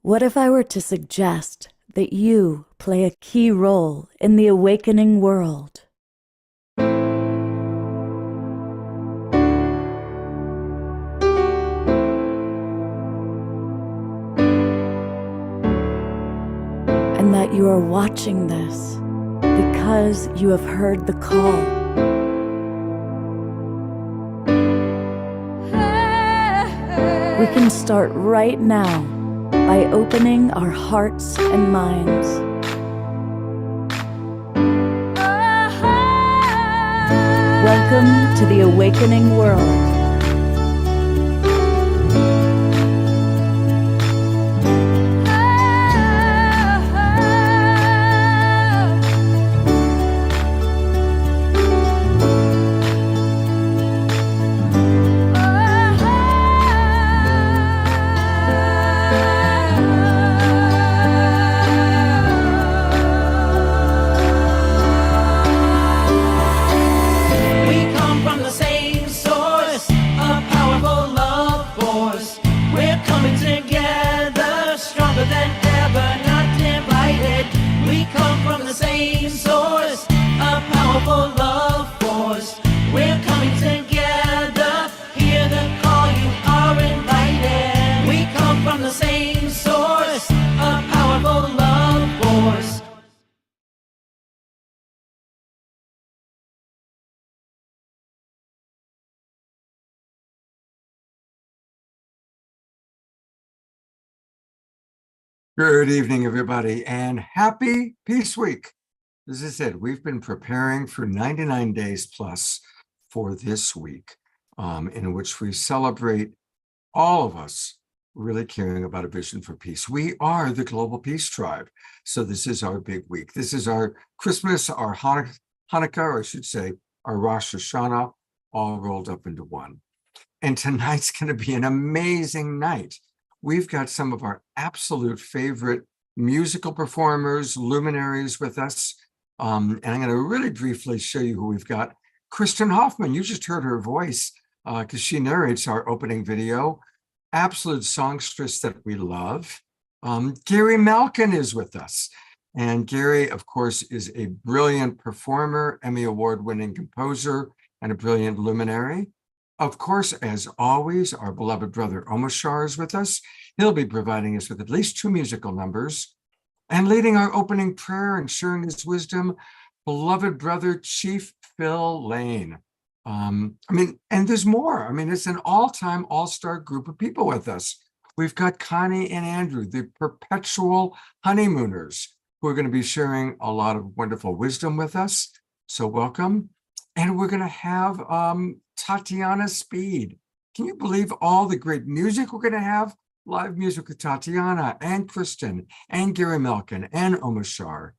What if I were to suggest that you play a key role in the awakening world? And that you are watching this because you have heard the call. We can start right now by opening our hearts and minds. Welcome to the awakening world. Good evening, everybody, and happy Peace Week. As I said, we've been preparing for 99 days plus for this week, in which we celebrate all of us really caring about a vision for peace. We are the Global Peace Tribe. So this is our big week. This is our Christmas, our Hanukkah, or I should say, our Rosh Hashanah, all rolled up into one. And tonight's going to be an amazing night. We've got some of our absolute favorite musical performers, luminaries with us. And I'm going to really briefly show you who we've got. Kristen Hoffman, you just heard her voice because she narrates our opening video. Absolute songstress that we love. Gary Malkin is with us. And Gary, of course, is a brilliant performer, Emmy Award-winning composer, and a brilliant luminary. Of course, as always, our beloved brother Omashar is with us. He'll be providing us with at least 2 musical numbers. And leading our opening prayer and sharing his wisdom, beloved brother Chief Phil Lane. And there's more. It's an all-time all-star group of people with us. We've got Connie and Andrew, the perpetual honeymooners, who are going to be sharing a lot of wonderful wisdom with us. So welcome. And we're going to have Tatiana Speed. Can you believe all the great music we're going to have? Live music with Tatiana and Kristen and Gary Malkin and Omashar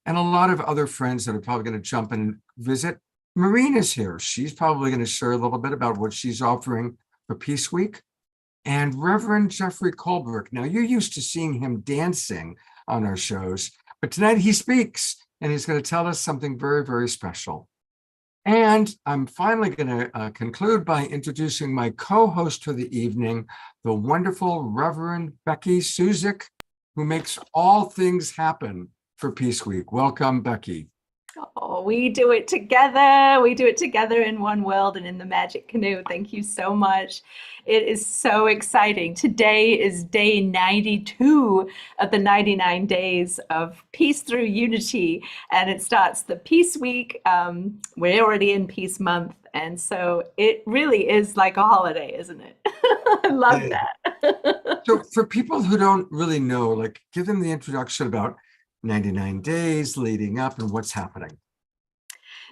and a lot of other friends that are probably going to jump in and visit. Marina's here. She's probably going to share a little bit about what she's offering for Peace Week. And Reverend Jeffrey Colbert. Now, you're used to seeing him dancing on our shows, but tonight he speaks and he's going to tell us something very, very special. And I'm finally going to conclude by introducing my co-host for the evening, the wonderful Reverend Becky Suzik, who makes all things happen for Peace Week. Welcome, Becky. Oh, we do it together. We do it together in one world and in the magic canoe. Thank you so much. It is so exciting. Today is day 92 of the 99 days of Peace Through Unity, and it starts the Peace Week. We're already in Peace Month, and so it really is like a holiday, isn't it? I love that. So for people who don't really know, give them the introduction about 99 days leading up and what's happening.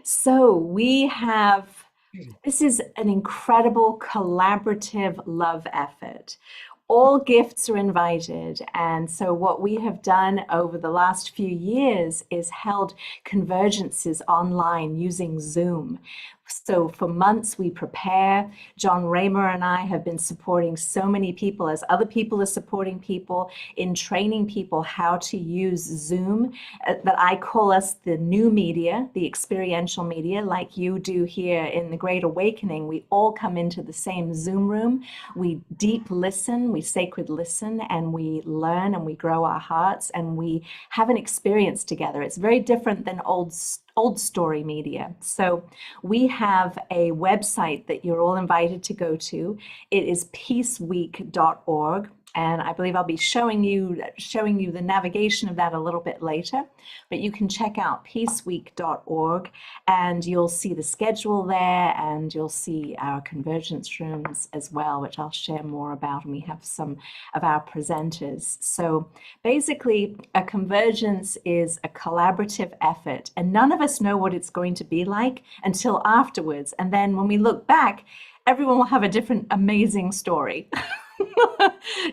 So this is an incredible collaborative love effort. All gifts are invited. And so what we have done over the last few years is held convergences online using Zoom. So for months we prepare. John Raymer and I have been supporting so many people as other people are supporting people in training people how to use Zoom, that I call us the new media, the experiential media, like you do here in the Great Awakening. We all come into the same Zoom room. We deep listen, we sacred listen, and we learn and we grow our hearts and we have an experience together. It's very different than old story media. So we have a website that you're all invited to go to. It is peaceweek.org. And I believe I'll be showing you the navigation of that a little bit later. But you can check out peaceweek.org and you'll see the schedule there, and you'll see our convergence rooms as well, which I'll share more about. And we have some of our presenters. So basically, a convergence is a collaborative effort, and none of us know what it's going to be like until afterwards. And then when we look back, everyone will have a different amazing story.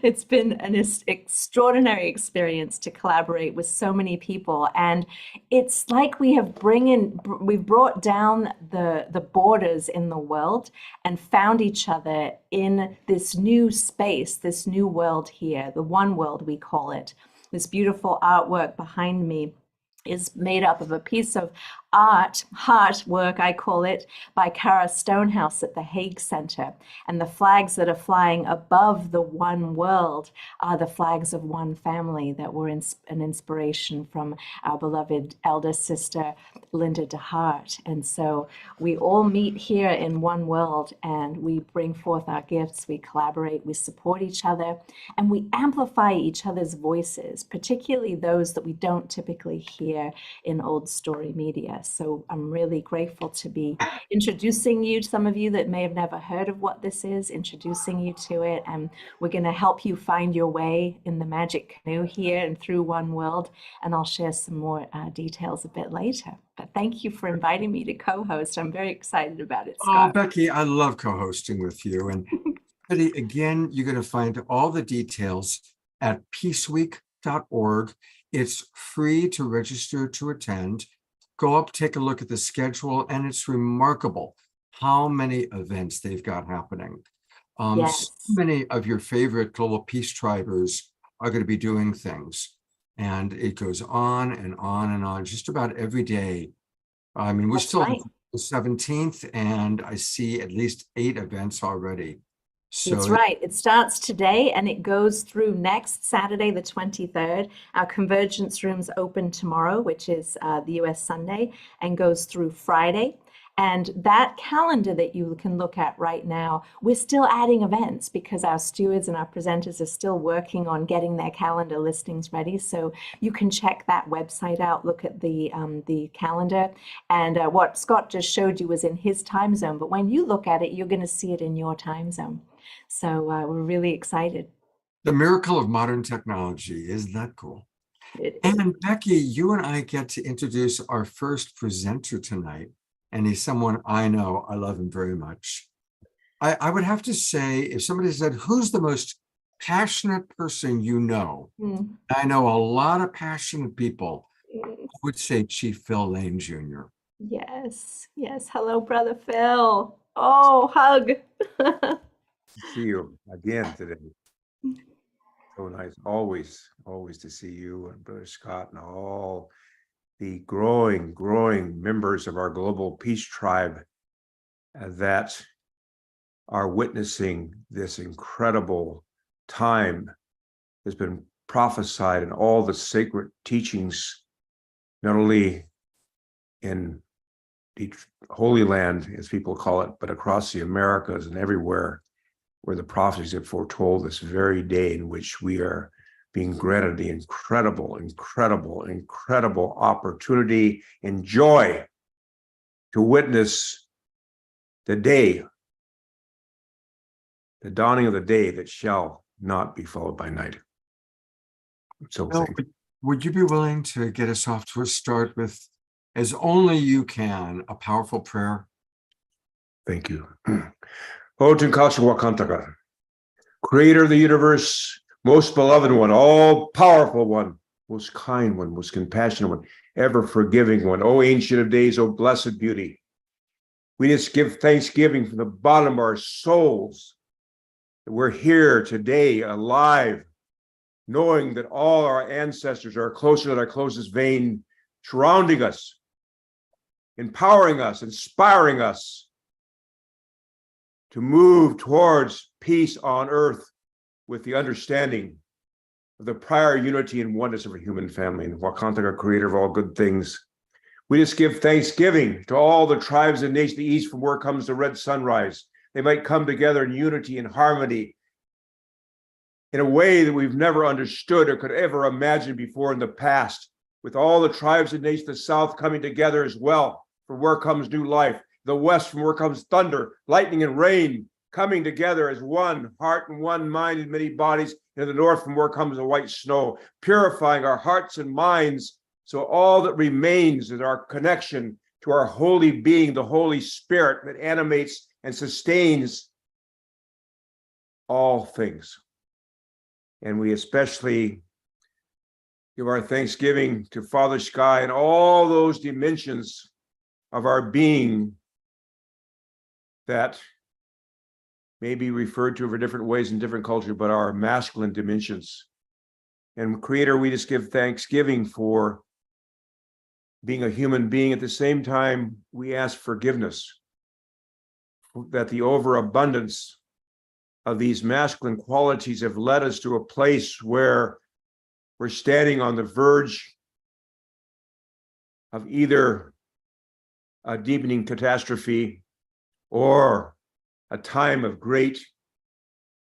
It's been an extraordinary experience to collaborate with so many people, and it's like we've brought down the borders in the world and found each other in this new space, this new world here, the one world we call it. This beautiful artwork behind me is made up of a piece of heart work, I call it, by Cara Stonehouse at the Hague Center. And the flags that are flying above the one world are the flags of one family that were an inspiration from our beloved elder sister, Linda DeHart. And so we all meet here in one world, and we bring forth our gifts, we collaborate, we support each other, and we amplify each other's voices, particularly those that we don't typically hear in old story media. So I'm really grateful to be introducing you, some of you that may have never heard of what this is, introducing you to it. And we're going to help you find your way in the magic canoe here and through one world. And I'll share some more details a bit later. But thank you for inviting me to co-host. I'm very excited about it, Scott. Oh, Becky, I love co-hosting with you. And Betty, again, you're going to find all the details at peaceweek.org. It's free to register to attend. Go up, take a look at the schedule, and it's remarkable how many events they've got happening. Yes. So many of your favorite global peace tribers are going to be doing things, and it goes on and on and on, just about every day. I mean, we're still on the 17th, and I see at least 8 events already. So it's right. It starts today and it goes through next Saturday, the 23rd. Our convergence rooms open tomorrow, which is the US Sunday, and goes through Friday. And that calendar that you can look at right now, we're still adding events because our stewards and our presenters are still working on getting their calendar listings ready. So you can check that website out, look at the calendar. And what Scott just showed you was in his time zone. But when you look at it, you're going to see it in your time zone. So we're really excited. the miracle of modern technology, isn't that cool? And Becky, you and I get to introduce our first presenter tonight. And he's someone I know. I love him very much. I would have to say, if somebody said, who's the most passionate person you know? I know a lot of passionate people. I would say Chief Phil Lane Jr. Yes. Yes. Hello, Brother Phil. Oh, hug. See you again today. So nice. Always to see you and Brother Scott and all the growing members of our global peace tribe that are witnessing this incredible time that's been prophesied in all the sacred teachings, not only in the Holy Land, as people call it, but across the Americas and everywhere, where the prophecies have foretold this very day in which we are being granted the incredible opportunity and joy to witness the day, the dawning of the day that shall not be followed by night. So Well, would you be willing to get us off to a start with, as only you can, a powerful prayer? thank you. Otun Kashawa Kantaka, Creator of the universe, most beloved one, all powerful one, most kind one, most compassionate one, ever forgiving one, O ancient of days, O blessed beauty. We just give thanksgiving from the bottom of our souls that we're here today alive, knowing that all our ancestors are closer than our closest vein, surrounding us, empowering us, inspiring us to move towards peace on earth with the understanding of the prior unity and oneness of a human family, and Wakantaka, creator of all good things. We just give thanksgiving to all the tribes and nations of the east from where comes the red sunrise. They might come together in unity and harmony in a way that we've never understood or could ever imagine before in the past, with all the tribes and nations of the south coming together as well, from where comes new life, the west from where comes thunder, lightning, and rain, coming together as one heart and one mind in many bodies, and the north from where comes the white snow, purifying our hearts and minds, so all that remains is our connection to our holy being, the Holy Spirit that animates and sustains all things. And we especially give our thanksgiving to Father Sky and all those dimensions of our being that may be referred to in different ways in different cultures, but our masculine dimensions. And Creator, we just give thanksgiving for being a human being. At the same time, we ask forgiveness that the overabundance of these masculine qualities have led us to a place where we're standing on the verge of either a deepening catastrophe or a time of great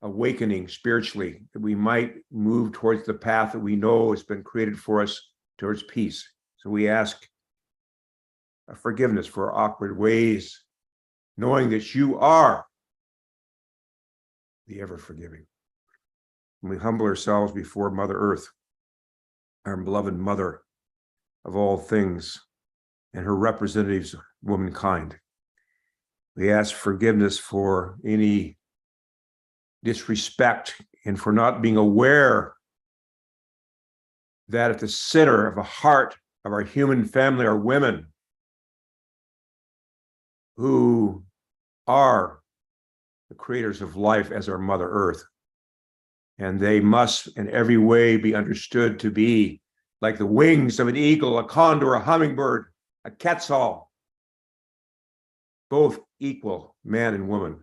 awakening spiritually, that we might move towards the path that we know has been created for us towards peace. So we ask forgiveness for our awkward ways, knowing that you are the ever forgiving. And we humble ourselves before Mother Earth, our beloved mother of all things, and her representatives, womankind. We ask forgiveness for any disrespect and for not being aware that at the center of the heart of our human family are women who are the creators of life as our Mother Earth. And they must in every way be understood to be like the wings of an eagle, a condor, a hummingbird, a quetzal, both equal, man and woman.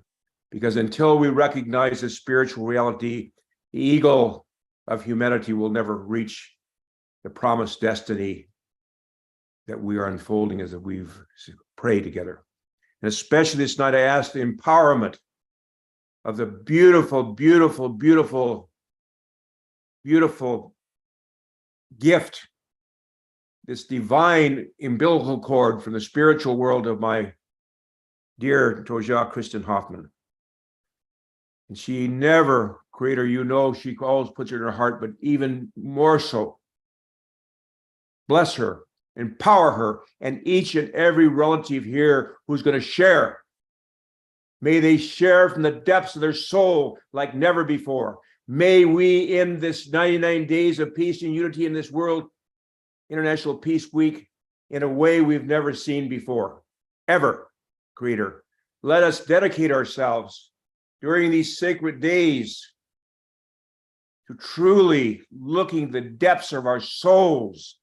Because until we recognize the spiritual reality, the eagle of humanity will never reach the promised destiny that we are unfolding as we've prayed together. And especially this night, I ask the empowerment of the beautiful, beautiful, beautiful, beautiful gift, this divine umbilical cord from the spiritual world of my dear Toja Kristen Hoffman. And she never, Creator, you know, she always puts it in her heart, but even more so, bless her, empower her, and each and every relative here who's going to share. May they share from the depths of their soul like never before. May we, in this 99 days of peace and unity in this world, International Peace Week, in a way we've never seen before, ever, Creator. Let us dedicate ourselves during these sacred days to truly looking the depths of our souls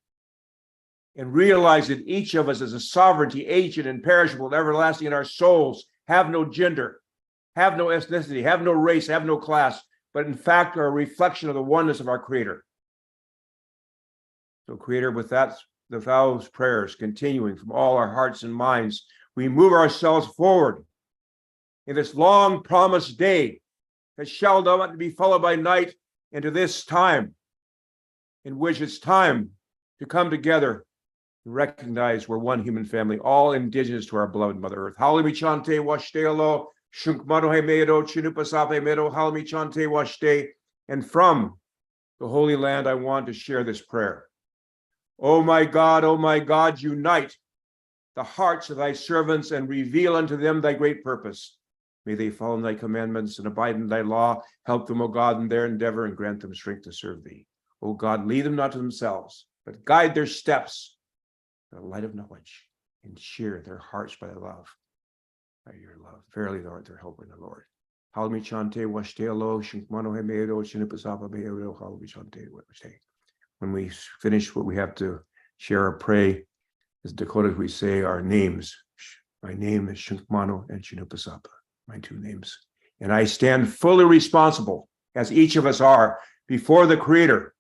and realize that each of us is a sovereignty, ancient, imperishable, and everlasting in our souls, have no gender, have no ethnicity, have no race, have no class, but in fact are a reflection of the oneness of our Creator. So Creator, with that, the vows, prayers continuing from all our hearts and minds, we move ourselves forward in this long promised day that shall not be followed by night into this time in which it's time to come together and recognize we're one human family, all indigenous to our beloved Mother Earth. Halimi chante washte shunkmadohe medo chinupasape medo halimi chante washte. And from the Holy Land, I want to share this prayer. Oh my God, unite the hearts of thy servants and reveal unto them thy great purpose. May they follow thy commandments and abide in thy law. Help them, O God, in their endeavor and grant them strength to serve thee. O God, lead them not to themselves, but guide their steps to the light of knowledge and cheer their hearts by thy love. by your love. Verily thou art their helper in the Lord. Halmi chante washtelo shinkmano hemedo shinipasapa beero halmi chante washte. When we finish what we have to share or pray, as Dakotas we say our names. My name is Shinkmano and Shinupasapa, my two names. And I stand fully responsible, as each of us are, before the Creator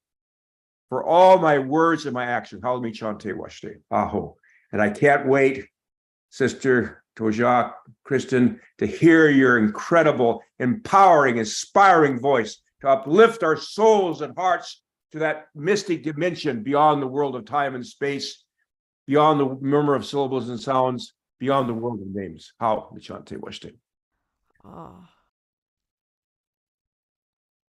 for all my words and my actions. Halmi chante washte. Aho. And I can't wait, Sister Tojak, Kristen, to hear your incredible, empowering, inspiring voice to uplift our souls and hearts to that mystic dimension beyond the world of time and space, beyond the murmur of syllables and sounds, beyond the world of names. How Michante Washte.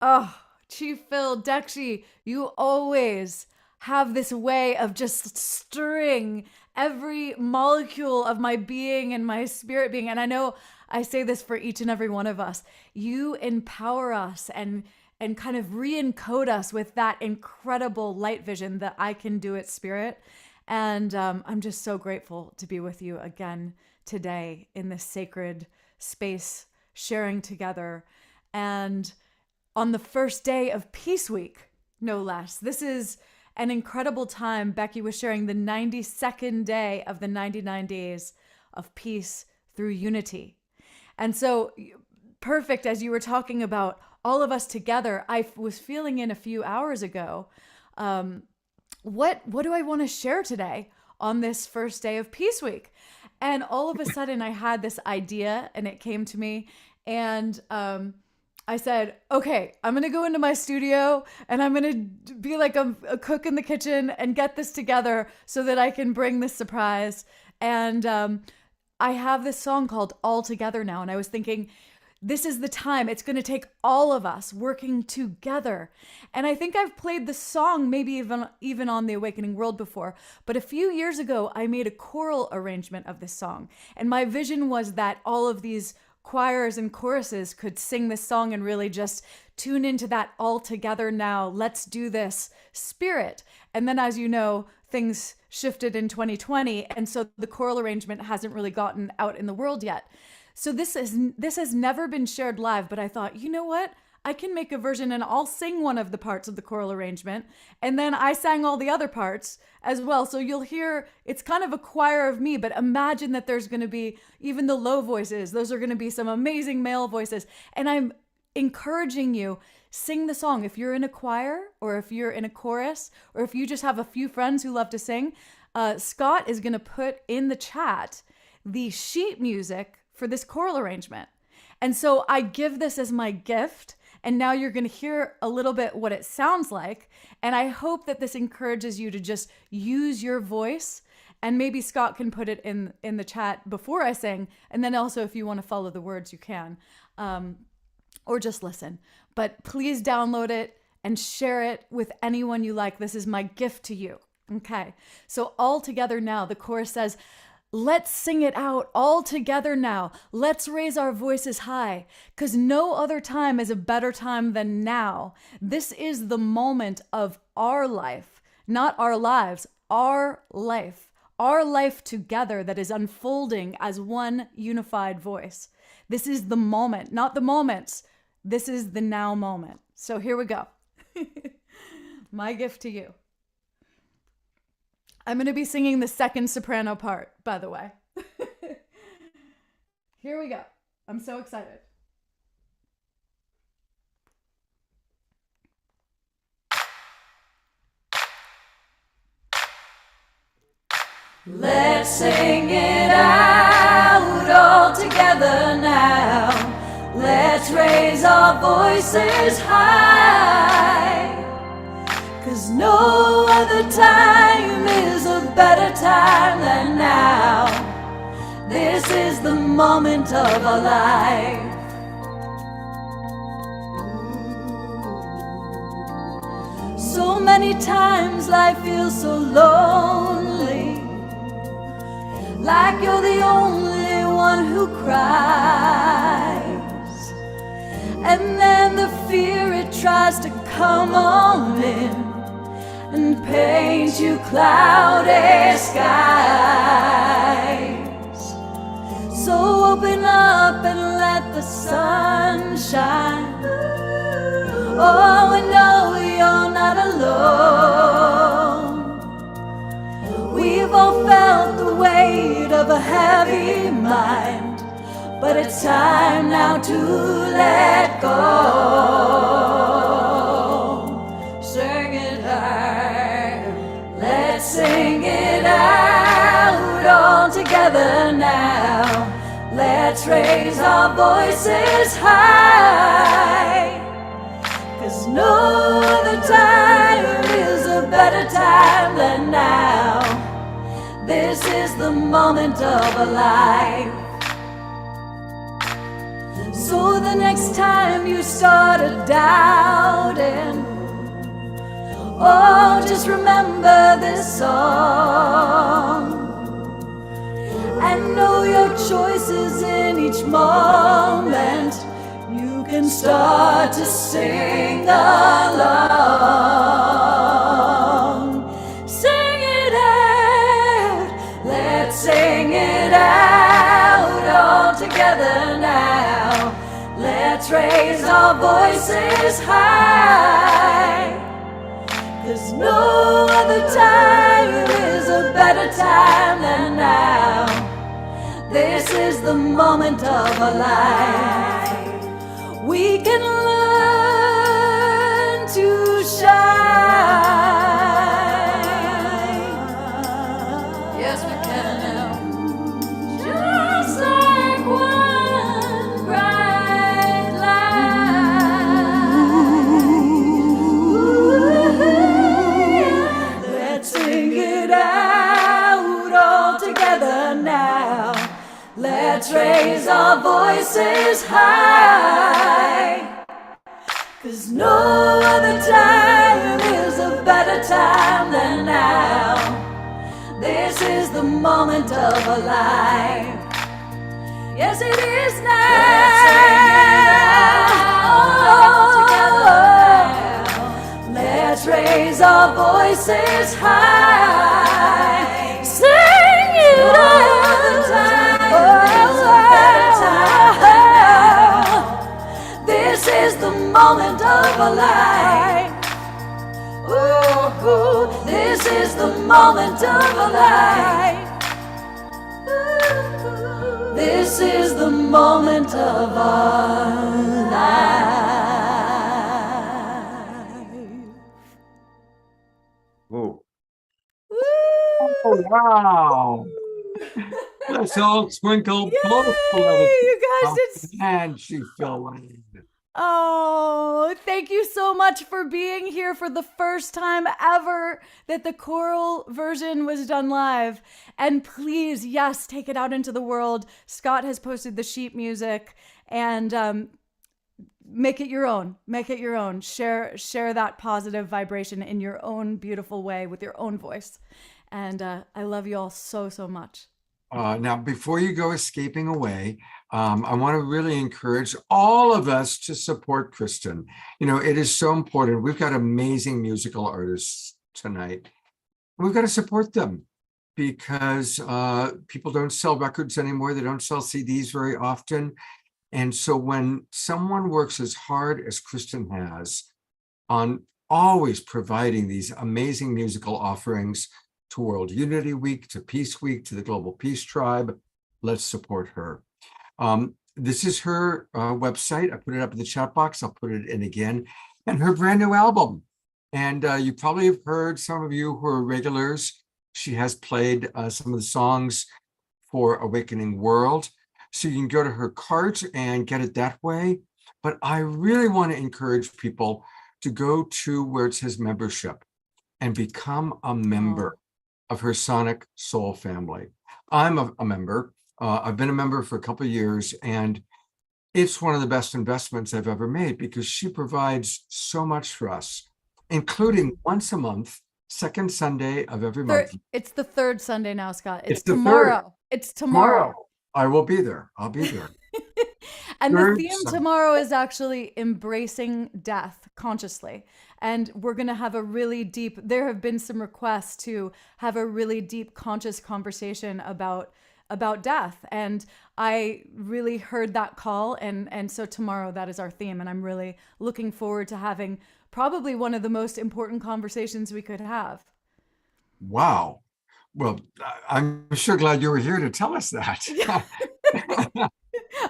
Oh, Chief Phil, Dexy, you always have this way of just stirring every molecule of my being and my spirit being. And I know I say this for each and every one of us. You empower us and kind of re-encode us with that incredible light vision that I can do it spirit. And I'm just so grateful to be with you again today in this sacred space, sharing together. And on the first day of Peace Week, no less. This is an incredible time. Becky was sharing the 92nd day of the 99 days of peace through unity. And so perfect, as you were talking about all of us together, I was feeling in a few hours ago, what do I want to share today on this first day of Peace Week? And all of a sudden I had this idea and it came to me, and I said, okay, I'm going to go into my studio and I'm going to be like a cook in the kitchen and get this together so that I can bring this surprise. And I have this song called All Together now. And I was thinking, this is the time. It's going to take all of us working together. And I think I've played the song maybe even on the Awakening World before. But a few years ago, I made a choral arrangement of this song. And my vision was that all of these choirs and choruses could sing this song and really just tune into that all together now, let's do this spirit. And then, as you know, things shifted in 2020. And so the choral arrangement hasn't really gotten out in the world yet. So this has never been shared live, but I thought, you know what? I can make a version and I'll sing one of the parts of the choral arrangement. And then I sang all the other parts as well. So you'll hear, it's kind of a choir of me, but imagine that there's going to be even the low voices. Those are going to be some amazing male voices. And I'm encouraging you, sing the song. If you're in a choir or if you're in a chorus, or if you just have a few friends who love to sing, Scott is going to put in the chat the sheet music for this choral arrangement. And so I give this as my gift. And now you're going to hear a little bit what it sounds like. And I hope that this encourages you to just use your voice. And maybe Scott can put it in the chat before I sing. And then also, if you want to follow the words, you can. Or just listen. But please download it and share it with anyone you like. This is my gift to you. Okay. So all together now, the chorus says, let's sing it out all together now. Let's raise our voices high, because no other time is a better time than now. This is the moment of our life, not our lives, our life together that is unfolding as one unified voice. This is the moment, not the moments. This is the now moment. So here we go. My gift to you. I'm going to be singing the second soprano part, by the way. Here we go. I'm so excited. Let's sing it out all together now. Let's raise our voices high. 'Cause no other time is a better time than now. This is the moment of our life. So many times life feels so lonely, like you're the only one who cries. And then the fear, it tries to come on in and paint you cloudy skies. So open up and let the sun shine. Oh, and know you're not alone. We've all felt the weight of a heavy mind, but it's time now to let go. Sing it out, let's sing it out all together now. Let's raise our voices high, 'cause no other time is a better time than now. This is the moment of a life. So the next time you start doubting, oh, just remember this song and know your choices in each moment. You can start to sing along. Sing it out, let's sing it out all together now. Let's raise our voices high, 'cause no other time is a better time than now. This is the moment of a life. We can learn to shine. Yes, we can now. Just like one bright light. Let's sing it out all together now. Let's raise our voices high, 'cause no other time is a better time than now. This is the moment of a life. Yes, it is now. Let's raise our voices high. Sing it out. This is the moment of a life. Ooh, this is the moment of a life. This is the moment of our life. Whoa. Oh, wow. Let's all twinkle both. You guys, it's And she fell in. oh, thank you so much for being here for the first time ever that the choral version was done live. And please, yes, take it out into the world. Scott has posted the sheet music, and make it your own. Make it your own. Share that positive vibration in your own beautiful way with your own voice. And I love you all so, so much. Now, before you go escaping away, I want to really encourage all of us to support Kristen. You know, it is so important. We've got amazing musical artists tonight. We've got to support them because people don't sell records anymore. They don't sell CDs very often. And so when someone works as hard as Kristen has on always providing these amazing musical offerings to World Unity Week, to Peace Week, to the Global Peace Tribe, let's support her. This is her website. I put it up in the chat box. I'll put it in again. And her brand new album. And you probably have heard, some of you who are regulars, she has played some of the songs for Awakening World. So you can go to her cart and get it that way. But I really want to encourage people to go to where it says membership and become a member of her Sonic Soul family. I'm a member. I've been a member for a couple of years, and it's one of the best investments I've ever made because she provides so much for us, including once a month, second Sunday of every month. It's the third Sunday now, Scott. It's the tomorrow. third. It's tomorrow. I will be there. I'll be there. And Third the theme Sunday. tomorrow is actually embracing death consciously. And we're going to have a really deep, there have been some requests to have a really deep conscious conversation about about death. And I really heard that call. And so tomorrow, that is our theme. And I'm really looking forward to having probably one of the most important conversations we could have. Wow. Well, I'm sure glad you were here to tell us that.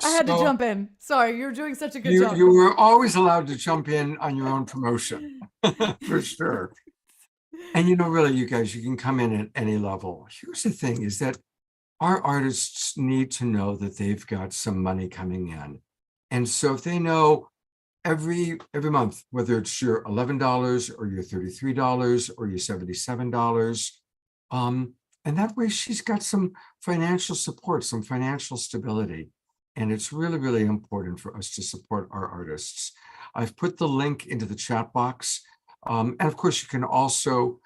I had to So jump in. Sorry, you're doing such a good you job. you were always allowed to jump in on your own promotion, for sure. And really, you guys, you can come in at any level. Here's the thing is that our artists need to know that they've got some money coming in. And so if they know every month, whether it's your $11 or your $33 or your $77, and that way she's got some financial support, some financial stability. And it's really, really important for us to support our artists. I've put the link into the chat box. And of course, you can also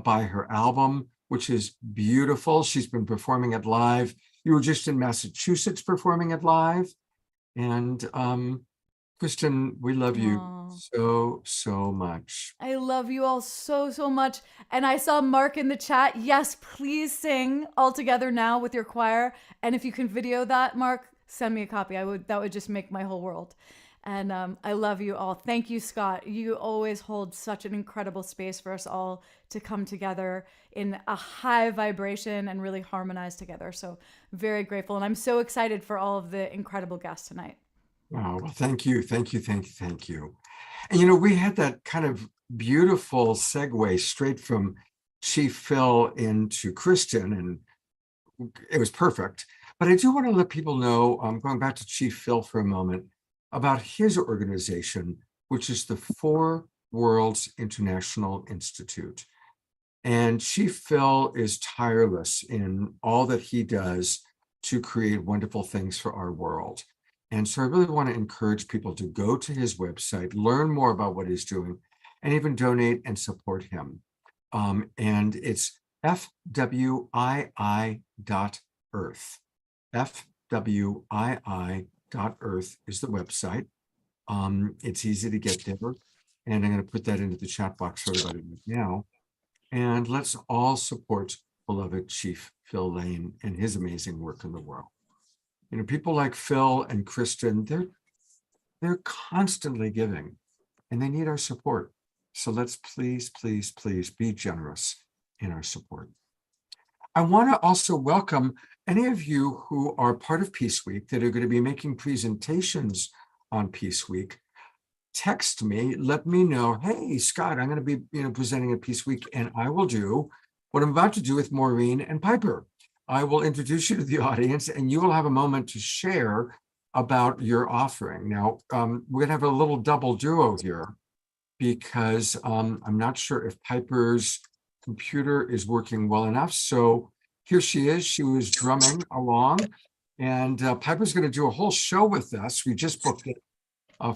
buy her album, which is beautiful. She's been performing it live. You were just in Massachusetts performing it live. And Kristen, we love you so much. I love you all so much. And I saw Mark in the chat. Yes, please sing all together now with your choir. And if you can video that, Mark, send me a copy. That would just make my whole world. And I love you all. Thank you, Scott. You always hold such an incredible space for us all to come together in a high vibration and really harmonize together. So very grateful. And I'm so excited for all of the incredible guests tonight. Oh, well, thank you. And we had that kind of beautiful segue straight from Chief Phil into Kristen, and it was perfect. But I do want to let people know, going back to Chief Phil for a moment, about his organization, which is the Four Worlds International Institute. And Chief Phil is tireless in all that he does to create wonderful things for our world. And so I really want to encourage people to go to his website, learn more about what he's doing, and even donate and support him. And it's fwii.earth. fwii.earth is the website. It's easy to get there. And I'm going to put that into the chat box for everybody right now. And let's all support beloved Chief Phil Lane and his amazing work in the world. People like Phil and Kristen, they're constantly giving, and they need our support. So let's please be generous in our support. I want to also welcome any of you who are part of Peace Week that are going to be making presentations on Peace Week. Text me, let me know, hey, Scott, I'm going to be presenting at Peace Week, and I will do what I'm about to do with Maureen and Piper. I will introduce you to the audience, and you will have a moment to share about your offering. Now, we're going to have a little double duo here because I'm not sure if Piper's computer is working well enough. So here she is. She was drumming along, and Piper's going to do a whole show with us. We just booked it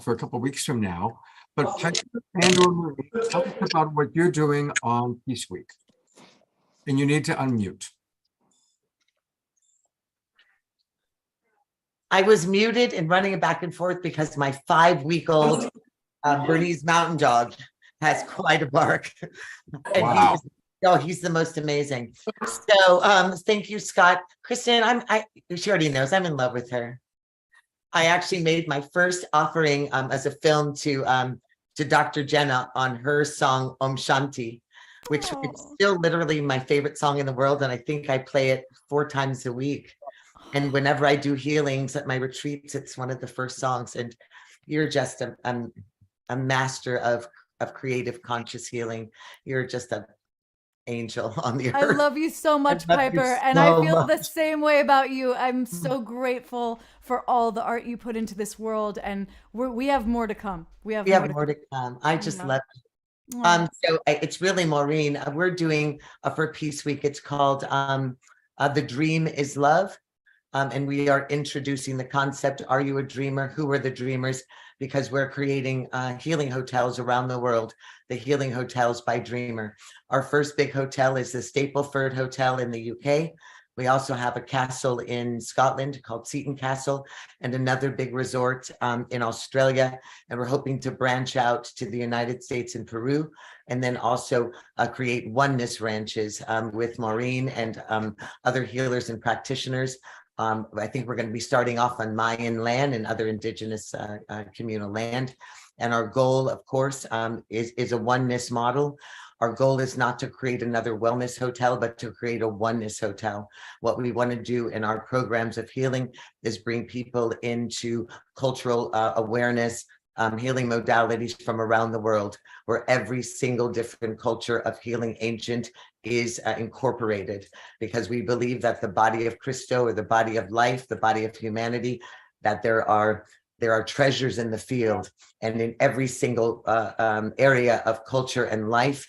for a couple of weeks from now. But Piper and/or Marie, tell us about what you're doing on Peace Week. And you need to unmute. I was muted and running back and forth because my 5-week-old Bernese Mountain Dog has quite a bark. And Wow. he's the most amazing. So thank you, Scott. Kristen, she already knows I'm in love with her. I actually made my first offering as a film to Dr. Jenna on her song Om Shanti, which is still literally my favorite song in the world. And I think I play it 4 times a week. And whenever I do healings at my retreats, it's one of the first songs. And you're just a master of creative conscious healing. You're just an angel on the earth. I love you so much, Piper. And I feel the same way about you. I'm so grateful for all the art you put into this world. And we have more to come. We have more to come. I just love it. So it's really Maureen. We're doing for Peace Week. It's called The Dream is Love. And we are introducing the concept, are you a dreamer? Who are the dreamers? Because we're creating healing hotels around the world, the Healing Hotels by Dreamer. Our first big hotel is the Stapleford Hotel in the UK, We also have a castle in Scotland called Seaton Castle, and another big resort in Australia. And we're hoping to branch out to the United States and Peru, and then also create oneness ranches with Maureen and other healers and practitioners. I think we're going to be starting off on Mayan land and other indigenous communal land. And our goal, of course, is a oneness model. Our goal is not to create another wellness hotel, but to create a oneness hotel. What we want to do in our programs of healing is bring people into cultural awareness, healing modalities from around the world, where every single different culture of healing ancient is incorporated, because we believe that the body of Christo, or the body of life, the body of humanity, that there are treasures in the field, and in every single area of culture and life,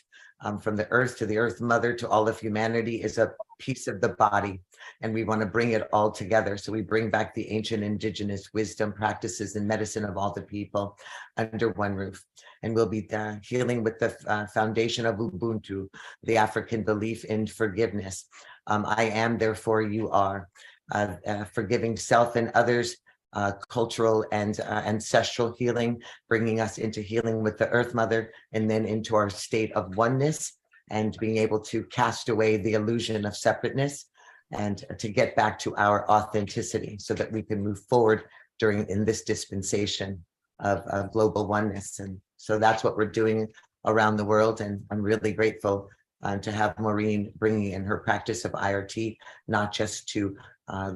from the earth to the earth mother to all of humanity, is a piece of the body. And we want to bring it all together. So we bring back the ancient indigenous wisdom, practices, and medicine of all the people under one roof. And we'll be healing with the foundation of Ubuntu, the African belief in forgiveness. I am, therefore you are. Forgiving self and others, cultural and ancestral healing, bringing us into healing with the Earth Mother, and then into our state of oneness, and being able to cast away the illusion of separateness, and to get back to our authenticity, so that we can move forward in this dispensation of global oneness. And so that's what we're doing around the world. And I'm really grateful to have Maureen bringing in her practice of IRT, not just to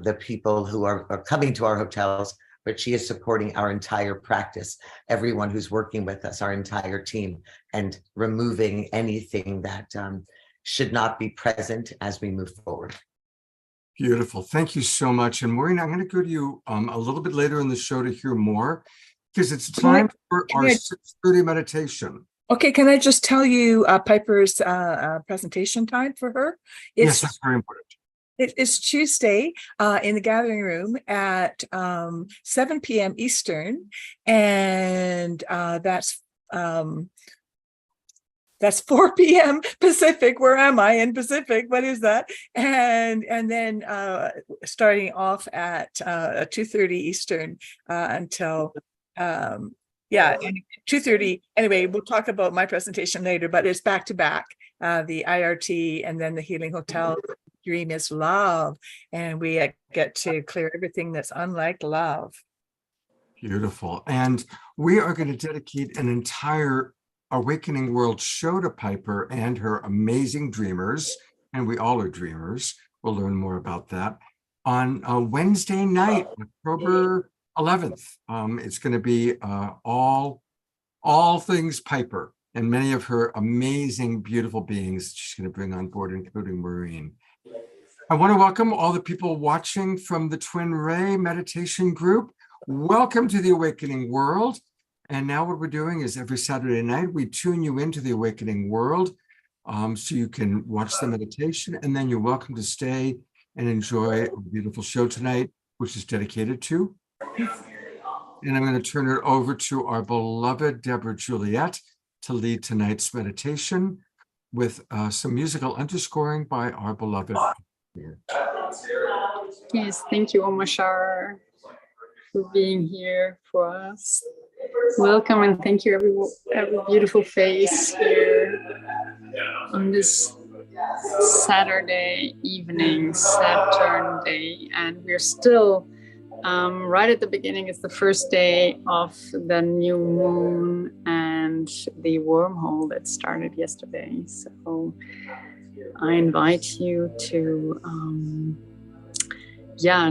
the people who are coming to our hotels, but she is supporting our entire practice, everyone who's working with us, our entire team, and removing anything that should not be present as we move forward. Beautiful. Thank you so much. And Maureen, I'm going to go to you a little bit later in the show to hear more, because it's time for our 6:30 meditation. Okay, can I just tell you Piper's presentation time for her? Yes, that's very important. It is Tuesday in the gathering room at 7 p.m. Eastern, and that's 4 p.m. Pacific. Where am I in Pacific? What is that? And then starting off at 2:30 Eastern until and 2:30. Anyway, we'll talk about my presentation later, but it's back to back, the IRT and then the Healing Hotel. Dream is love, and we get to clear everything that's unlike love. Beautiful. And we are going to dedicate an entire Awakening World show to Piper and her amazing dreamers, and we all are dreamers. We'll learn more about that on Wednesday night, October 11th. It's going to be all things Piper and many of her amazing, beautiful beings she's going to bring on board, including Maureen. I want to welcome all the people watching from the Twin Ray Meditation Group. Welcome to the Awakening World. And now what we're doing is every Saturday night, we tune you into the Awakening World, so you can watch the meditation, and then you're welcome to stay and enjoy a beautiful show tonight, which is dedicated to. And I'm going to turn it over to our beloved Deborah Juliet to lead tonight's meditation with some musical underscoring by our beloved. Yes, thank you, Omashar, for being here for us. Welcome, and thank you, every beautiful face here on this Saturday evening, Saturn day, and we're still right at the beginning. It's the first day of the new moon and the wormhole that started yesterday. So I invite you to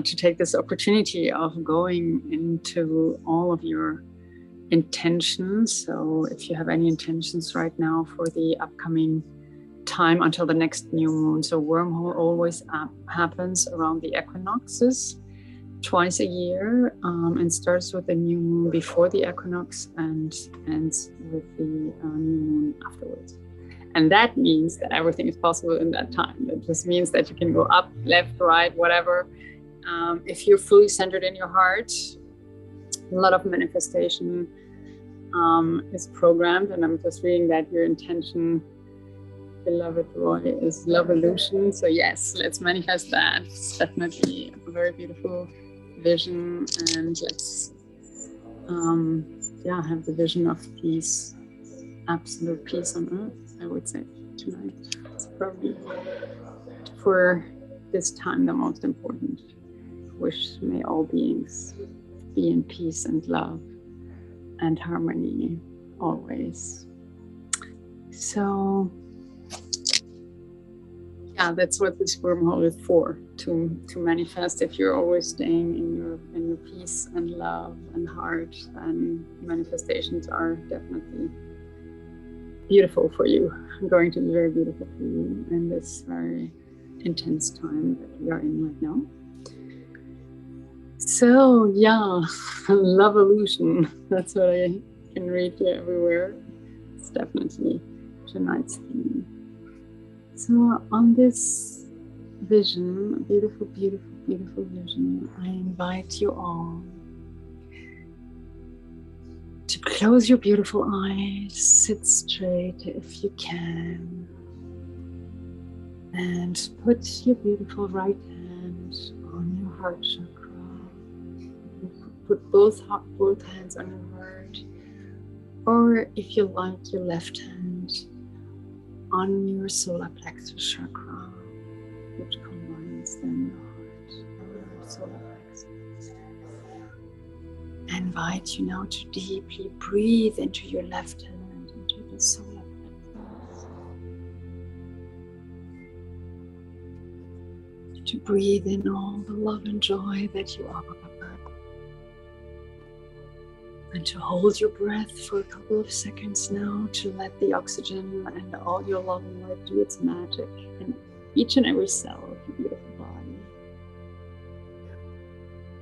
take this opportunity of going into all of your intentions. So if you have any intentions right now for the upcoming time until the next new moon. So wormhole always happens around the equinoxes twice a year, and starts with the new moon before the equinox and ends with the new moon afterwards. And that means that everything is possible in that time. It just means that you can go up, left, right, whatever. If you're fully centered in your heart, a lot of manifestation is programmed. And I'm just reading that your intention beloved Roy is Lovolution. So yes, let's manifest that. It's definitely a very beautiful vision, and let's have the vision of peace, absolute peace on earth, I would say tonight. It's probably for this time the most important. Wish may all beings be in peace and love and harmony always. So yeah, that's what this wormhole is for, to manifest. If you're always staying in your peace and love and heart, then manifestations are definitely beautiful for you, going to be very beautiful for you in this very intense time that we are in right now. So yeah, love illusion. That's what I can read here everywhere. It's definitely tonight's theme. So on this vision, beautiful, beautiful, beautiful vision, I invite you all to close your beautiful eyes, sit straight if you can, and put your beautiful right hand on your heart chakra. Put both hands on your heart, or if you like, your left hand on your solar plexus chakra, which combines then your heart and your solar plexus. I invite you now to deeply breathe into your left hand, into the solar plexus. To breathe in all the love and joy that you are. And to hold your breath for a couple of seconds now, to let the oxygen and all your love and light do its magic in each and every cell of your beautiful body.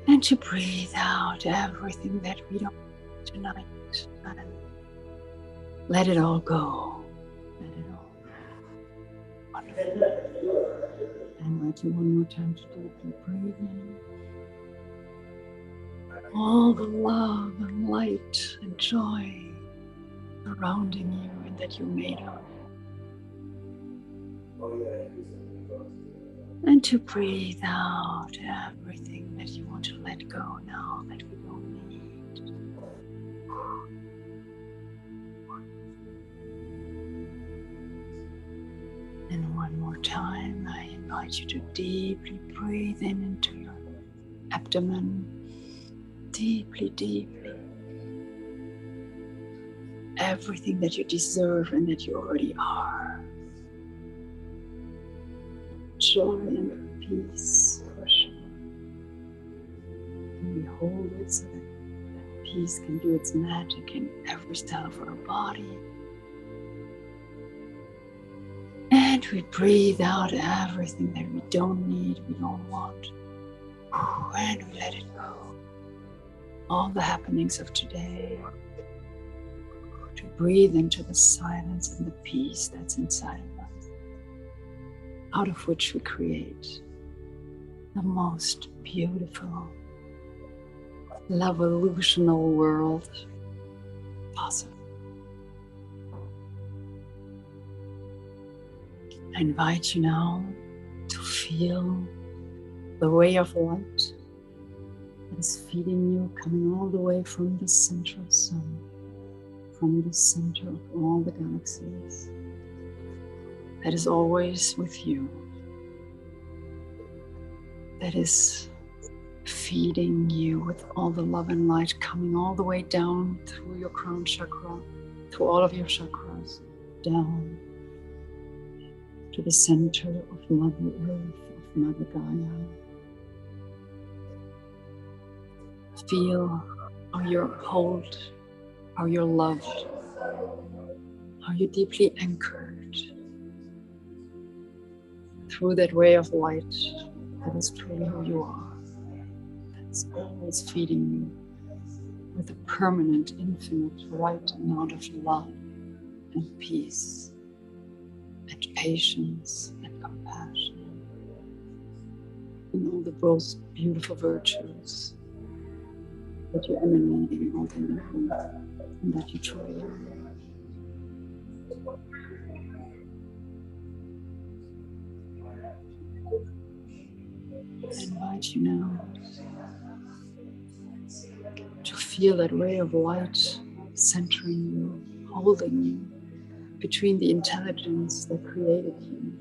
And to breathe out everything that we don't need tonight. And let it all go. Let it all go. Wonderful. I invite you one more time to deeply breathe in. All the love and light and joy surrounding you and that you're made of. And to breathe out everything that you want to let go now that we don't need. And one more time, I invite you to deeply breathe in into your abdomen. Deeply, deeply. Everything that you deserve and that you already are. Joy and peace, for sure. And we hold it so that peace can do its magic in every cell of our body. And we breathe out everything that we don't need, we don't want. And we let it go. All the happenings of today, to breathe into the silence and the peace that's inside of us, out of which we create the most beautiful, love-illusional world possible. I invite you now to feel the ray of light that is feeding you, coming all the way from the central sun, from the center of all the galaxies, that is always with you, that is feeding you with all the love and light, coming all the way down through your crown chakra, through all of your chakras, down to the center of Mother Earth, of Mother Gaia. Feel how you're held, how you're loved, how you're deeply anchored through that ray of light that is truly who you are, that's always feeding you with a permanent, infinite, right amount of love and peace and patience and compassion and all the most beautiful virtues that you emanate in ultimately and that you truly are. inside you now. To feel that ray of light centering you, holding you between the intelligence that created you,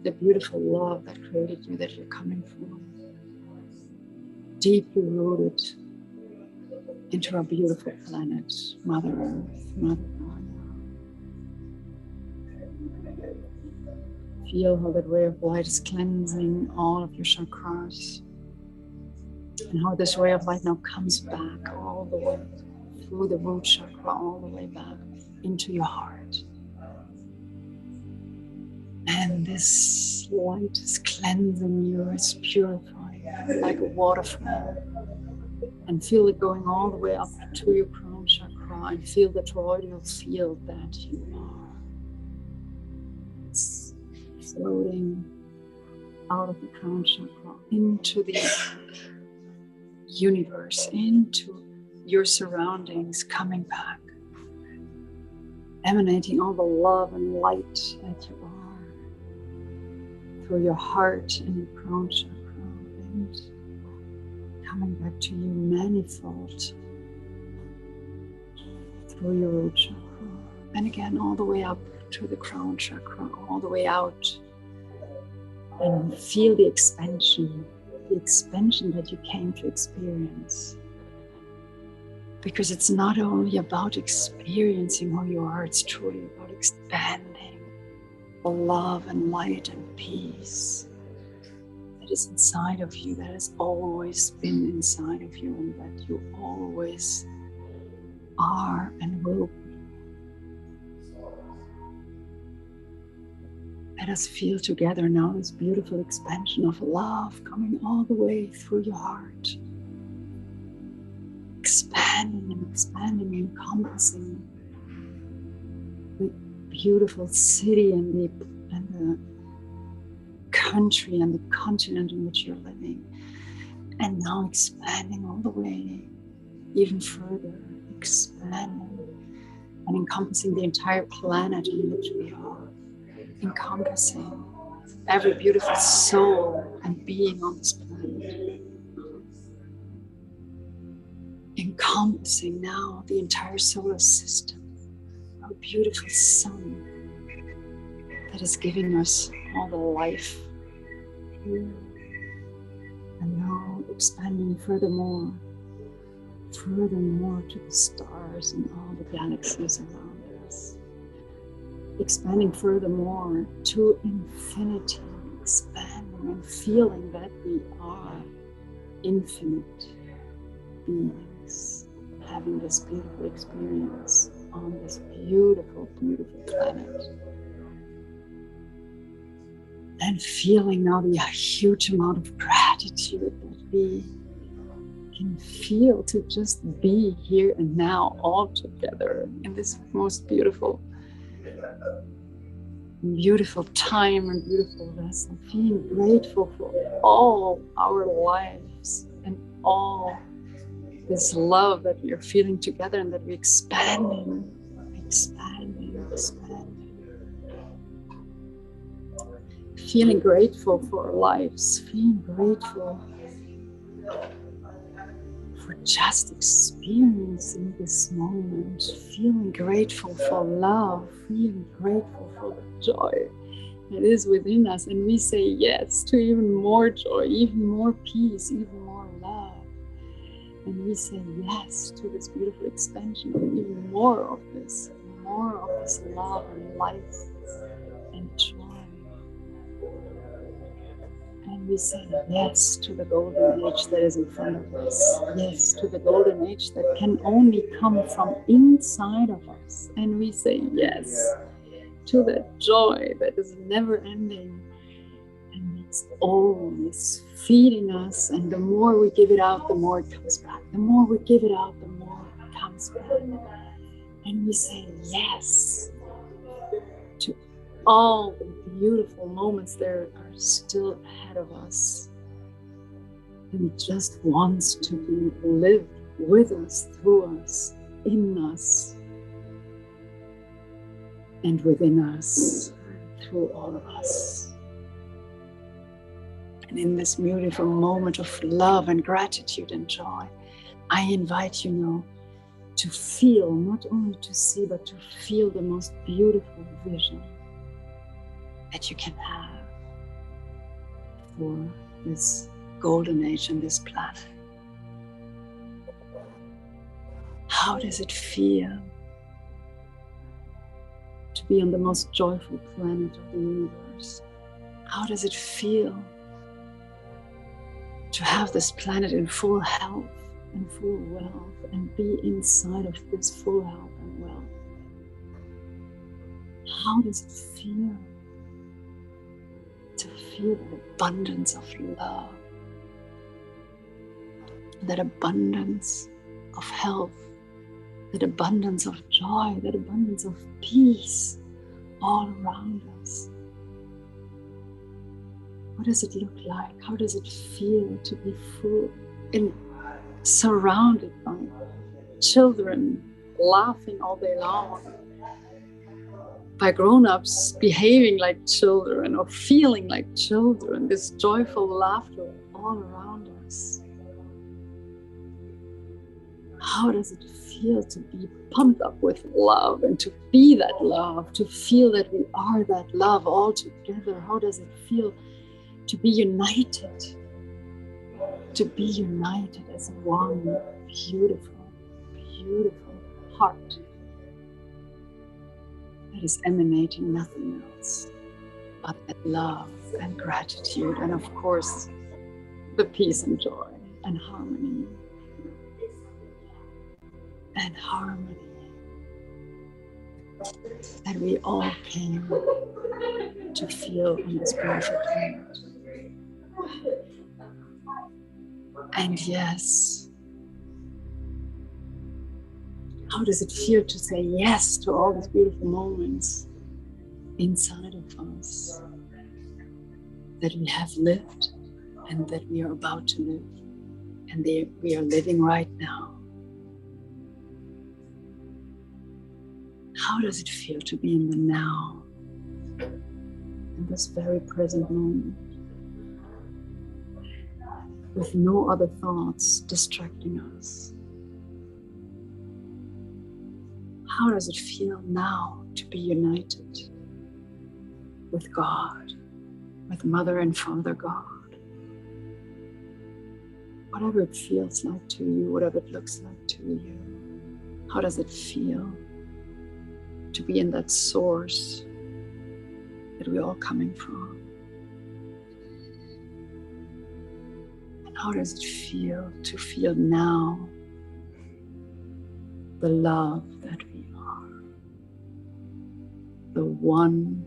the beautiful love that created you, that you're coming from, deeply rooted into our beautiful planet, Mother Earth, Mother Gaia. Feel how that ray of light is cleansing all of your chakras, and how this ray of light now comes back all the way through the root chakra, all the way back into your heart. And this light is cleansing you, it's purifying you like a waterfall. And feel it going all the way up to your crown chakra, and feel the toroidal field that you are. It's floating out of the crown chakra into the universe, into your surroundings, coming back, emanating all the love and light that you are through your heart and your crown chakra, and coming back to you manifold through your root chakra, and again all the way up to the crown chakra, all the way out, and feel the expansion that you came to experience. Because it's not only about experiencing who you are, it's truly about expanding the love and light and peace that is inside of you, that has always been inside of you, and that you always are and will be. Let us feel together now this beautiful expansion of love coming all the way through your heart. Expanding and expanding, encompassing the beautiful city and the country and the continent in which you're living. And now expanding all the way even further, expanding and encompassing the entire planet in which we are, encompassing every beautiful soul and being on this planet, encompassing now the entire solar system, our beautiful sun that is giving us all the life here, and now expanding furthermore to the stars and all the galaxies around us, expanding furthermore to infinity, expanding and feeling that we are infinite beings, having this beautiful experience on this beautiful, beautiful planet. And feeling now the huge amount of gratitude that we can feel to just be here and now all together in this most beautiful time and beautiful vessel. Feeling grateful for all our lives and all this love that we are feeling together, and that we're expanding. Feeling grateful for our lives, feeling grateful for just experiencing this moment, feeling grateful for love, feeling grateful for the joy that is within us. And we say yes to even more joy, even more peace, even more love. And we say yes to this beautiful expansion of even more of this love and life and joy. And we say yes to the golden age that is in front of us. Yes to the golden age that can only come from inside of us. And we say yes to that joy that is never ending. And it's always feeding us. And the more we give it out, the more it comes back. The more we give it out, the more it comes back. And we say yes to all the beautiful moments that are still ahead of us, and just wants to be lived with us, through us, in us, and within us, through all of us. And in this beautiful moment of love and gratitude and joy, I invite you now to feel, not only to see, but to feel the most beautiful vision that you can have for this golden age and this planet. How does it feel to be on the most joyful planet of the universe? How does it feel to have this planet in full health and full wealth and be inside of this full health and wealth? How does it feel to feel that abundance of love, that abundance of health, that abundance of joy, that abundance of peace all around us? What does it look like? How does it feel to be full and surrounded by children laughing all day long, by grown-ups behaving like children or feeling like children, this joyful laughter all around us? How does it feel to be pumped up with love and to be that love, to feel that we are that love all together? How does it feel to be united as one beautiful, beautiful heart that is emanating nothing else but that love and gratitude, and of course, the peace and joy and harmony. And harmony that we all came to feel on this beautiful planet. And yes, how does it feel to say yes to all these beautiful moments inside of us that we have lived and that we are about to live and we are living right now? How does it feel to be in the now, in this very present moment, with no other thoughts distracting us? How does it feel now to be united with God, with Mother and Father God? Whatever it feels like to you, whatever it looks like to you, how does it feel to be in that source that we're all coming from? And how does it feel to feel now the love that we are, the one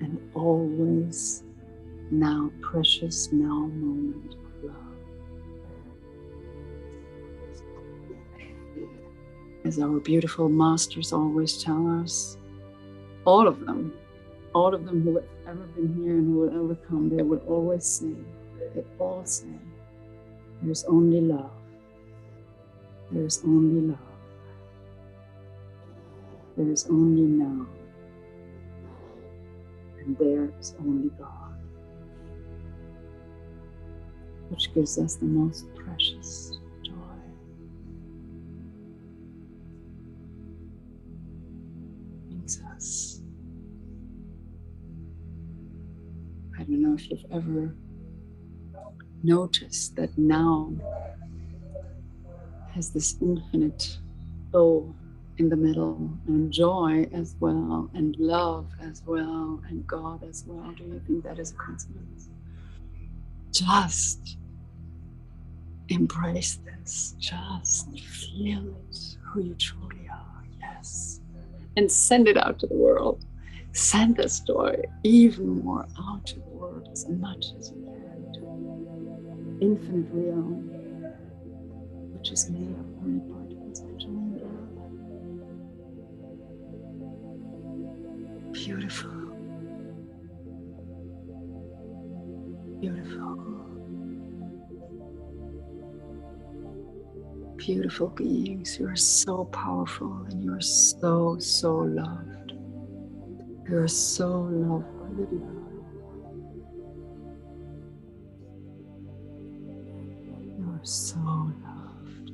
and always now precious now moment of love? As our beautiful masters always tell us, all of them who have ever been here and who will ever come, they will always say, they all say, there's only love. There's only love. There is only now. And there is only God, which gives us the most precious joy. Brings us. I don't know if you've ever noticed that now has this infinite O in the middle, and joy as well, and love as well, and God as well. Do you think that is a coincidence? Just embrace this. Just feel it, who you truly are. Yes. And send it out to the world. Send this joy even more out to the world as much as you can to infinite realm, which is made of only particles of joy and love. Beautiful. Beautiful. Beautiful beings. You are so powerful and you are so, so loved. You're so loved by the divine. You're so loved.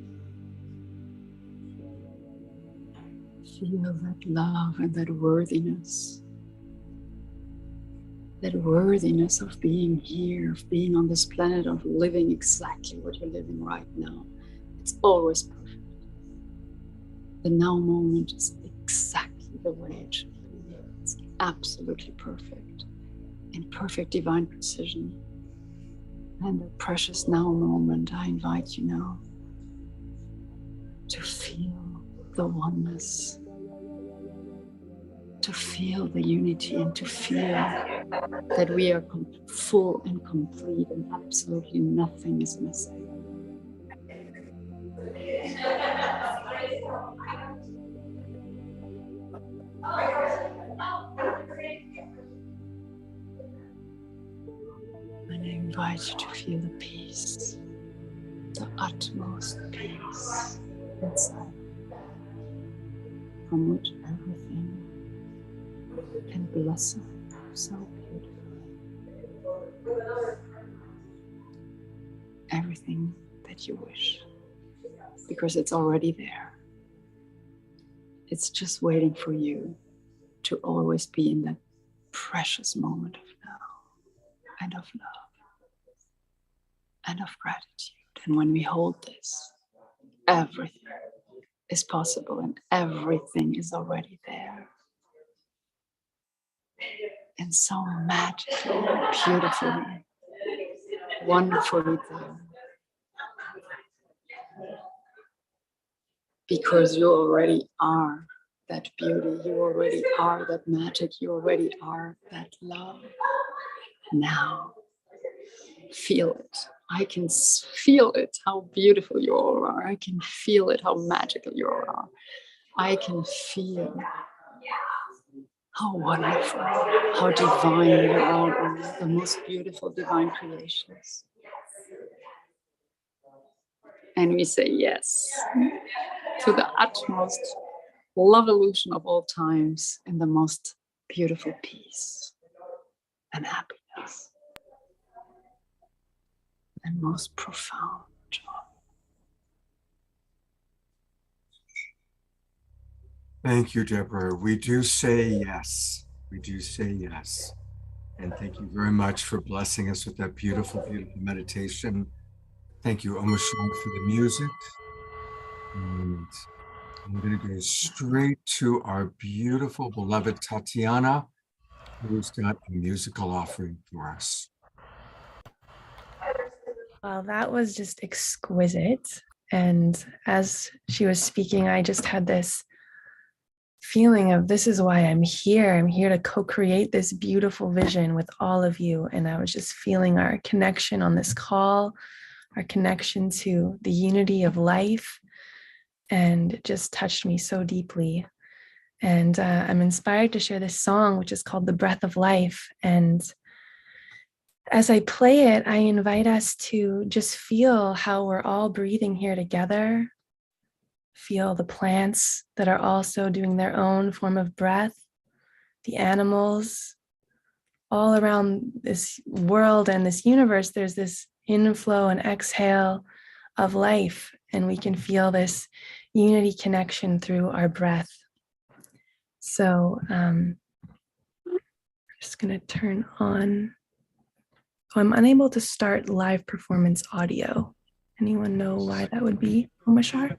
Feel that love and that worthiness. That worthiness of being here, of being on this planet, of living exactly what you're living right now. It's always perfect. The now moment is exactly the way it should be. It's absolutely perfect, in perfect divine precision. And the precious now moment, I invite you now to feel the oneness, to feel the unity, and to feel that we are full and complete and absolutely nothing is missing. And I invite you to feel the peace, the utmost peace inside, from which everything can blossom so beautifully. Everything that you wish, because it's already there. It's just waiting for you to always be in that precious moment of now and of love and of gratitude. And when we hold this, everything is possible and everything is already there. And so magically, beautifully, wonderfully there. Because you already are that beauty, you already are that magic, you already are that love. Now, feel it. I can feel it, how beautiful you all are. I can feel it, how magical you all are. I can feel how wonderful, how divine you all are, the most beautiful divine creations. And we say yes to the utmost love illusion of all times in the most beautiful peace and happiness and most profound joy. Thank you, Deborah. We do say yes. We do say yes. And thank you very much for blessing us with that beautiful, beautiful meditation. Thank you, Omashar, for the music. And I'm going to go straight to our beautiful, beloved Tatiana, who's got a musical offering for us. Well, that was just exquisite. And as she was speaking, I just had this feeling of this is why I'm here. I'm here to co-create this beautiful vision with all of you. And I was just feeling our connection on this call, our connection to the unity of life, and it just touched me so deeply. And I'm inspired to share this song, which is called The Breath of Life. And as I play it, I invite us to just feel how we're all breathing here together. Feel the plants that are also doing their own form of breath, the animals. All around this world and this universe, there's this inflow and exhale of life, and we can feel this unity connection through our breath. So I'm just going to turn on. Oh, I'm unable to start live performance audio. Anyone know why that would be, Omashar?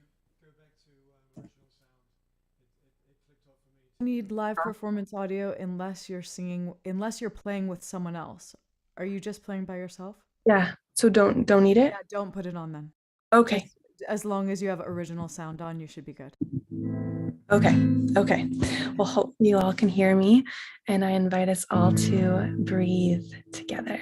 Need live performance audio unless you're singing, unless you're playing with someone else. Are you just playing by yourself? Yeah, so don't need it? Yeah, don't put it on then. Okay. Just, as long as you have original sound on, you should be good. Okay. Well, hope you all can hear me, and I invite us all to breathe together.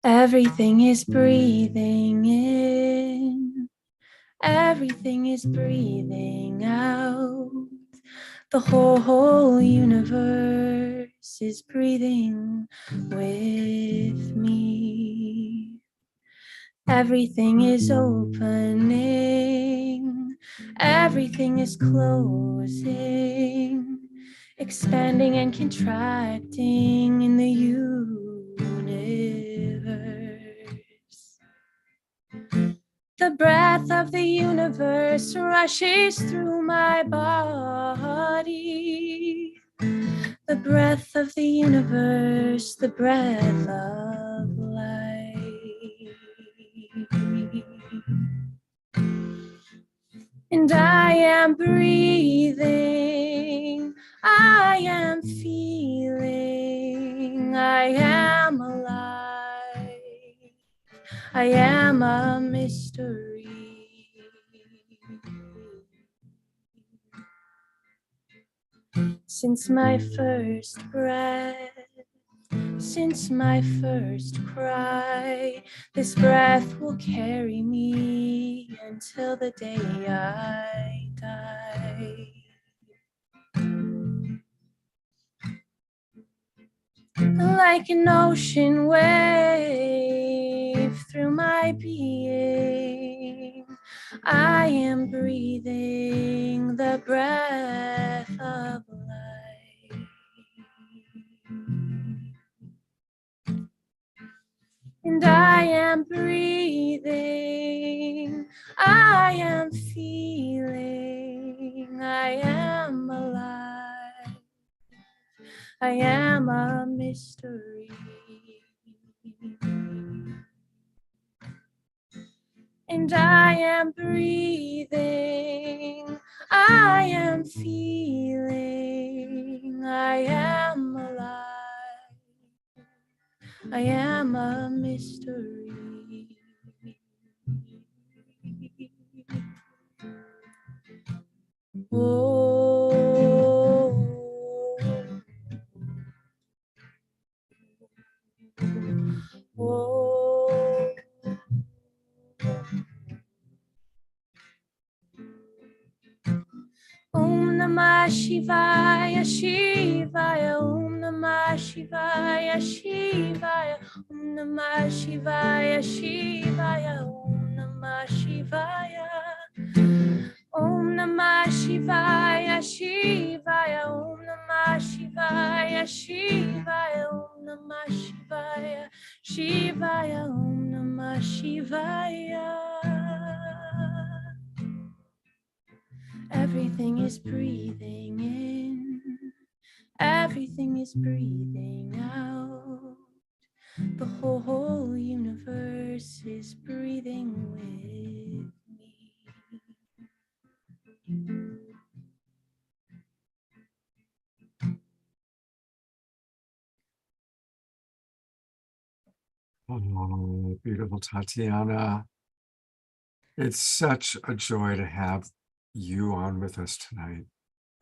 Everything is breathing in. Everything is breathing out. The whole universe is breathing with me. Everything is opening. Everything is closing. expanding and contracting in the universe. The breath of the universe rushes through my body. The breath of the universe, the breath of life. And I am breathing, I am feeling, I am alive, I am a mystery. Since my first breath, since my first cry, this breath will carry me until the day I die. Like an ocean wave through my being, I am breathing the breath of life. And I am breathing, I am feeling, I am alive, I am a mystery. And I am breathing, I am feeling, I am alive, I am a mystery. Oh, oh. Om Namah Shivaya, Shivaya, Om Namah Shivaya, Shivaya, Om Namah Shivaya, Shivaya, Om Namah Shivaya. Om Namah Shivaya, Shivaya, Om Namah Shivaya, Shivaya, Om Namah Shivaya, Shivaya, Om Namah Shivaya. Everything is breathing in, everything is breathing out. The whole universe is breathing with me. Oh, beautiful Tatiana. It's such a joy to have you on with us tonight.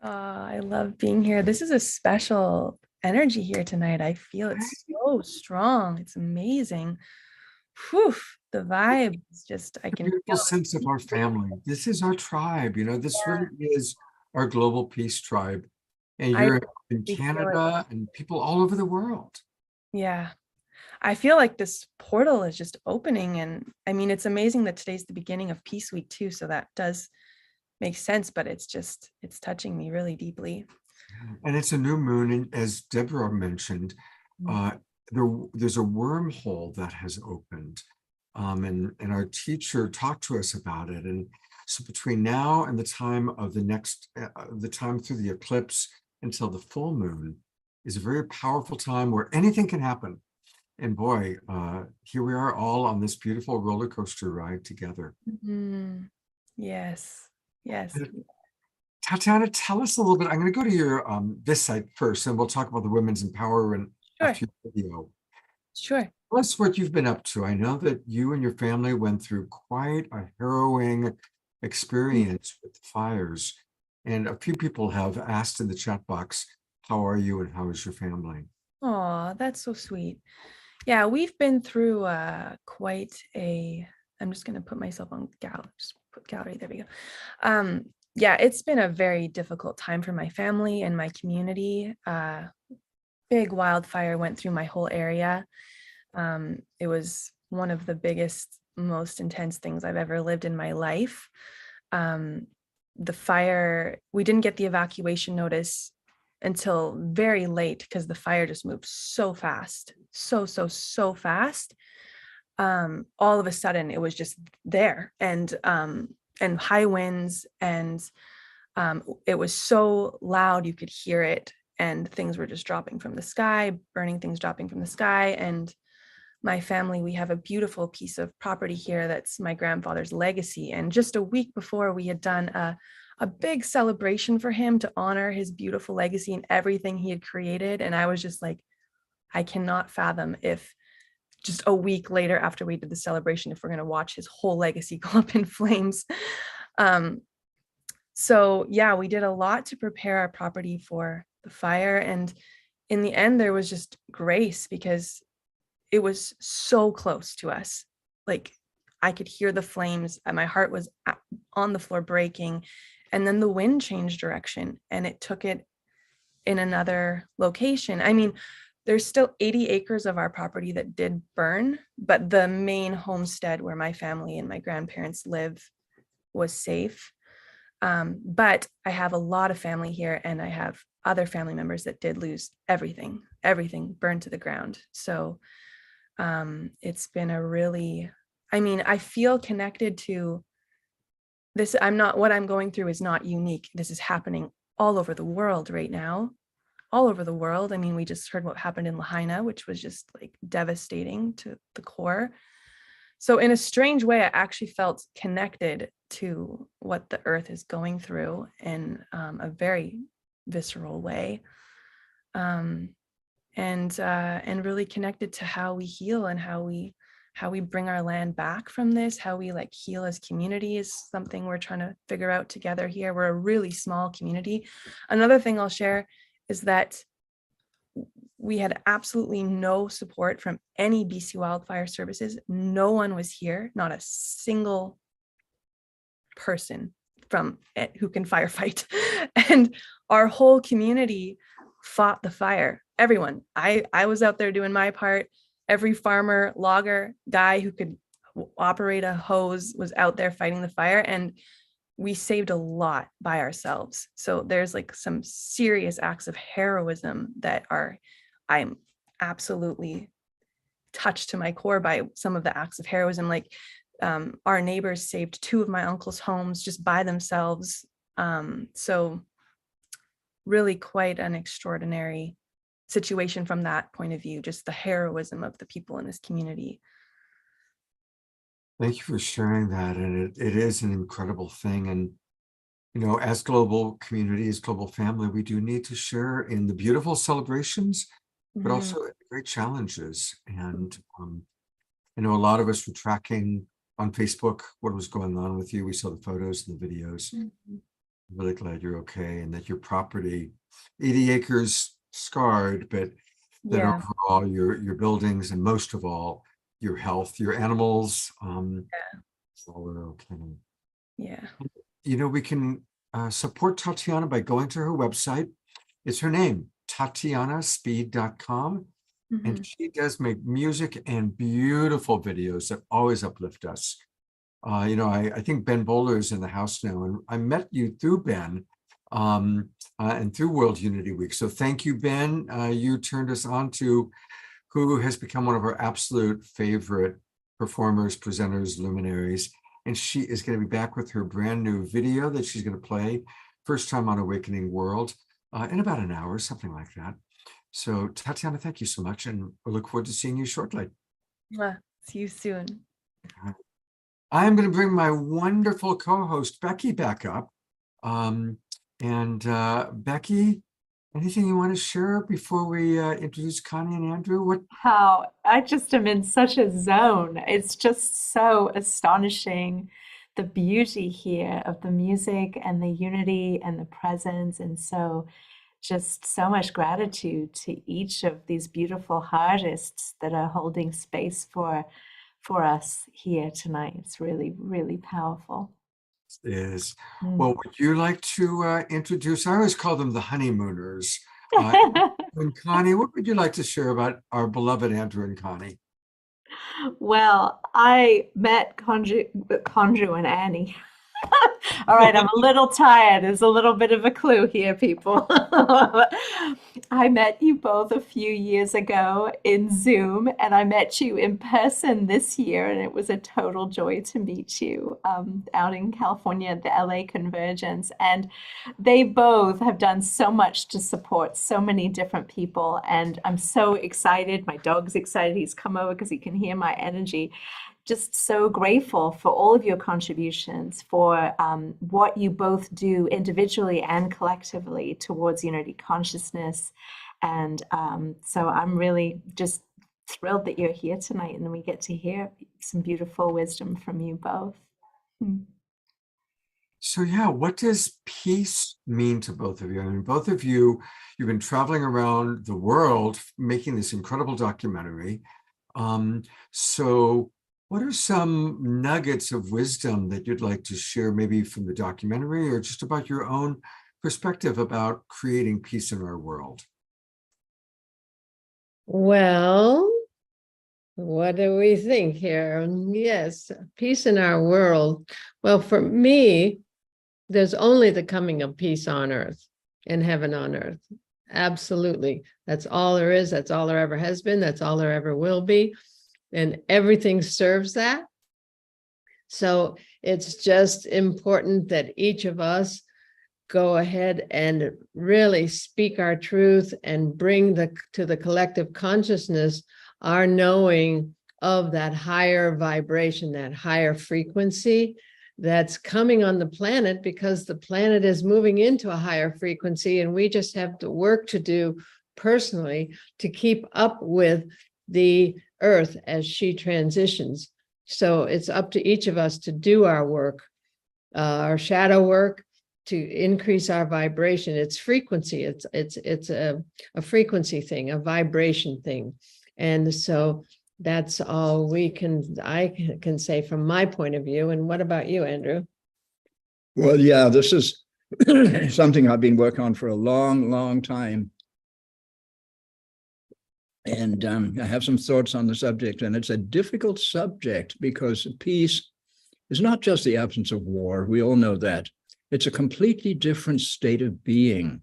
I love being here. This is a special energy here tonight. I feel it's so strong. It's amazing. Whew, the vibe is just, I can Beautiful feel sense of our family. This is our tribe. This really is our global peace tribe. And I you're in really feel it. Canada and people all over the world. Yeah. I feel like this portal is just opening. And I mean, it's amazing that today's the beginning of Peace Week too. So that does make sense, but it's touching me really deeply. And it's a new moon. And as Deborah mentioned, there's a wormhole that has opened. And our teacher talked to us about it. And so between now and the time of the time through the eclipse until the full moon is a very powerful time where anything can happen. And boy, here we are all on this beautiful roller coaster ride together. Mm-hmm. Yes. Yes. Tatiana, tell us a little bit. I'm going to go to your this site first, and we'll talk about the women's empowerment after your video. Sure. Tell us what you've been up to. I know that you and your family went through quite a harrowing experience with the fires, and a few people have asked in the chat box, how are you and how is your family? Oh, that's so sweet. Yeah, we've been through quite a, I'm just going to put myself on gallery, just put gallery, there we go. Yeah, it's been a very difficult time for my family and my community. Big wildfire went through my whole area. It was one of the biggest, most intense things I've ever lived in my life. The fire, we didn't get the evacuation notice until very late because the fire just moved so fast, so fast. All of a sudden it was just there, and high winds, and it was so loud you could hear it, and things were just dropping from the sky, burning things dropping from the sky. And my family, we have a beautiful piece of property here that's my grandfather's legacy. And just a week before, we had done a big celebration for him to honor his beautiful legacy and everything he had created. And I was just like, I cannot fathom if just a week later after we did the celebration, if we're going to watch his whole legacy go up in flames. So yeah, we did a lot to prepare our property for the fire. And in the end, there was just grace because it was so close to us. Like I could hear the flames and my heart was on the floor breaking. And then the wind changed direction and it took it in another location. I mean, there's still 80 acres of our property that did burn, but the main homestead where my family and my grandparents live was safe. But I have a lot of family here, and I have other family members that did lose everything burned to the ground. So it's been a really, I mean, I feel connected to this. What I'm going through is not unique. This is happening all over the world right now, all over the world. I mean, we just heard what happened in Lahaina, which was just like devastating to the core. So in a strange way, I actually felt connected to what the earth is going through in a very visceral way. And really connected to how we heal and how we bring our land back from this, how we like heal as community is something we're trying to figure out together here. We're a really small community. Another thing I'll share is that we had absolutely no support from any BC wildfire services. No one was here, not a single person from who can firefight. And our whole community fought the fire. Everyone. I was out there doing my part. Every farmer, logger, guy who could operate a hose was out there fighting the fire, and we saved a lot by ourselves. So there's like some serious acts of heroism that I'm absolutely touched to my core by some of the acts of heroism. Like our neighbors saved 2 of my uncle's homes just by themselves. So really quite an extraordinary situation from that point of view, just the heroism of the people in this community. Thank you for sharing that. And it is an incredible thing. And, you know, as global community, as global family, we do need to share in the beautiful celebrations, but also in the great challenges. And I know a lot of us were tracking on Facebook what was going on with you. We saw the photos and the videos. I'm really glad you're okay and that your property, 80 acres scarred, but that overall your buildings and most of all your health, your animals, all are okay. Yeah. You know, we can support Tatiana by going to her website. It's her name, tatianaspeed.com. And she does make music and beautiful videos that always uplift us. You know, I think Ben Bowler is in the house now, and I met you through Ben and through World Unity Week. So thank you, Ben. You turned us on to who has become one of our absolute favorite performers, presenters, luminaries. And she is going to be back with her brand new video that she's going to play first time on Awakening World in about an hour, something like that. So Tatiana, thank you so much. And we look forward to seeing you shortly. See you soon. I'm going to bring my wonderful co-host Becky back up. Becky, anything you want to share before we introduce Connie and Andrew? How I just am in such a zone. It's just so astonishing, the beauty here of the music and the unity and the presence. And so just so much gratitude to each of these beautiful artists that are holding space for us here tonight. It's really, really powerful. Is well, would you like to introduce? I always call them the honeymooners. And Connie, what would you like to share about our beloved Andrew and Connie? Well, I met Conju and Annie All right, I'm a little tired. There's a little bit of a clue here, people. I met you both a few years ago in Zoom, and I met you in person this year, and it was a total joy to meet you out in California at the LA Convergence. And they both have done so much to support so many different people, and I'm so excited. My dog's excited. He's come over because he can hear my energy. Just so grateful for all of your contributions, for what you both do individually and collectively towards unity consciousness. And so I'm really just thrilled that you're here tonight and we get to hear some beautiful wisdom from you both. So yeah, what does peace mean to both of you? I mean, both of you, you've been traveling around the world making this incredible documentary. So what are some nuggets of wisdom that you'd like to share, maybe from the documentary or just about your own perspective about creating peace in our world? Well, what do we think here? Yes, peace in our world. Well, for me, there's only the coming of peace on earth and heaven on earth. Absolutely. That's all there is. That's all there ever has been. That's all there ever will be. And everything serves that. So it's just important that each of us go ahead and really speak our truth and bring to the collective consciousness our knowing of that higher vibration, that higher frequency that's coming on the planet, because the planet is moving into a higher frequency, and we just have the work to do personally to keep up with the earth as she transitions. So it's up to each of us to do our work, our shadow work, to increase our vibration. It's frequency. It's a frequency thing, a vibration thing. And so that's all I can say from my point of view. And what about you, Andrew? Well, yeah, this is something I've been working on for a long, long time. And I have some thoughts on the subject, and it's a difficult subject because peace is not just the absence of war. We all know that. It's a completely different state of being.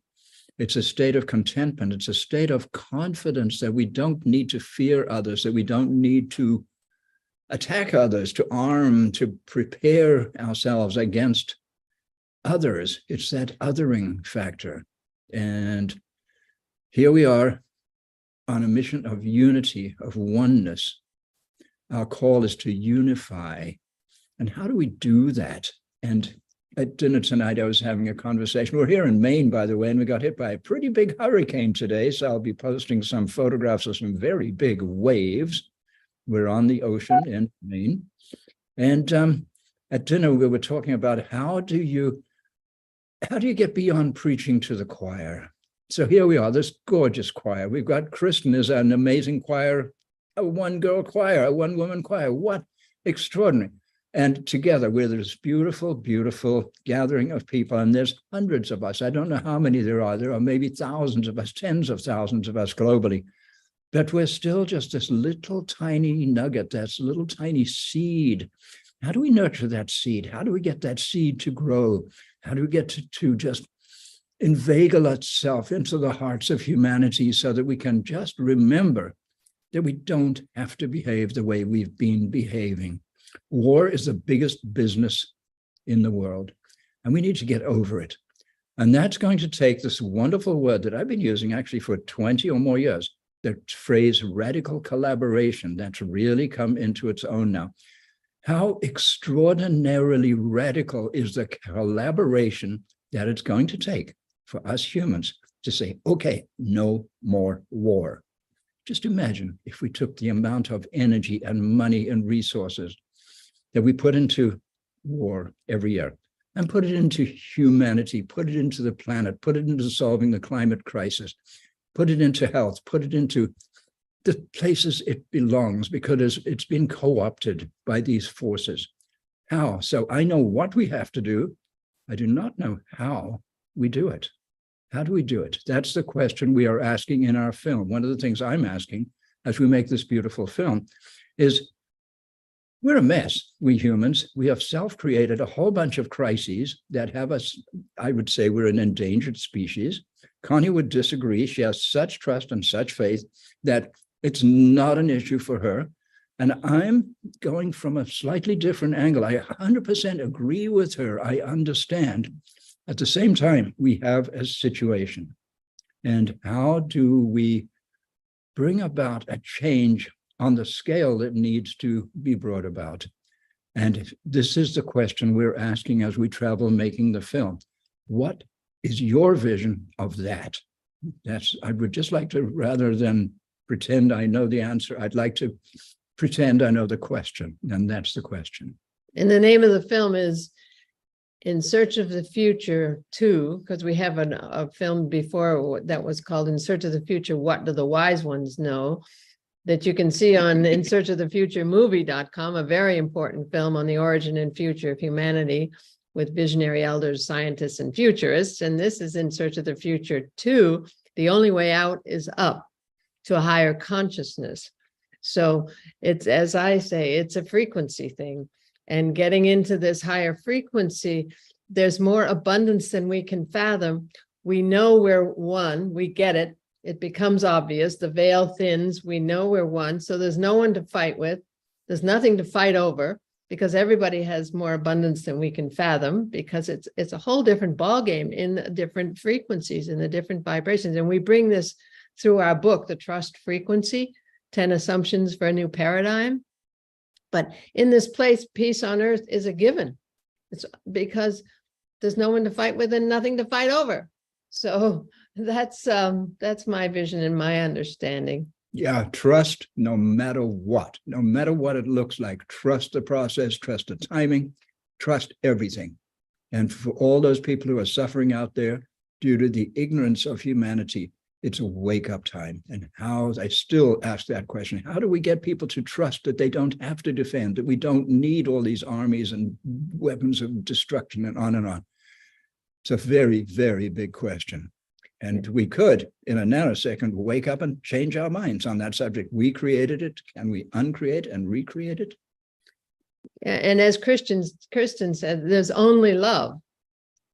It's a state of contentment. It's a state of confidence that we don't need to fear others, that we don't need to attack others, to arm, to prepare ourselves against others. It's that othering factor. And here we are on a mission of unity, of oneness. Our call is to unify. And how do we do that? And at dinner tonight, I was having a conversation. We're here in Maine, by the way, and we got hit by a pretty big hurricane today. So I'll be posting some photographs of some very big waves. We're on the ocean in Maine. And at dinner, we were talking about how do you get beyond preaching to the choir? So here we are, this gorgeous choir. We've got Kristen is an amazing choir, a one-girl choir, a one-woman choir. What extraordinary. And together we're this beautiful, beautiful gathering of people. And there's hundreds of us. I don't know how many there are. There are maybe thousands of us, tens of thousands of us globally. But we're still just this little tiny nugget, this little tiny seed. How do we nurture that seed? How do we get that seed to grow? How do we get to just inveigle itself into the hearts of humanity so that we can just remember that we don't have to behave the way we've been behaving. War is the biggest business in the world, and we need to get over it. And that's going to take this wonderful word that I've been using actually for 20 or more years, the phrase radical collaboration, that's really come into its own now. How extraordinarily radical is the collaboration that it's going to take for us humans to say, okay, no more war. Just imagine if we took the amount of energy and money and resources that we put into war every year and put it into humanity, put it into the planet, put it into solving the climate crisis, put it into health, put it into the places it belongs, because it's been co-opted by these forces. How? So I know what we have to do. I do not know how we do it. How do we do it? That's the question we are asking in our film. One of the things I'm asking as we make this beautiful film is, we're a mess, we humans. We have self-created a whole bunch of crises that have us, I would say we're an endangered species. Connie would disagree. She has such trust and such faith that it's not an issue for her. And I'm going from a slightly different angle. I 100% agree with her. I understand. At the same time, we have a situation. And how do we bring about a change on the scale that needs to be brought about? And this is the question we're asking as we travel making the film. What is your vision of that? I would just like to, rather than pretend I know the answer, I'd like to pretend I know the question, and that's the question. And the name of the film is In Search of the Future 2, because we have a film before that was called In Search of the Future, What Do the Wise Ones Know? That you can see on insearchofthefuturemovie.com, a very important film on the origin and future of humanity with visionary elders, scientists, and futurists. And this is In Search of the Future 2. The only way out is up to a higher consciousness. So it's, as I say, it's a frequency thing. And getting into this higher frequency, there's more abundance than we can fathom. We know we're one, we get it. It becomes obvious, the veil thins, we know we're one. So there's no one to fight with. There's nothing to fight over because everybody has more abundance than we can fathom, because it's a whole different ballgame in the different frequencies, in the different vibrations. And we bring this through our book, The Trust Frequency, 10 Assumptions for a New Paradigm. But in this place, peace on earth is a given. It's because there's no one to fight with and nothing to fight over. So that's my vision and my understanding. Yeah, trust no matter what it looks like. Trust the process, trust the timing, trust everything. And for all those people who are suffering out there due to the ignorance of humanity, it's a wake-up time. And how I still ask that question, how do we get people to trust that they don't have to defend, that we don't need all these armies and weapons of destruction and on and on? It's a very, very big question. And we could, in a nanosecond, wake up and change our minds on that subject. We created it. Can we uncreate and recreate it? And as Kristen said, there's only love.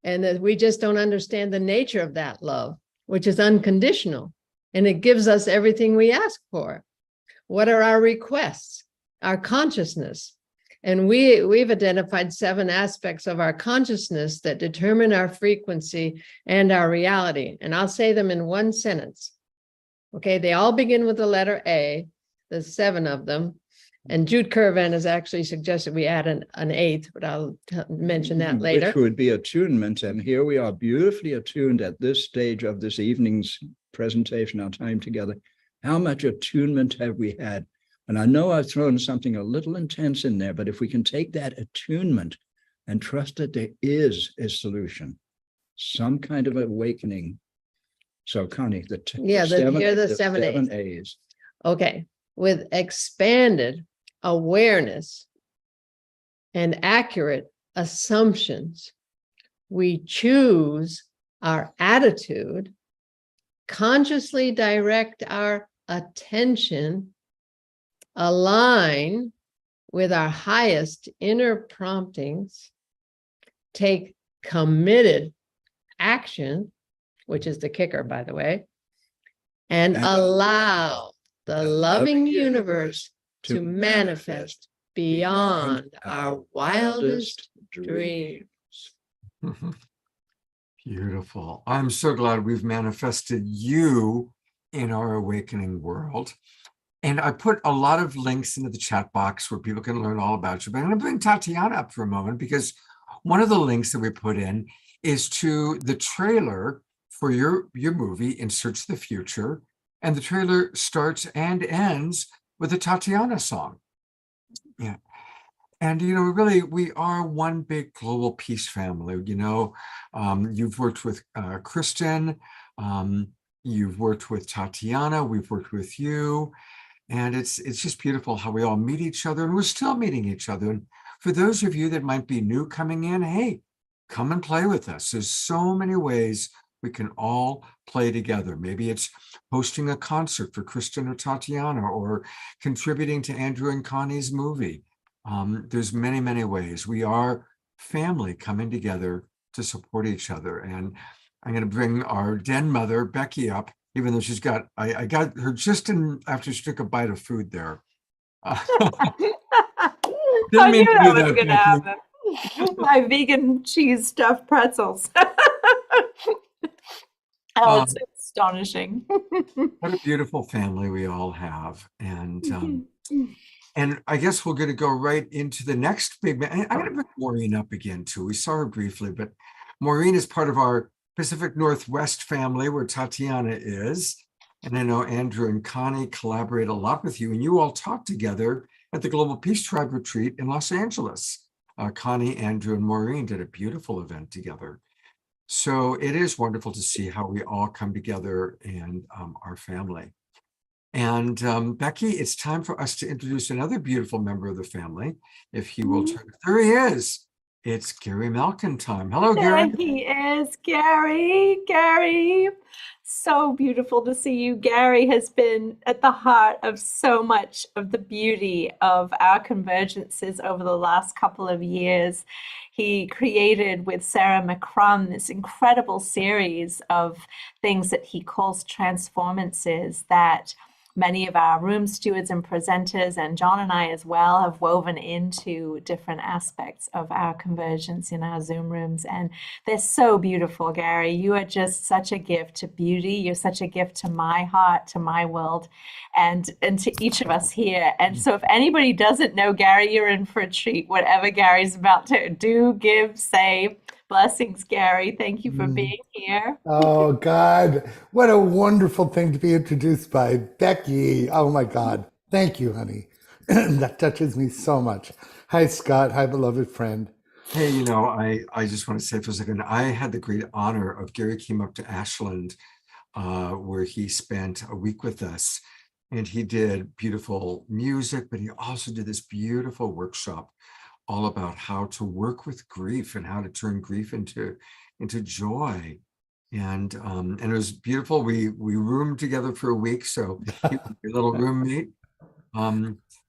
And that we just don't understand the nature of that love, which is unconditional. And it gives us everything we ask for. What are our requests? Our consciousness. And we've identified 7 aspects of our consciousness that determine our frequency and our reality. And I'll say them in one sentence. Okay, they all begin with the letter A. There's 7 of them. And Jude Curvan has actually suggested we add an 8th, but I'll mention that later. Which would be attunement. And here we are beautifully attuned at this stage of this evening's presentation, our time together. How much attunement have we had? And I know I've thrown something a little intense in there, but if we can take that attunement and trust that there is a solution, some kind of awakening. So Connie, here are the 7 A's. Okay, with expanded awareness and accurate assumptions, we choose our attitude, consciously direct our attention, align with our highest inner promptings, take committed action, which is the kicker, by the way, and allow the loving universe to manifest beyond our wildest dreams. Beautiful. I'm so glad we've manifested you in our awakening world. And I put a lot of links into the chat box where people can learn all about you. But I'm going to bring Tatiana up for a moment, because one of the links that we put in is to the trailer for your movie, In Search of the Future. And the trailer starts and ends with a Tatiana song. Yeah. And, really, we are one big global peace family. You've worked with Kristen, you've worked with Tatiana, we've worked with you. And it's just beautiful how we all meet each other, and we're still meeting each other. And for those of you that might be new coming in, hey, come and play with us. There's so many ways we can all play together. Maybe it's hosting a concert for Kristen or Tatiana, or contributing to Andrew and Connie's movie. There's many, many ways. We are family coming together to support each other. And I'm going to bring our den mother, Becky, up, even though she's got, I got her just in after she took a bite of food there. I knew mean to that do was that, going to Becky. happen. My vegan cheese stuffed pretzels. Oh, it's astonishing. What a beautiful family we all have. And I guess we're going to go right into the next big man. I'm going to bring Maureen up again, too. We saw her briefly, but Maureen is part of our Pacific Northwest family where Tatiana is. And I know Andrew and Connie collaborate a lot with you, and you all talk together at the Global Peace Tribe Retreat in Los Angeles. Connie, Andrew, and Maureen did a beautiful event together. So it is wonderful to see how we all come together and our family. And Becky, it's time for us to introduce another beautiful member of the family. If he will turn, there he is. It's Gary Malkin time. Hello, Gary. There he is, Gary. Gary, so beautiful to see you. Gary has been at the heart of so much of the beauty of our convergences over the last couple of years. He created with Sarah McCrum this incredible series of things that he calls transformances that many of our room stewards and presenters, and John and I as well, have woven into different aspects of our convergence in our Zoom rooms. And they're so beautiful, Gary. You are just such a gift to beauty. You're such a gift to my heart, to my world, and to each of us here. And so if anybody doesn't know Gary, you're in for a treat. Whatever Gary's about to do, give, say. Blessings, Gary. Thank you for being here. Oh, God. What a wonderful thing to be introduced by Becky. Oh, my God. Thank you, honey. That touches me so much. Hi, Scott. Hi, beloved friend. Hey, you know, I just want to say for a second, I had the great honor of Gary came up to Ashland, where he spent a week with us. And he did beautiful music, but he also did this beautiful workshop all about how to work with grief and how to turn grief into joy. And it was beautiful. We roomed together for a week, so he was a little roommate.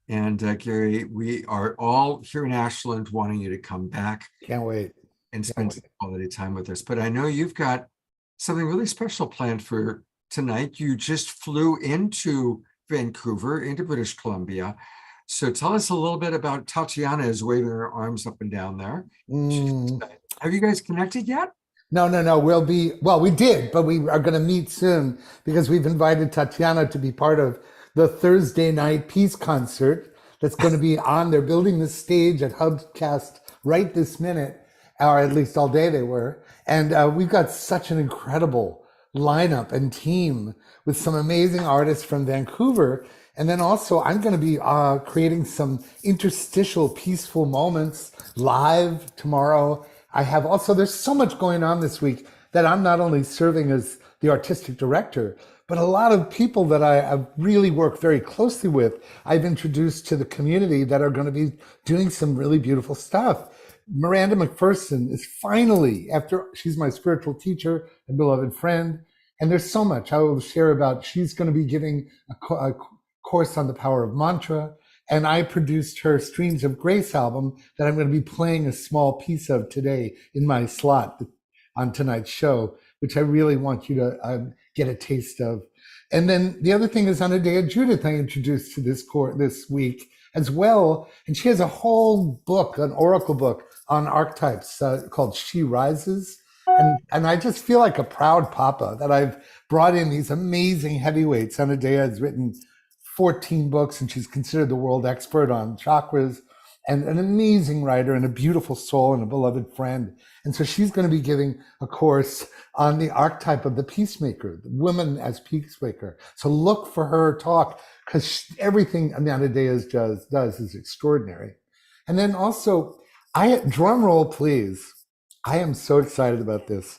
Gary, we are all here in Ashland wanting you to come back. Can't wait. And spend some quality time with us. But I know you've got something really special planned for tonight. You just flew into Vancouver, into British Columbia. So tell us a little bit about Tatiana is waving her arms up and down there. Have you guys connected yet? No. We did, but we are going to meet soon because we've invited Tatiana to be part of the Thursday night peace concert that's going to be on. They're building the stage at Hubcast right this minute, or at least all day they were. And we've got such an incredible lineup and team with some amazing artists from Vancouver. And then also I'm going to be creating some interstitial peaceful moments live tomorrow. There's so much going on this week that I'm not only serving as the artistic director, but a lot of people that I really work very closely with, I've introduced to the community that are going to be doing some really beautiful stuff. Miranda McPherson is finally, she's my spiritual teacher and beloved friend. And there's so much I will share about. She's going to be giving a course on the power of mantra. And I produced her Streams of Grace album that I'm going to be playing a small piece of today in my slot on tonight's show, which I really want you to get a taste of. And then the other thing is Anadea Judith I introduced to this week as well. And she has a whole book, an oracle book on archetypes called She Rises. And I just feel like a proud papa that I've brought in these amazing heavyweights. Anadea has written 14 books and she's considered the world expert on chakras and an amazing writer and a beautiful soul and a beloved friend. And so she's going to be giving a course on the archetype of the peacemaker, the woman as peacemaker. So look for her talk because everything Anadea does is extraordinary. And then also, drum roll, please. I am so excited about this.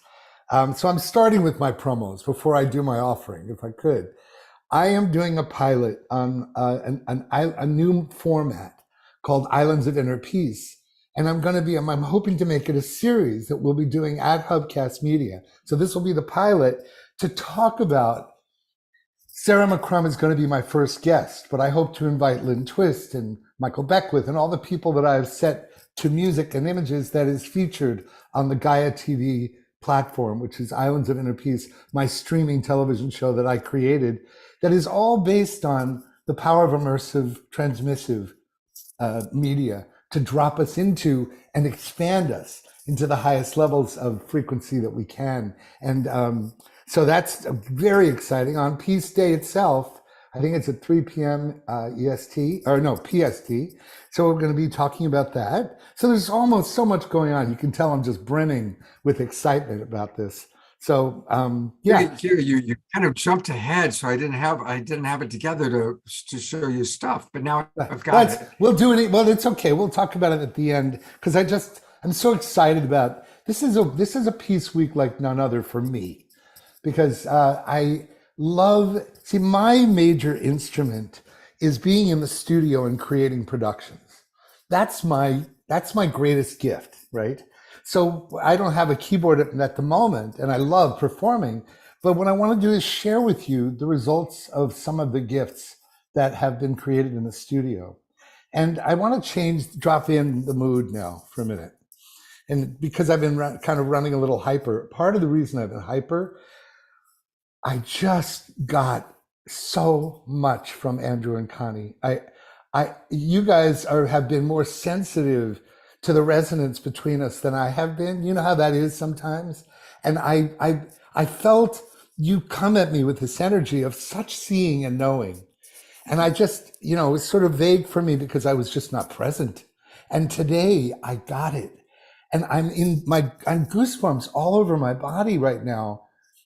So I'm starting with my promos before I do my offering, if I could. I am doing a pilot on a new format called Islands of Inner Peace. And I'm hoping to make it a series that we'll be doing at Hubcast Media. So this will be the pilot to talk about. Sarah McCrum is going to be my first guest, but I hope to invite Lynn Twist and Michael Beckwith, and all the people that I've set to music and images that is featured on the Gaia TV platform, which is Islands of Inner Peace, my streaming television show that I created, that is all based on the power of immersive, transmissive media to drop us into and expand us into the highest levels of frequency that we can. And so that's very exciting. On Peace Day itself, I think it's at 3 p.m. EST, or no, PST. So we're going to be talking about that. So there's almost so much going on. You can tell I'm just brimming with excitement about this. So yeah, you kind of jumped ahead, so I didn't have it together to show you stuff, but now I've got it. We'll do it. Well, it's okay. We'll talk about it at the end because I'm so excited about this. Is a peace week like none other for me, because I love, see, my major instrument is being in the studio and creating productions. That's my greatest gift, right? So I don't have a keyboard at the moment, and I love performing, but what I want to do is share with you the results of some of the gifts that have been created in the studio. And I want to drop in the mood now for a minute. And because I've been kind of running a little hyper, part of the reason I've been hyper, I just got so much from Andrew and Connie. You guys have been more sensitive to the resonance between us than I have been. You know how that is sometimes. And I felt you come at me with this energy of such seeing and knowing. And I just, it was sort of vague for me because I was just not present. And today I got it. And I'm goosebumps all over my body right now.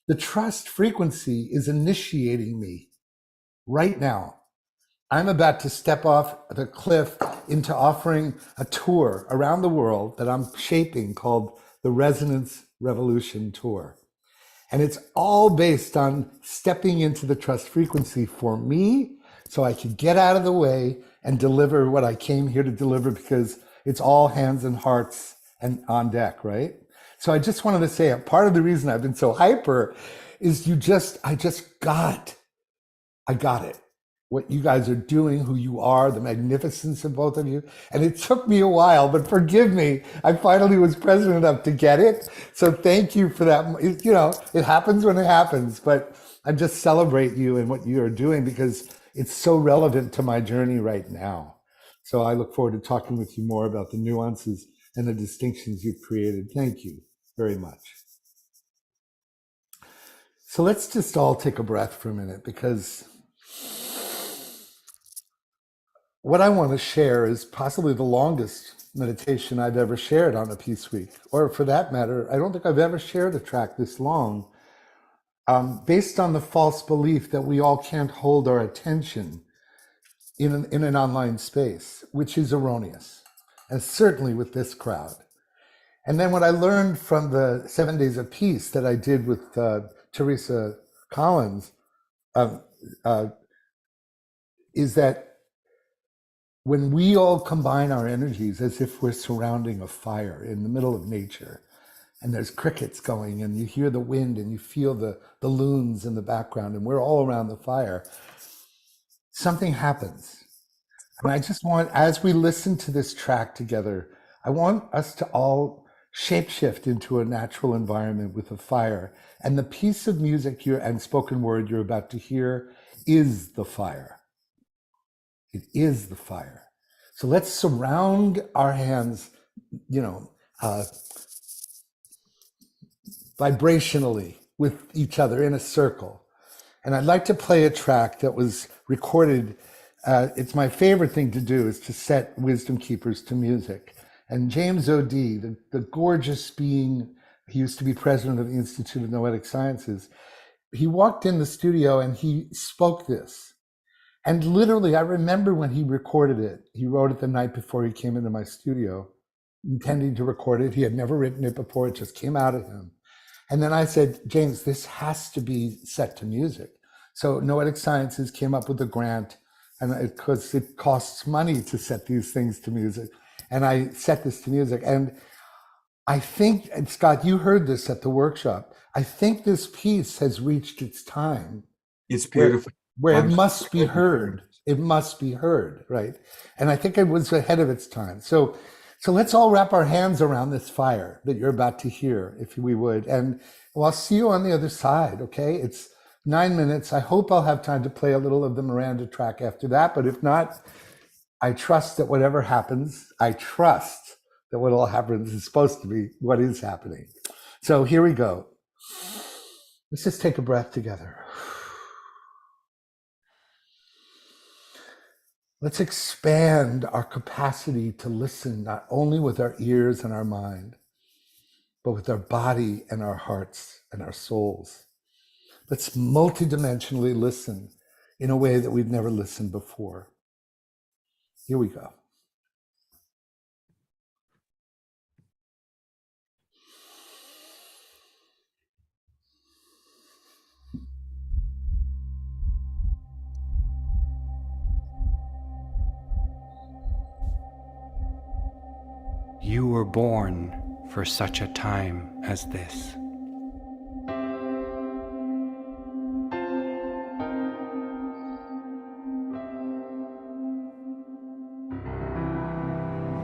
The trust frequency is initiating me right now. I'm about to step off the cliff into offering a tour around the world that I'm shaping called the Resonance Revolution Tour. And it's all based on stepping into the trust frequency for me so I could get out of the way and deliver what I came here to deliver, because it's all hands and hearts and on deck, right? So I just wanted to say, part of the reason I've been so hyper is I got it. What you guys are doing, who you are, the magnificence of both of you. And it took me a while, but forgive me, I finally was present enough to get it. So thank you for that. It happens when it happens, but I just celebrate you and what you are doing because it's so relevant to my journey right now. So I look forward to talking with you more about the nuances and the distinctions you've created. Thank you very much. So let's just all take a breath for a minute, because what I want to share is possibly the longest meditation I've ever shared on a Peace Week, or for that matter, I don't think I've ever shared a track this long, based on the false belief that we all can't hold our attention in an online space, which is erroneous, and certainly with this crowd. And then what I learned from the 7 Days of Peace that I did with Teresa Collins is that when we all combine our energies as if we're surrounding a fire in the middle of nature, and there's crickets going, and you hear the wind, and you feel the loons in the background, and we're all around the fire, something happens. And I just want, as we listen to this track together, I want us to all shapeshift into a natural environment with a fire. And the piece of music and spoken word you're about to hear is the fire. It is the fire. So let's surround our hands, vibrationally with each other in a circle. And I'd like to play a track that was recorded. It's my favorite thing to do, is to set wisdom keepers to music. And James O.D., the gorgeous being, he used to be president of the Institute of Noetic Sciences. He walked in the studio and he spoke this. And literally, I remember when he recorded it, he wrote it the night before he came into my studio, intending to record it. He had never written it before. It just came out of him. And then I said, James, this has to be set to music. So Noetic Sciences came up with a grant, and because it costs money to set these things to music. And I set this to music. And I think, and Scott, you heard this at the workshop, I think this piece has reached its time. It's beautiful. Where it must be heard. It must be heard, right? And I think it was ahead of its time. So let's all wrap our hands around this fire that you're about to hear, if we would. And well, I'll see you on the other side, okay? It's 9 minutes. I hope I'll have time to play a little of the Miranda track after that. But if not, I trust that whatever happens, I trust that what all happens is supposed to be what is happening. So here we go. Let's just take a breath together. Let's expand our capacity to listen, not only with our ears and our mind, but with our body and our hearts and our souls. Let's multidimensionally listen in a way that we've never listened before. Here we go. You were born for such a time as this.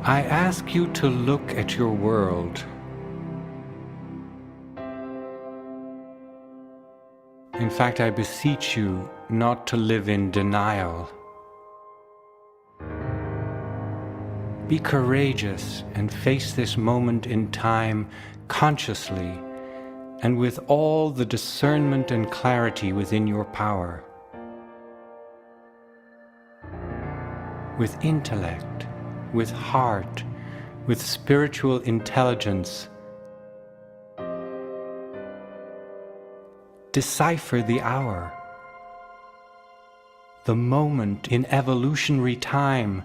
I ask you to look at your world. In fact, I beseech you not to live in denial. Be courageous and face this moment in time consciously and with all the discernment and clarity within your power. With intellect, with heart, with spiritual intelligence, decipher the hour, the moment in evolutionary time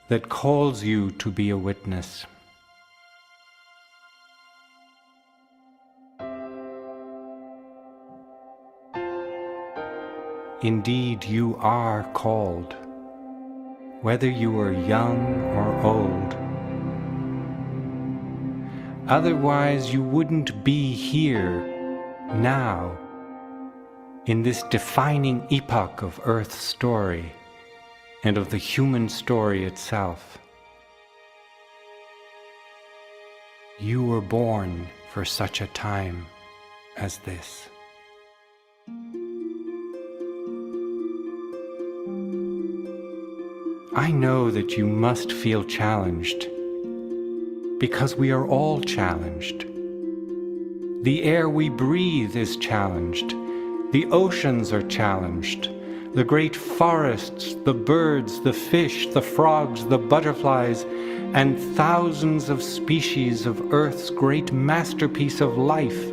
that calls you to be a witness. Indeed, you are called, whether you are young or old. Otherwise, you wouldn't be here now in this defining epoch of Earth's story and of the human story itself. You were born for such a time as this. I know that you must feel challenged, because we are all challenged. The air we breathe is challenged. The oceans are challenged. The great forests, the birds, the fish, the frogs, the butterflies, and thousands of species of Earth's great masterpiece of life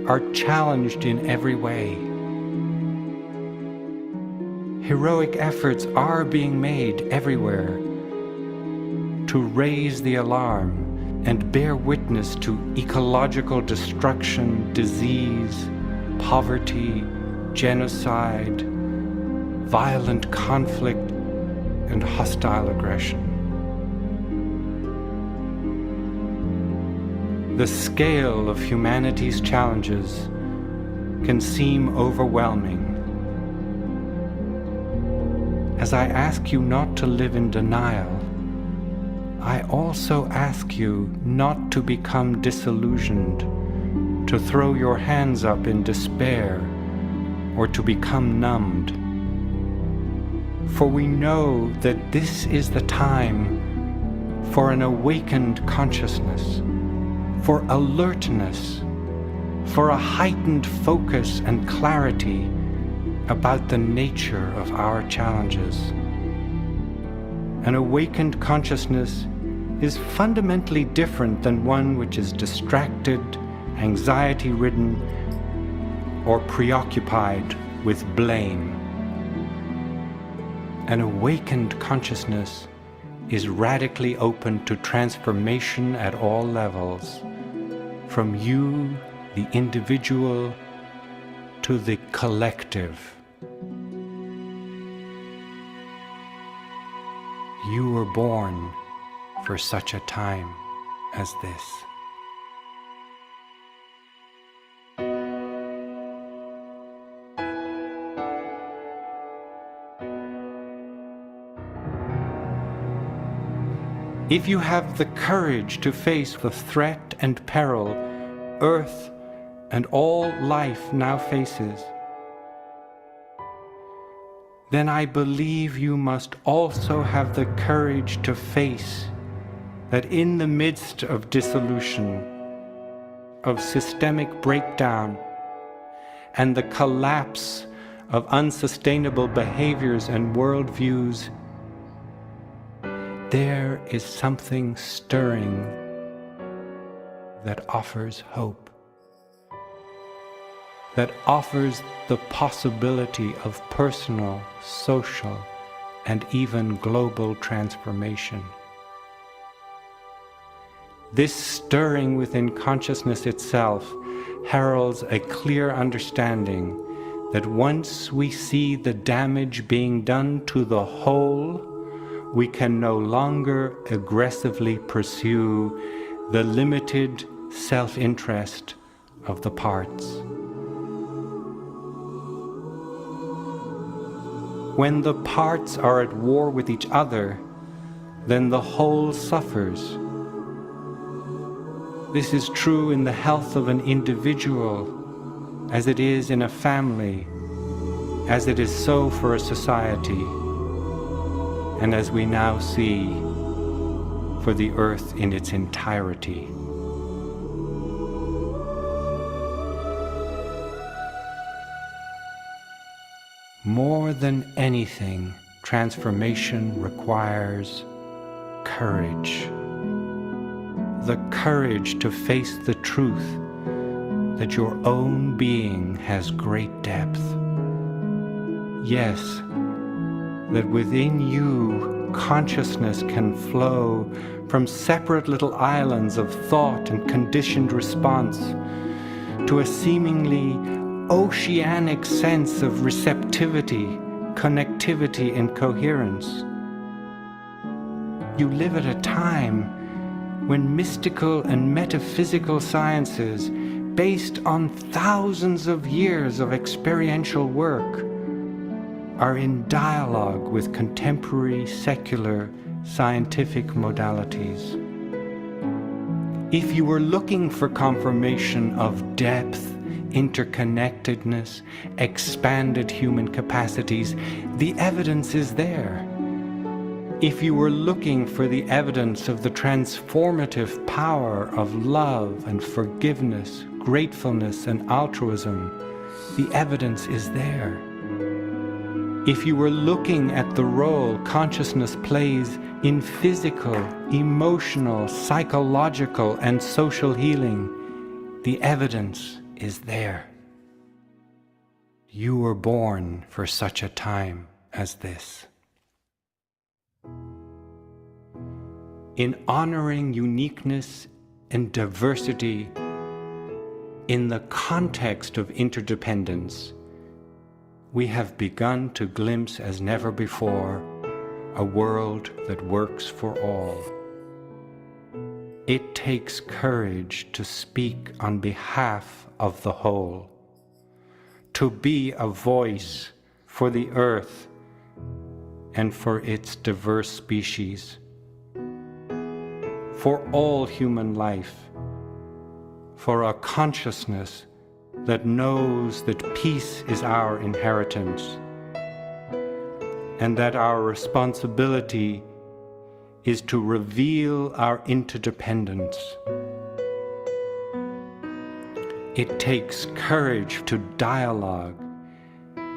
are challenged in every way. Heroic efforts are being made everywhere to raise the alarm and bear witness to ecological destruction, disease, poverty, genocide, violent conflict, and hostile aggression. The scale of humanity's challenges can seem overwhelming. As I ask you not to live in denial, I also ask you not to become disillusioned, to throw your hands up in despair, or to become numbed. For we know that this is the time for an awakened consciousness, for alertness, for a heightened focus and clarity about the nature of our challenges. An awakened consciousness is fundamentally different than one which is distracted, anxiety-ridden, or preoccupied with blame. An awakened consciousness is radically open to transformation at all levels, from you, the individual, to the collective. You were born for such a time as this. if you have the courage to face the threat and peril Earth and all life now faces, then I believe you must also have the courage to face that in the midst of dissolution, of systemic breakdown, and the collapse of unsustainable behaviors and worldviews, there is something stirring that offers hope, that offers the possibility of personal, social, and even global transformation. This stirring within consciousness itself heralds a clear understanding that once we see the damage being done to the whole, we can no longer aggressively pursue the limited self-interest of the parts. When the parts are at war with each other, then the whole suffers. This is true in the health of an individual, as it is in a family, as it is so for a society, and as we now see for the earth in its entirety. More than anything, transformation requires courage. The courage to face the truth that your own being has great depth. Yes, that within you consciousness can flow from separate little islands of thought and conditioned response to a seemingly oceanic sense of receptivity, connectivity, and coherence. You live at a time when mystical and metaphysical sciences, based on thousands of years of experiential work, are in dialogue with contemporary secular scientific modalities. If you were looking for confirmation of depth, interconnectedness, expanded human capacities, the evidence is there. If you were looking for the evidence of the transformative power of love and forgiveness, gratefulness and altruism, the evidence is there. If you were looking at the role consciousness plays in physical, emotional, psychological, and social healing, the evidence is there. You were born for such a time as this. In honoring uniqueness and diversity in the context of interdependence, we have begun to glimpse as never before a world that works for all. It takes courage to speak on behalf of the whole, to be a voice for the earth and for its diverse species, for all human life, for a consciousness that knows that peace is our inheritance and that our responsibility is to reveal our interdependence. It takes courage to dialogue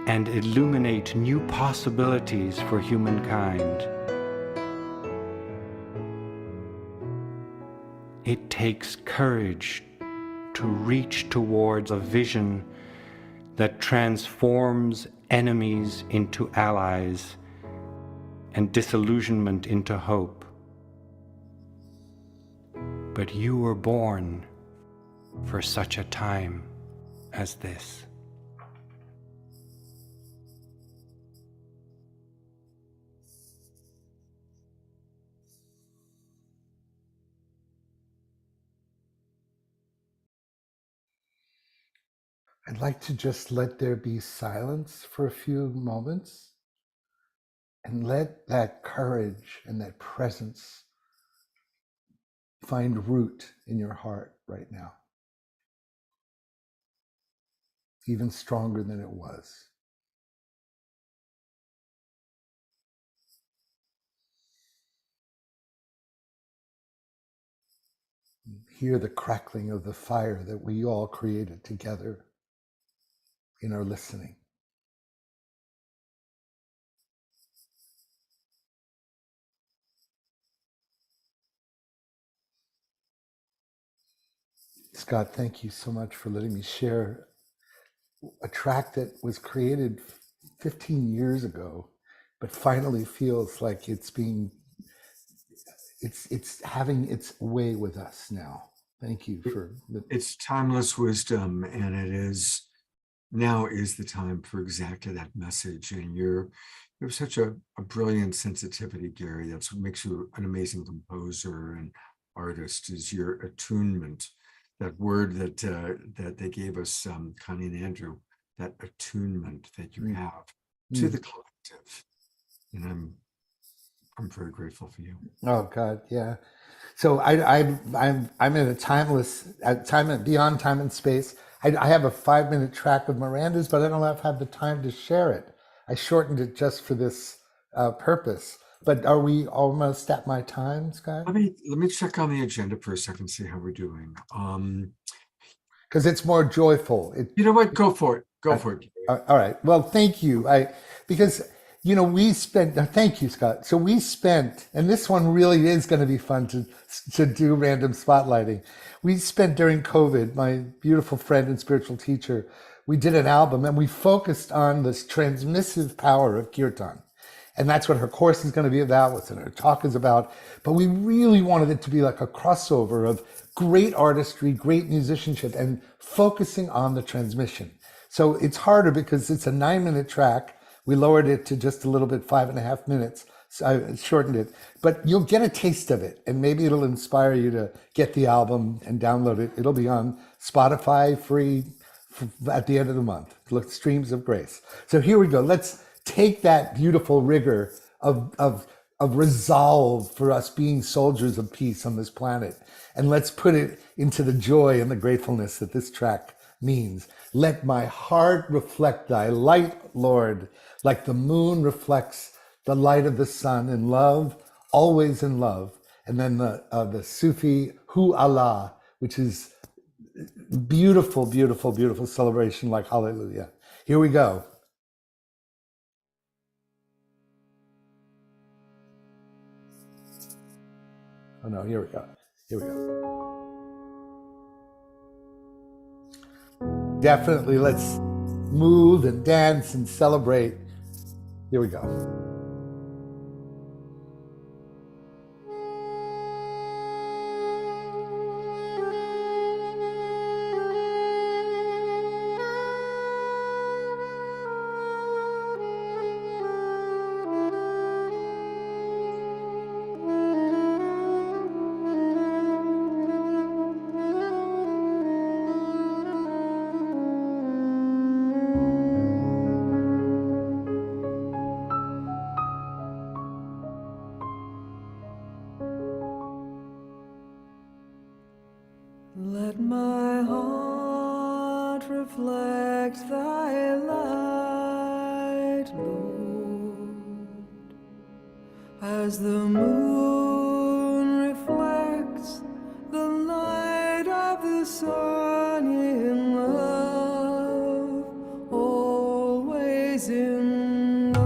and illuminate new possibilities for humankind. It takes courage to reach towards a vision that transforms enemies into allies and disillusionment into hope. But you were born for such a time as this. I'd like to just let there be silence for a few moments and let that courage and that presence find root in your heart right now, even stronger than it was. Hear the crackling of the fire that we all created together in our listening. Scott, thank you so much for letting me share a track that was created 15 years ago, but finally feels like it's having its way with us now. Thank you for It's timeless wisdom, and it is now is the time for exactly that message. And you have such a brilliant sensitivity, Gary. That's what makes you an amazing composer and artist, is your attunement. That word that they gave us, Connie and Andrew, that attunement that you have to the collective. And I'm very grateful for you. Oh God, yeah. So I'm in a timeless time beyond time and space. I have a 5-minute track with Miranda's, but I don't have the time to share it. I shortened it just for this purpose. But are we almost at my time, Scott? Let me check on the agenda for a second, see how we're doing. Because it's more joyful. You know what? Go for it. Go for it. All right. Well, thank you. Because we spent. Thank you, Scott. So we spent, and this one really is going to be fun to do random spotlighting. We spent during COVID, my beautiful friend and spiritual teacher, we did an album and we focused on this transmissive power of kirtan. And that's what her course is going to be about, what her talk is about. But we really wanted it to be like a crossover of great artistry, great musicianship, and focusing on the transmission. So it's harder because it's a 9-minute track. We lowered it to just a little bit, 5.5 minutes. So I shortened it, but you'll get a taste of it, and maybe it'll inspire you to get the album and download it. It'll be on Spotify free at the end of the month. Look, Streams of Grace. So here we go. Let's take that beautiful rigor of resolve for us being soldiers of peace on this planet, and let's put it into the joy and the gratefulness that this track means. Let my heart reflect thy light, Lord, like the moon reflects the light of the sun, in love, always in love. And then the Sufi Hu Allah, which is beautiful, beautiful, beautiful celebration, like hallelujah. Here we go. Oh no, here we go. Here we go. Definitely let's move and dance and celebrate. Here we go. Let my heart reflect thy light, Lord, as the moon reflects the light of the sun, in love, always in love.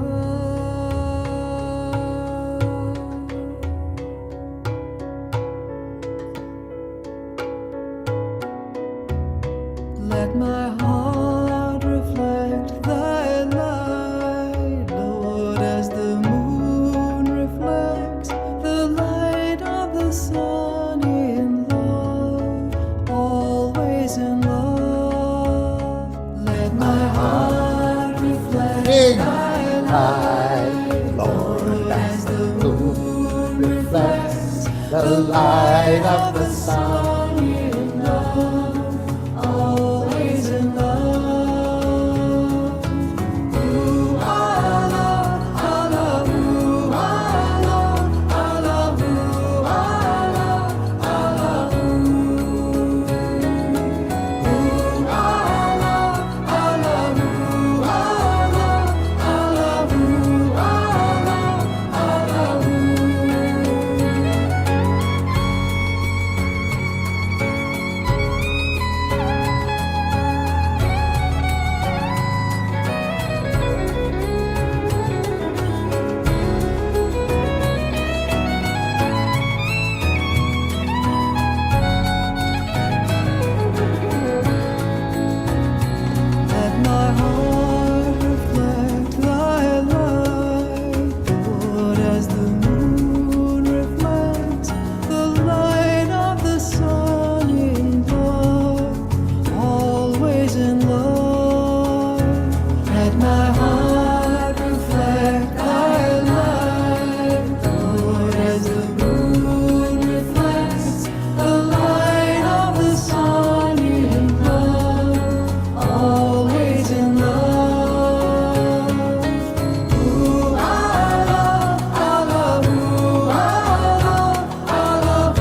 Let my heart reflect thy light, Lord, as the moon reflects the light of the sun, in love, always in love. Let my heart reflect thy light, Lord, as the moon reflects the light of the sun, in love, always in love. Ooh, Allah, Allah, ooh, Allah, Allah, ooh, Allah, Allah, my heart reflect thy light, Lord, as the moon reflects the light of the sun in love, always in love. Ooh, I love, ooh, I love, ooh, I love, ooh.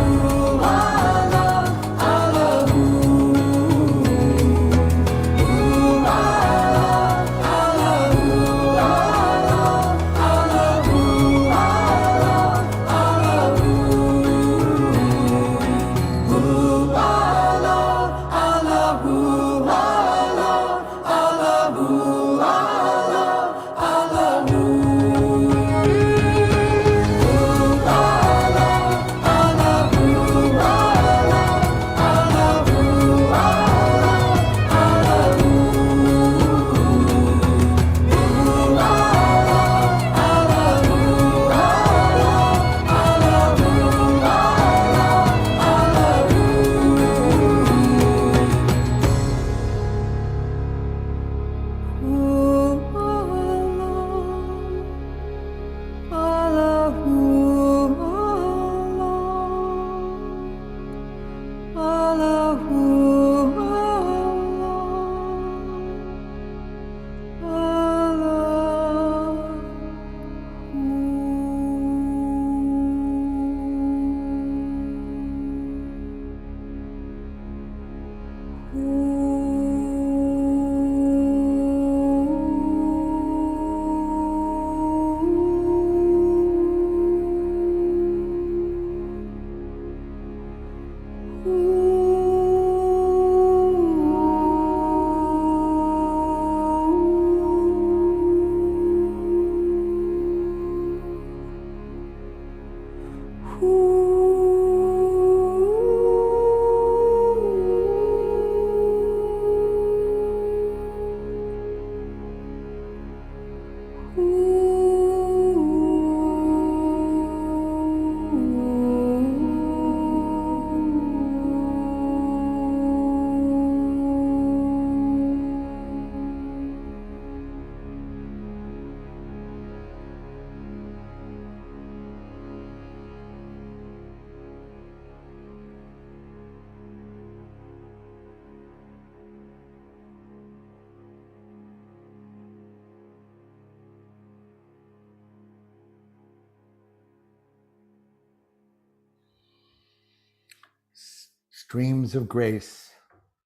Streams of grace,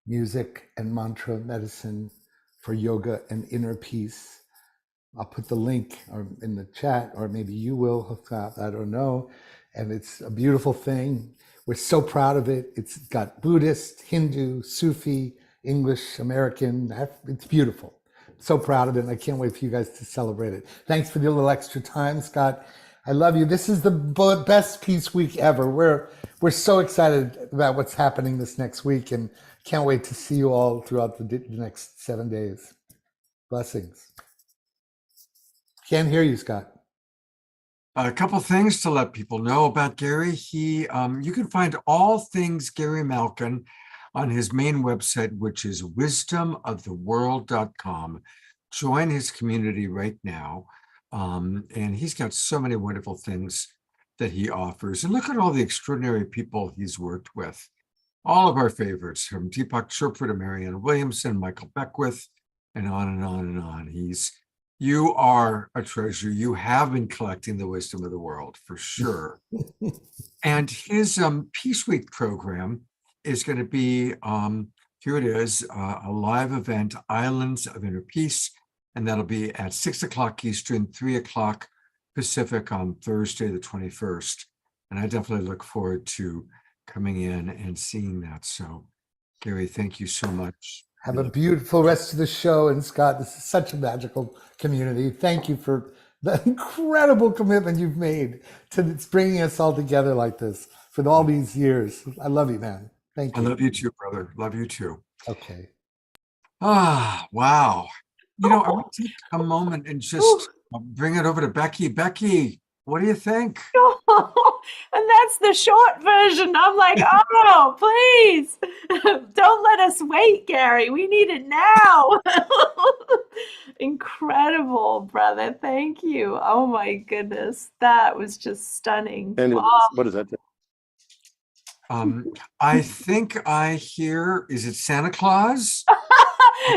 music and mantra medicine for yoga and inner peace. I'll put the link in the chat, or maybe you will, I don't know. And it's a beautiful thing. We're so proud of it. It's got Buddhist, Hindu, Sufi, English, American. It's beautiful. So proud of it, and I can't wait for you guys to celebrate it. Thanks for the little extra time, Scott. I love you. This is the best Peace Week ever. We're so excited about what's happening this next week, and can't wait to see you all throughout the next 7 days. Blessings. Can't hear you, Scott. A couple things to let people know about Gary. You can find all things Gary Malkin on his main website, which is wisdomoftheworld.com. Join his community right now. And he's got so many wonderful things that he offers. And look at all the extraordinary people he's worked with. All of our favorites, from Deepak Chopra to Marianne Williamson, Michael Beckwith, and on and on and on. You are a treasure. You have been collecting the wisdom of the world for sure. And his Peace Week program is going to be, here it is, a live event, Islands of Inner Peace. And that'll be at 6 o'clock Eastern, 3 o'clock Pacific on Thursday, the 21st. And I definitely look forward to coming in and seeing that. So, Gary, thank you so much. Have a beautiful rest of the show. And Scott, this is such a magical community. Thank you for the incredible commitment you've made to bringing us all together like this for all these years. I love you, man. Thank you. I love you too, brother. Love you too. Okay. Wow. I want to take a moment and just bring it over to Becky. Becky, what do you think? Oh, And that's the short version. I'm like, oh, please don't let us wait, Gary. We need it now. Incredible, brother. Thank you. Oh my goodness. That was just stunning. And Oh. what is that? I think I hear, is it Santa Claus?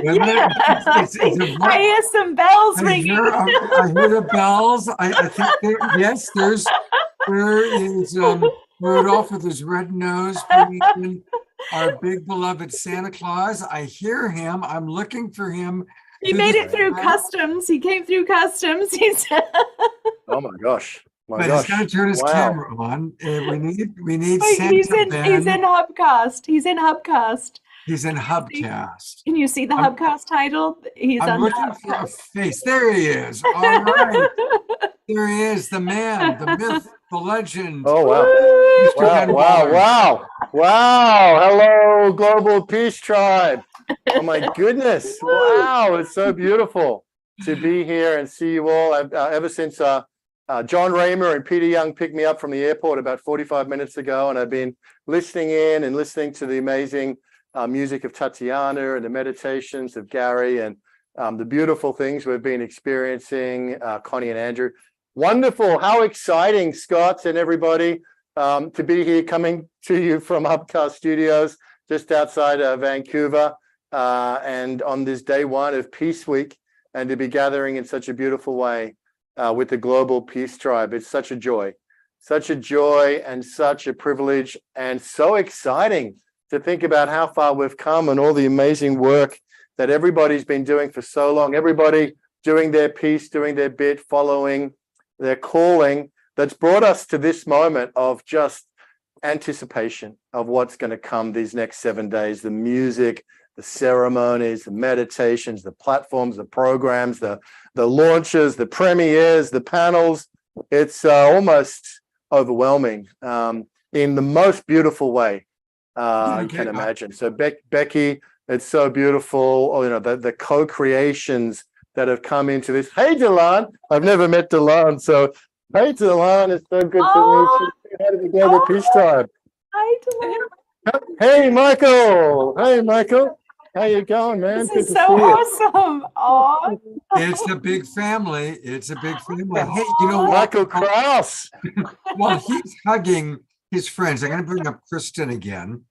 Yeah, I hear some bells ringing. I hear the bells. I think yes, there is Rudolph with his red nose, our big beloved Santa Claus. I hear him. I'm looking for him. He made it through customs. He came through customs. He's Oh my gosh. But he's got to turn his camera on. We need Wait, Santa he's in Hubcast. He's in Hubcast. He's in Hubcast. Can you see the Hubcast title? He's I'm on looking for a face. There he is. All right. There he is, the man, the myth, the legend. Oh, wow. Mr. Wow. Hello, Global Peace Tribe. Oh, my goodness. Wow. It's so beautiful to be here and see you all. Ever since John Raymer and Peter Young picked me up from the airport about 45 minutes ago, and I've been listening in and listening to the amazing music of Tatiana and the meditations of Gary and the beautiful things we've been experiencing, Connie and Andrew. Wonderful. How exciting, Scott and everybody, to be here coming to you from Upcast Studios just outside Vancouver and on this day one of Peace Week, and to be gathering in such a beautiful way with the Global Peace Tribe. It's such a joy and such a privilege, and so exciting to think about how far we've come and all the amazing work that everybody's been doing for so long. Everybody doing their piece, doing their bit, following their calling, that's brought us to this moment of just anticipation of what's going to come these next 7 days. The music, the ceremonies, the meditations, the platforms, the programs, the launches, the premieres, the panels. It's almost overwhelming in the most beautiful way you can imagine. So Becky, it's so beautiful. Oh, the co-creations that have come into this. Hey, Delan, I've never met Delan. So, hey, Delan, it's so good to meet you. How did the Global Peace Tribe? Hi, Delan. Hey, Michael. How you going, man? This is so awesome. Oh, it's a big family. Hey, you know what? Michael Krause. Well, he's hugging his friends. I'm going to bring up Kristen again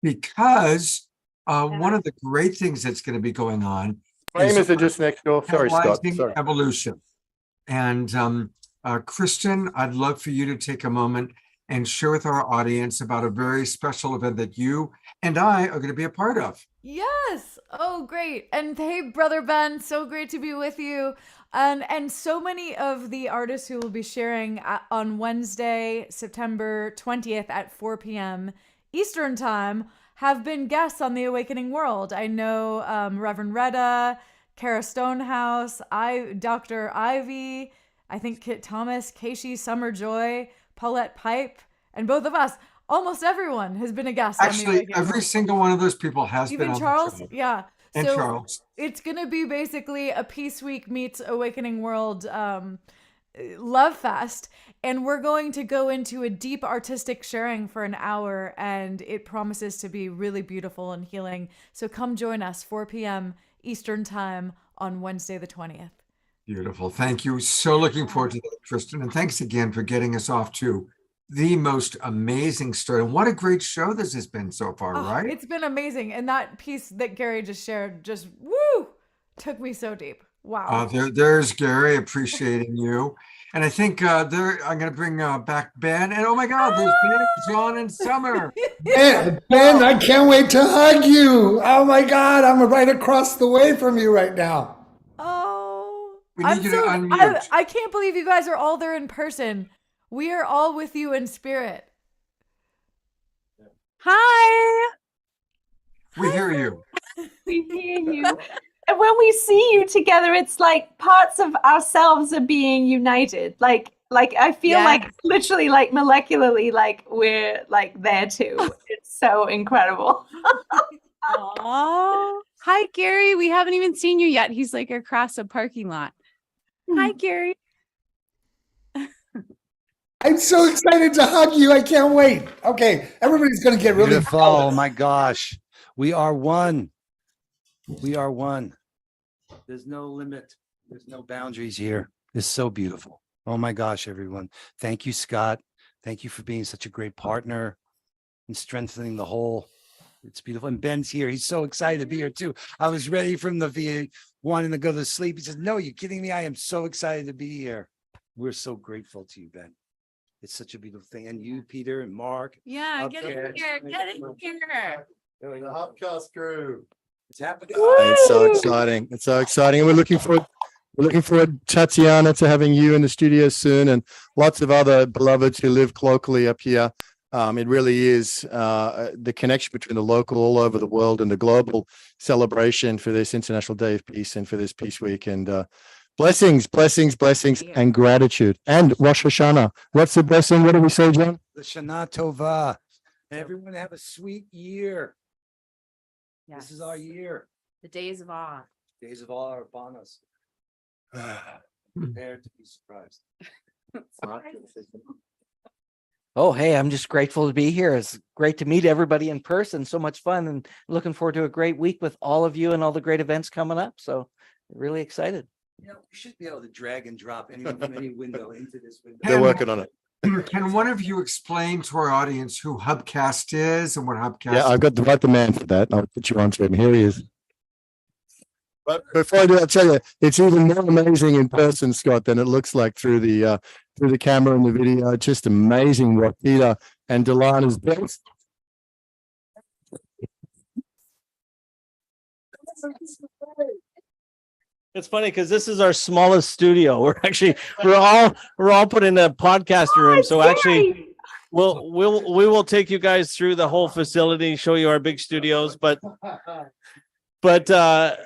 because one of the great things that's going to be going on is just next door. Sorry, Scott. Sorry. Evolution. And Kristen, I'd love for you to take a moment and share with our audience about a very special event that you and I are going to be a part of. Yes. Oh, great. And hey, Brother Ben, so great to be with you. And so many of the artists who will be sharing on Wednesday, September 20th at 4 p.m. Eastern Time have been guests on The Awakening World. I know Reverend Retta, Kara Stonehouse, Dr. Ivy, I think Kit Thomas, Keishi Summerjoy, Paulette Pipe, and both of us. Almost everyone has been a guest. Actually, every single one of those people has been on Charles, the show. yeah. And so Charles. It's going to be basically a Peace Week meets Awakening World love fest. And we're going to go into a deep artistic sharing for an hour, and it promises to be really beautiful and healing. So come join us, 4 p.m. Eastern Time on Wednesday the 20th. Beautiful. Thank you. So looking forward to that, Kristen. And thanks again for getting us off to the most amazing story. And what a great show this has been so far, right? It's been amazing. And that piece that Gary just shared just, woo, took me so deep. Wow. There's Gary appreciating you. And I think I'm going to bring back Ben. And oh my God, there's Ben, John, and Summer. Ben, I can't wait to hug you. Oh my God, I'm right across the way from you right now. Oh, we need you to unmute. I can't believe you guys are all there in person. We are all with you in spirit. hi. We hear you. We hear you. And when we see you together, it's like parts of ourselves are being united. Like I feel like literally, like molecularly, like we're like there too. It's so incredible. Oh, hi, Gary. We haven't even seen you yet. He's like across a parking lot. Hi, Gary. I'm so excited to hug you. I can't wait. Okay, everybody's going to get really Beautiful. Oh jealous. my gosh. We are one. We are one. There's no limit. There's no boundaries here. It's so beautiful. Oh my gosh, everyone. Thank you, Scott. Thank you for being such a great partner and strengthening the whole. It's beautiful. And Ben's here. He's so excited to be here too. I was ready from the VA wanting to go to sleep. He says, no, you're kidding me. I am so excited to be here. We're so grateful to you, Ben. It's such a beautiful thing. And you, Peter and Mark. Yeah, get in here. Get in here. The Hubcast crew. It's happening. It's so exciting. It's so exciting. And we're looking forward, Tatiana, to having you in the studio soon, and lots of other beloveds who live locally up here. It really is the connection between the local all over the world and the global celebration for this International Day of Peace and for this Peace Week. And blessings, blessings, blessings, and gratitude. And Rosh Hashanah. What's the blessing? What do we say, John? The Shana Tova. Everyone have a sweet year. Yes. This is our year. The days of awe. Days of all are upon us. Prepare to be surprised. Oh, hey, I'm just grateful to be here. It's great to meet everybody in person. So much fun, and looking forward to a great week with all of you and all the great events coming up. So really excited. You know, we should be able to drag and drop anyone from any window into this window. They're working on it. Can one of you explain to our audience who Hubcast is and what Hubcast Yeah, I've got the man for that. I'll put you on to him. Here he is. But before I do, I'll tell you, it's even more amazing in person, Scott, than it looks like through the camera and the video. Just amazing what Peter and Delan has built. It's funny because this is our smallest studio. We're all put in a podcast room. So actually, we will take you guys through the whole facility, show you our big studios. But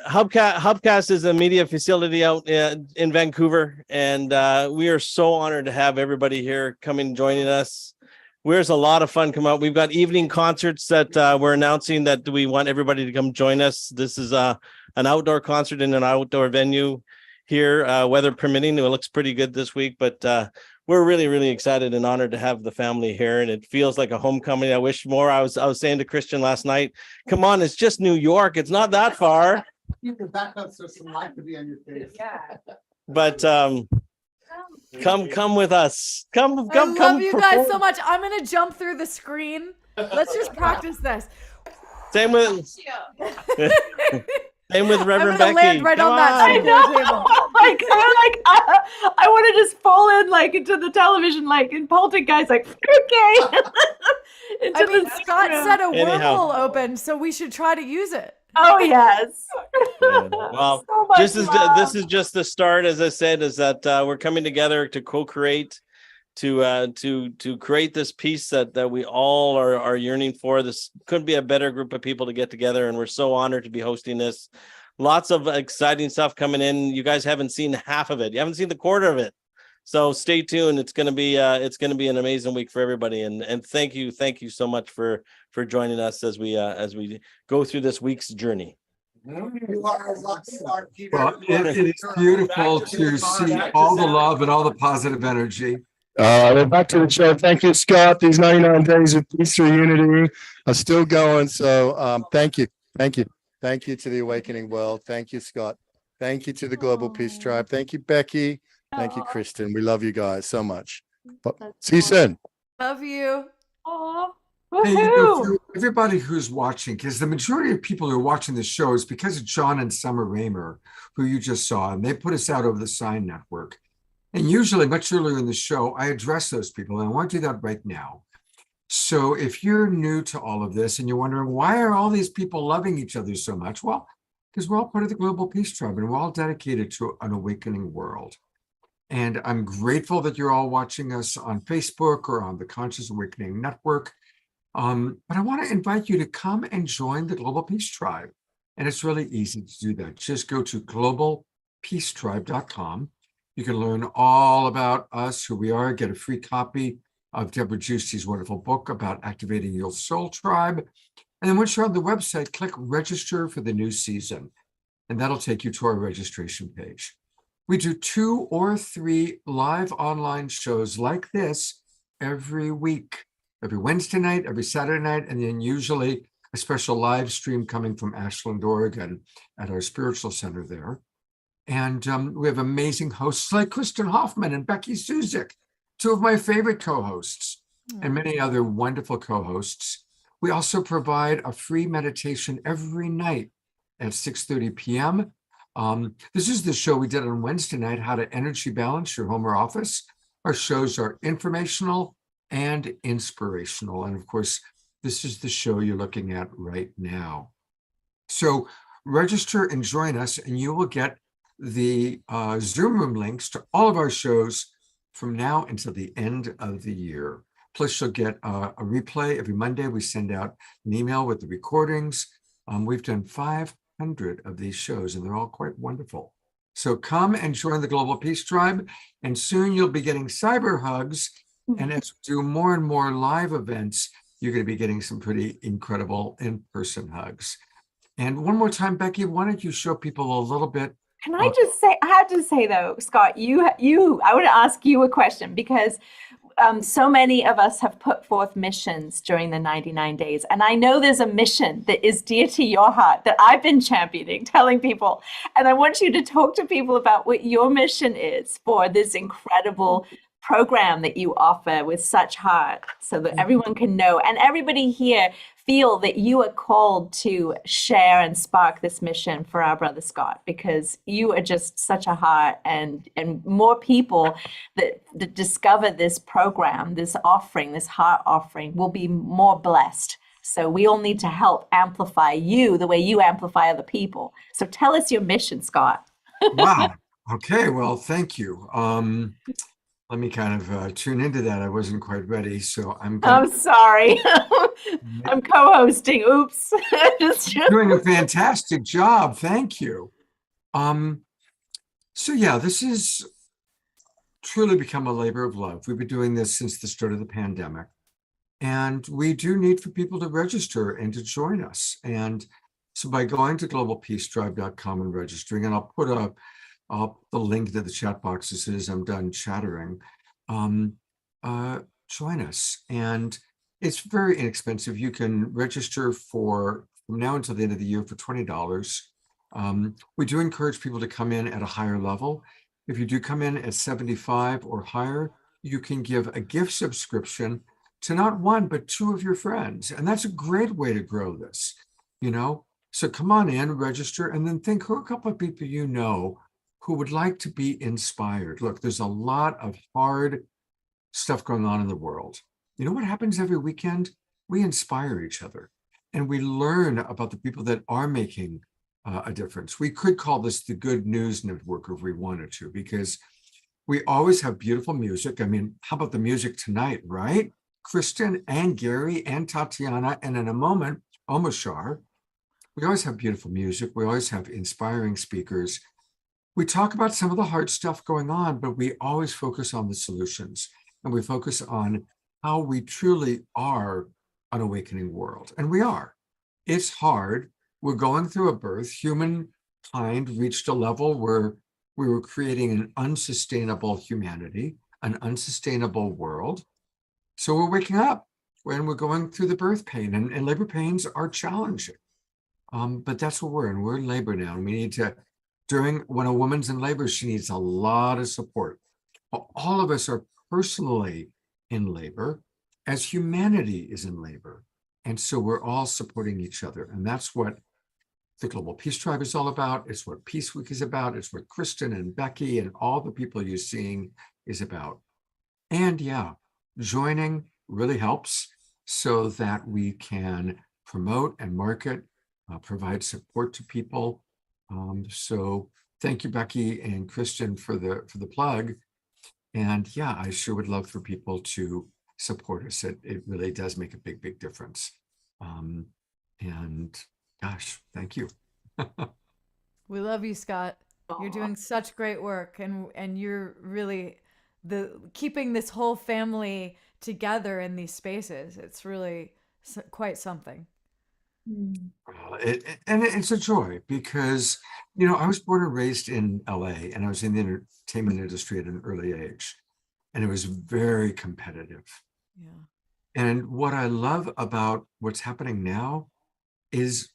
Hubcast is a media facility out in Vancouver, and we are so honored to have everybody here coming joining us. There's a lot of fun coming out. We've got evening concerts that we're announcing that we want everybody to come join us. This is an outdoor concert in an outdoor venue here, weather permitting. It looks pretty good this week, but we're really, really excited and honored to have the family here, and it feels like a homecoming. I wish more. I was saying to Christian last night, come on, it's just New York. It's not that far. You can back up so some light could be on your face. Yeah. But come with us. Come. I love you guys so much. I'm gonna jump through the screen. Let's just practice this. Same with Reverend Becky. Land right on that I know. table. Like, I want to just fall in like into the television, like in Poltergeist, like okay. I mean, Scott said a Anyhow. wormhole opened, so we should try to use it. Oh yes. Well, So much this love. is just the start. As I said, is that we're coming together to co-create, to create this piece that we all are yearning for. This couldn't be a better group of people to get together, and we're so honored to be hosting this. Lots of exciting stuff coming in. You guys haven't seen half of it. You haven't seen the quarter of it. So stay tuned. It's gonna be an amazing week for everybody. And thank you so much for joining us as we go through this week's journey. Well, it is beautiful to see all the love and all the positive energy. We're back to the show. Thank you, Scott. These 99 days of peace through unity are still going. So thank you. Thank you. Thank you to the awakening world. Thank you, Scott. Thank you to the Global Peace Tribe. Thank you, Becky. Thank you, Kristen. We love you guys so much. But see you soon. Love you. Aw. Hey, you know, Woohoo. for everybody who's watching, because the majority of people who are watching this show is because of John and Summer Raymer, who you just saw, and they put us out over the Sign Network. And usually, much earlier in the show, I address those people, and I want to do that right now. So if you're new to all of this and you're wondering, why are all these people loving each other so much? Well, because we're all part of the Global Peace Tribe, and we're all dedicated to an awakening world. And I'm grateful that you're all watching us on Facebook or on the Conscious Awakening Network. But I want to invite you to come and join the Global Peace Tribe. And it's really easy to do that. Just go to globalpeacetribe.com. You can learn all about us, who we are, get a free copy of Deborah Juicy's wonderful book about activating your soul tribe. And then once you're on the website, click register for the new season. And that'll take you to our registration page. We do 2 or 3 live online shows like this every week, every Wednesday night, every Saturday night, and then usually a special live stream coming from Ashland, Oregon at our spiritual center there. And we have amazing hosts like Kristen Hoffman and Becky Suzik, two of my favorite co-hosts, and many other wonderful co-hosts. We also provide a free meditation every night at 6:30 p.m. This is the show we did on Wednesday night, How to Energy Balance Your Home or Office. Our shows are informational and inspirational. And of course, this is the show you're looking at right now. So register and join us, and you will get the Zoom room links to all of our shows from now until the end of the year. Plus, you'll get a replay every Monday. We send out an email with the recordings. We've done 500 of these shows, and they're all quite wonderful. So come and join the Global Peace Tribe, and soon you'll be getting cyber hugs. And as we do more and more live events, you're going to be getting some pretty incredible in-person hugs. And one more time, Becky, why don't you show people a little bit? Can I just say, I have to say though, Scott, I want to ask you a question, because so many of us have put forth missions during the 99 days. And I know there's a mission that is dear to your heart that I've been championing, telling people. And I want you to talk to people about what your mission is for this incredible program that you offer with such heart, so that everyone can know, and everybody here feel that you are called to share and spark this mission for our brother Scott, because you are just such a heart, and more people that discover this program, this offering, this heart offering, will be more blessed. So we all need to help amplify you the way you amplify other people. So tell us your mission, Scott. Wow. Okay. Well, thank you. Let me kind of tune into that. I wasn't quite ready, so I'm sorry. I'm co-hosting. Oops. You're doing a fantastic job. Thank you. So yeah, this is truly become a labor of love. We've been doing this since the start of the pandemic, and we do need for people to register and to join us. And so by going to globalpeacetribe.com and registering, and I'll put the link to the chat box as soon as I'm done chattering. Join us. And it's very inexpensive. You can register from now until the end of the year for $20. We do encourage people to come in at a higher level. If you do come in at 75 or higher, you can give a gift subscription to not one, but two of your friends. And that's a great way to grow this, So come on in, register, and then think who are a couple of people you know who would like to be inspired. Look, there's a lot of hard stuff going on in the world. You know what happens every weekend? We inspire each other, and we learn about the people that are making a difference. We could call this the Good News Network if we wanted to, because we always have beautiful music. I mean, how about the music tonight, right? Kristen and Gary and Tatiana, and in a moment, Omashar. We always have beautiful music. We always have inspiring speakers. We talk about some of the hard stuff going on, but we always focus on the solutions, and we focus on how we truly are an awakening world. And we are. It's hard. We're going through a birth. Humankind reached a level where we were creating an unsustainable humanity, an unsustainable world. So we're waking up when we're going through the birth pain, and labor pains are challenging. But that's what we're in. We're in labor now, and we need to. When a woman's in labor, she needs a lot of support. All of us are personally in labor, as humanity is in labor. And so we're all supporting each other. And that's what the Global Peace Tribe is all about. It's what Peace Week is about. It's what Kristen and Becky and all the people you're seeing is about. And yeah, joining really helps so that we can promote and market, provide support to people. So thank you, Becky and Kristen, for the plug. And yeah, I sure would love for people to support us. It really does make a big, big difference. And gosh, thank you. We love you, Scott. You're doing such great work, and you're really keeping this whole family together in these spaces. It's really quite something. And it's a joy because, I was born and raised in LA, and I was in the entertainment industry at an early age, and it was very competitive. Yeah. And what I love about what's happening now is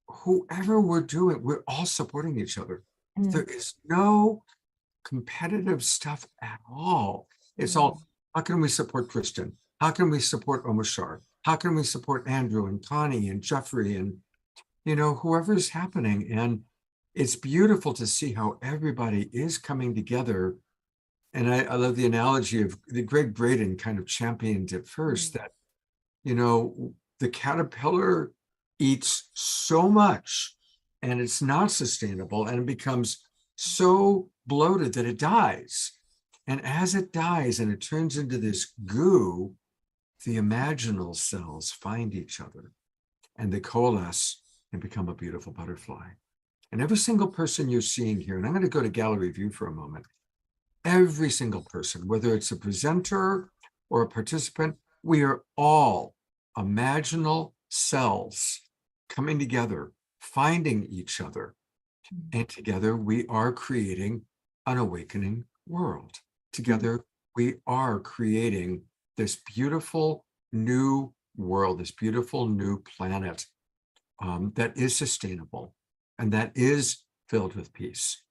whoever we're doing, we're all supporting each other. There is no competitive stuff at all. It's all, how can we support Kristen? How can we support Omashar? How can we support Andrew and Connie and Jeffrey and, you know, whoever's happening? And it's beautiful to see how everybody is coming together. And I love the analogy of the Greg Braden kind of championed it first, that, you know, the caterpillar eats so much and it's not sustainable and it becomes so bloated that it dies. And as it dies and it turns into this goo, the imaginal cells find each other and they coalesce and become a beautiful butterfly. And every single person you're seeing here, and I'm going to go to gallery view for a moment, every single person, whether it's a presenter or a participant, we are all imaginal cells coming together, finding each other. And together we are creating an awakening world. Together we are creating this beautiful new world, this beautiful new planet that is sustainable and that is filled with peace.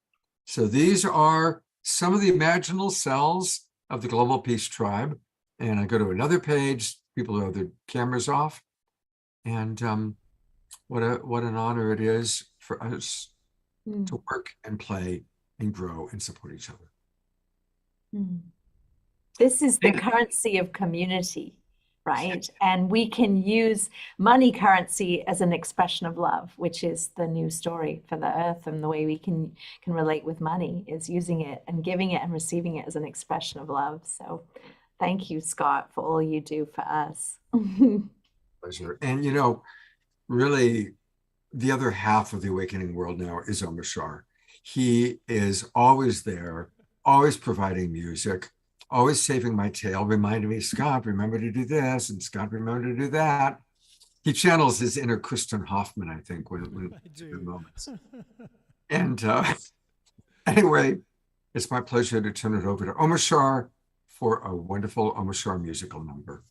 So these are some of the imaginal cells of the Global Peace Tribe. And I go to another page, people who have their cameras off. And what an honor it is for us to work and play and grow and support each other. This is the currency of community, right? And we can use money currency as an expression of love, which is the new story for the earth. And the way we can relate with money is using it and giving it and receiving it as an expression of love. So thank you, Scott, for all you do for us. Pleasure. And, you know, really, the other half of the awakening world now is Omashar. He is always there, always providing music, always saving my tail, reminding me, Scott, remember to do this, and Scott, remember to do that. He channels his inner Kristen Hoffman, I think, when good moments. And anyway, it's my pleasure to turn it over to Omashar for a wonderful Omashar musical number.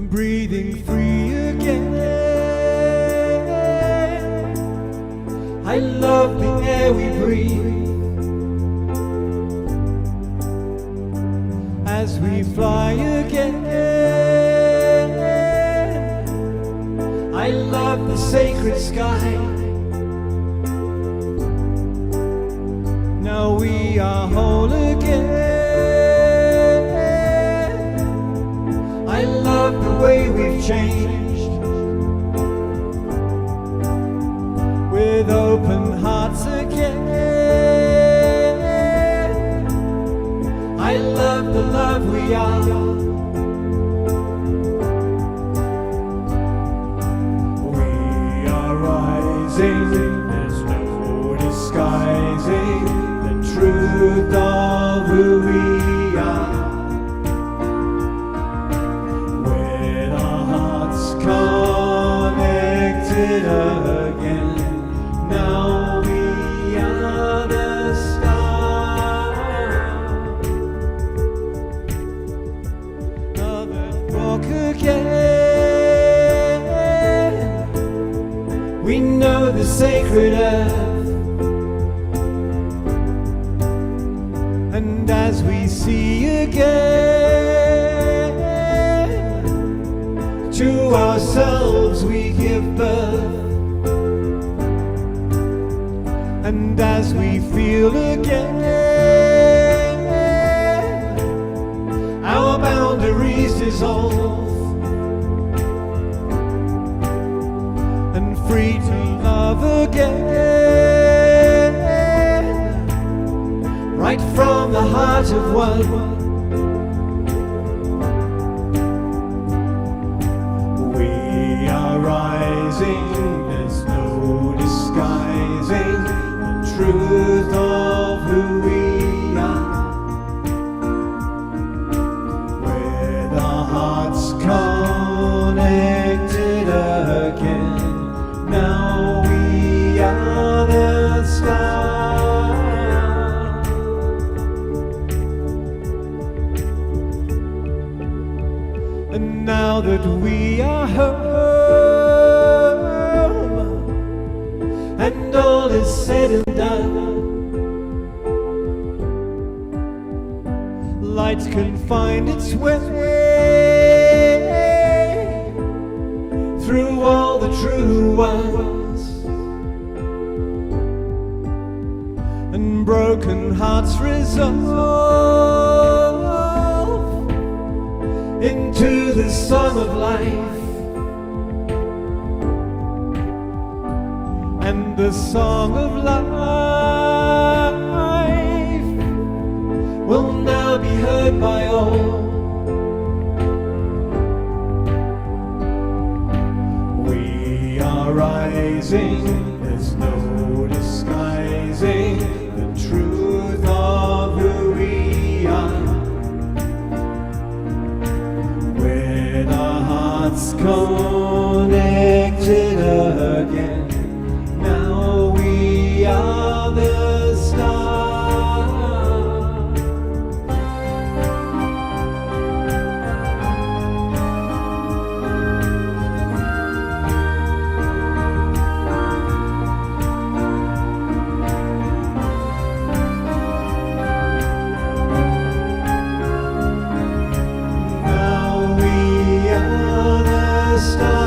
Breathing free again. I love the air we breathe as we fly again. I love the sacred sky. Now we are whole again. I love the way we've changed, with open hearts again. I love the love we are. We are rising, there's no disguising the truth of who we are. Again, now we are the stars of the walk again. We know the sacred earth, and as we see again, to ourselves we give birth. And as we feel again, our boundaries dissolve, and free to love again. light from the heart of one. We are rising, there's no disguising the truth of who we are. With our hearts connected again, now we are the stars. And now that we are home, and all is said and done, light can find its way through all the true ones, and broken hearts resolve into the song of life. And the song of life will now be heard by all. We are rising, there's no disguising the truth of who we are. With our hearts connected again, now we are the stars. Now we are the stars.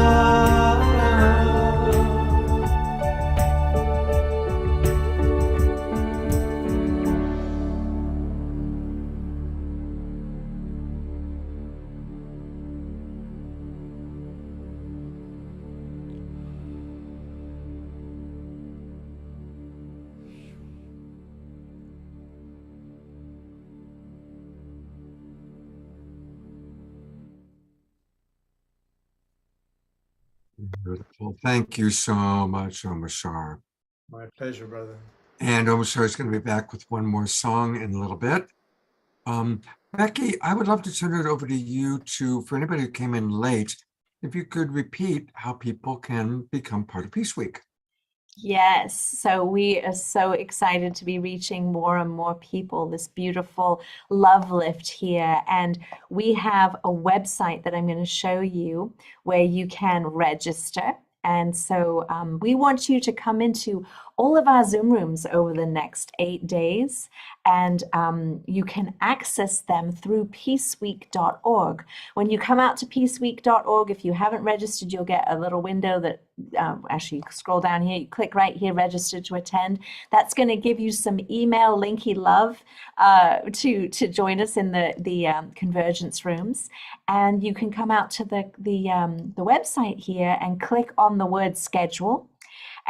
Beautiful. Thank you so much, Omashar. My pleasure, brother. And Omashar is going to be back with one more song in a little bit. Becky, I would love to turn it over to you for anybody who came in late, if you could repeat how people can become part of Peace Week. Yes, so we are so excited to be reaching more and more people, this beautiful love lift here. And we have a website that I'm going to show you where you can register. And so we want you to come into all of our Zoom rooms over the next 8 days, and you can access them through peaceweek.org. When you come out to peaceweek.org, if you haven't registered, you'll get a little window that actually you scroll down here, you click right here, register to attend. That's going to give you some email linky love to join us in the convergence rooms. And you can come out to the website here and click on the word schedule.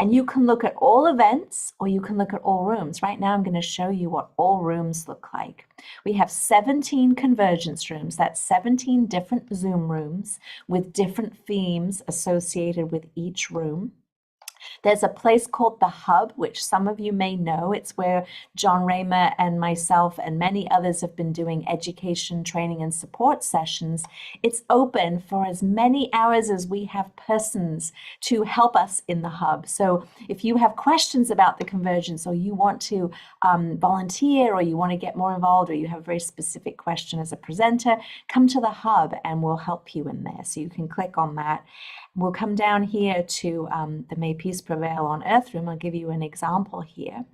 And you can look at all events or you can look at all rooms. Right now, I'm going to show you what all rooms look like. We have 17 convergence rooms. That's 17 different Zoom rooms with different themes associated with each room. There's a place called The Hub, which some of you may know. It's where John Raymer and myself and many others have been doing education, training, and support sessions. It's open for as many hours as we have persons to help us in The Hub. So if you have questions about the convergence, or you want to volunteer, or you want to get more involved, or you have a very specific question as a presenter, come to The Hub and we'll help you in there. So you can click on that. We'll come down here to the May Peace Prevail on Earth room. I'll give you an example here.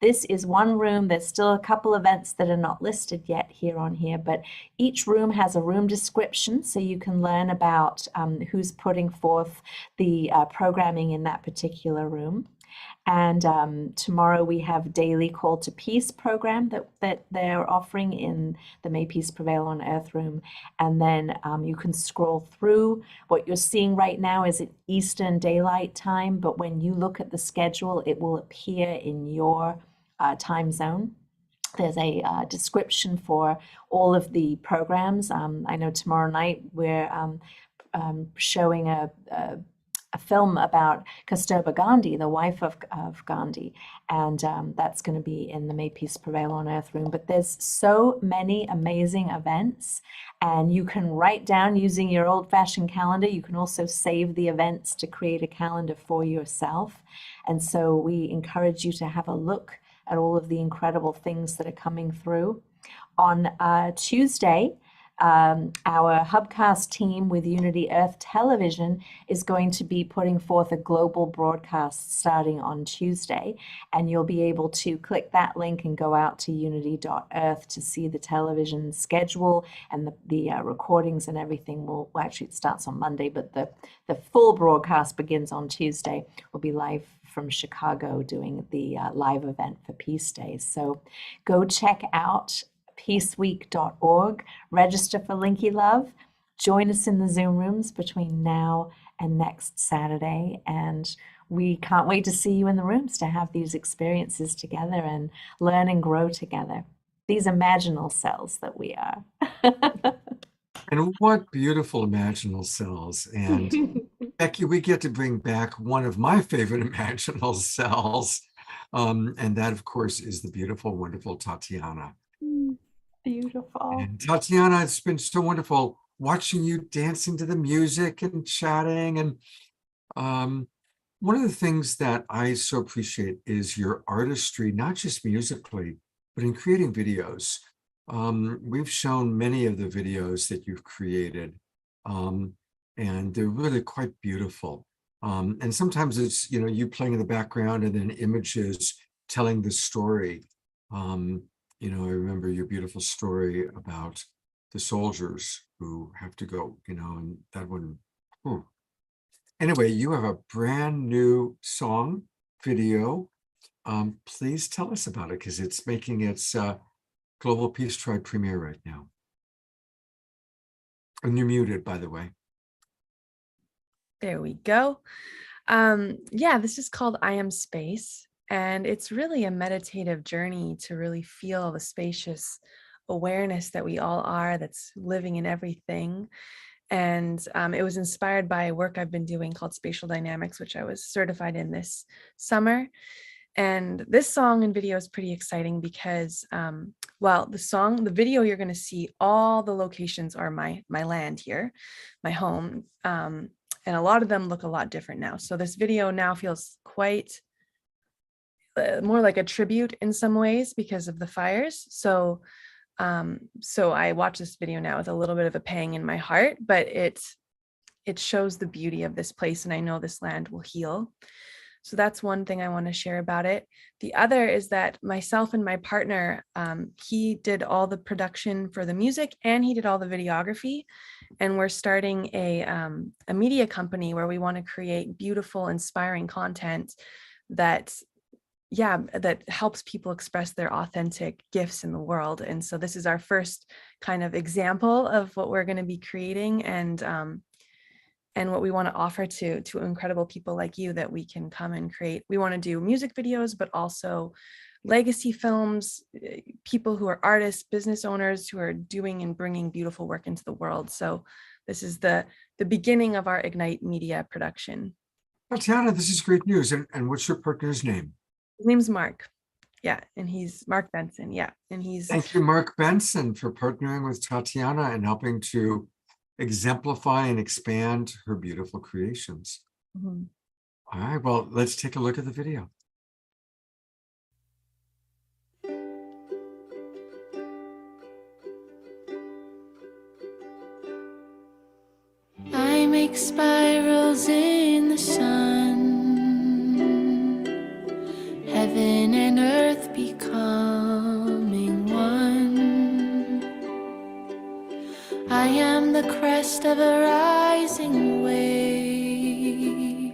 This is one room. There's still a couple events that are not listed yet here on here, but each room has a room description, so you can learn about who's putting forth the programming in that particular room. And tomorrow we have daily Call to Peace program that they're offering in the May Peace Prevail on Earth room. And then you can scroll through. What you're seeing right now is Eastern Daylight Time, but when you look at the schedule, it will appear in your time zone. there's a description for all of the programs. I know tomorrow night we're showing a film about Kasturba Gandhi, the wife of Gandhi, and that's going to be in the May Peace Prevail on Earth room. But there's so many amazing events, and you can write down using your old-fashioned calendar. You can also save the events to create a calendar for yourself. And so we encourage you to have a look at all of the incredible things that are coming through. On Tuesday, our Hubcast team with Unity Earth Television is going to be putting forth a global broadcast starting on Tuesday, and you'll be able to click that link and go out to unity.earth to see the television schedule and the recordings and everything. Well, actually it starts on Monday, but the full broadcast begins on Tuesday. We'll be live from Chicago doing the live event for Peace Days. So go check out peaceweek.org, register for Linky Love, join us in the Zoom rooms between now and next Saturday, and we can't wait to see you in the rooms to have these experiences together and learn and grow together. These imaginal cells that we are. And what beautiful imaginal cells. And Becky, we get to bring back one of my favorite imaginal cells. And that, of course, is the beautiful, wonderful Tatiana. Beautiful. And Tatiana, it's been so wonderful watching you dancing to the music and chatting. And one of the things that I so appreciate is your artistry, not just musically, but in creating videos. We've shown many of the videos that you've created, and they're really quite beautiful. And sometimes it's, you know, you playing in the background and then images telling the story. You know, I remember your beautiful story about the soldiers who have to go, you know, and that one. Whew. Anyway, you have a brand new song video. Please tell us about it, because it's making its Global Peace Tribe premiere right now. And you're muted, by the way. There we go. Yeah, this is called I Am Space, and it's really a meditative journey to really feel the spacious awareness that we all are, that's living in everything. And it was inspired by work I've been doing called Spatial Dynamics, which I was certified in this summer. And this song and video is pretty exciting because, well, the video you're going to see, all the locations are my land here, my home. And a lot of them look a lot different now. So this video now feels quite more like a tribute in some ways because of the fires. So I watch this video now with a little bit of a pang in my heart, but it shows the beauty of this place, and I know this land will heal. So that's one thing I want to share about it. The other is that myself and my partner, he did all the production for the music and he did all the videography. And we're starting a media company where we want to create beautiful, inspiring content that helps people express their authentic gifts in the world. And so this is our first kind of example of what we're going to be creating, and what we want to offer to incredible people like you, that we can come and create. We want to do music videos, but also legacy films, people who are artists, business owners who are doing and bringing beautiful work into the world. So this is the beginning of our Ignite Media production. Tatiana, this is great news. And what's your partner's name? His name's Mark. Yeah, and he's Mark Benson. Yeah, and he's. Thank you, Mark Benson, for partnering with Tatiana and helping to exemplify and expand her beautiful creations. Mm-hmm. All right, well, let's take a look at the video. I make spirals in the sun, heaven and earth becoming one. I am the crest of a rising wave,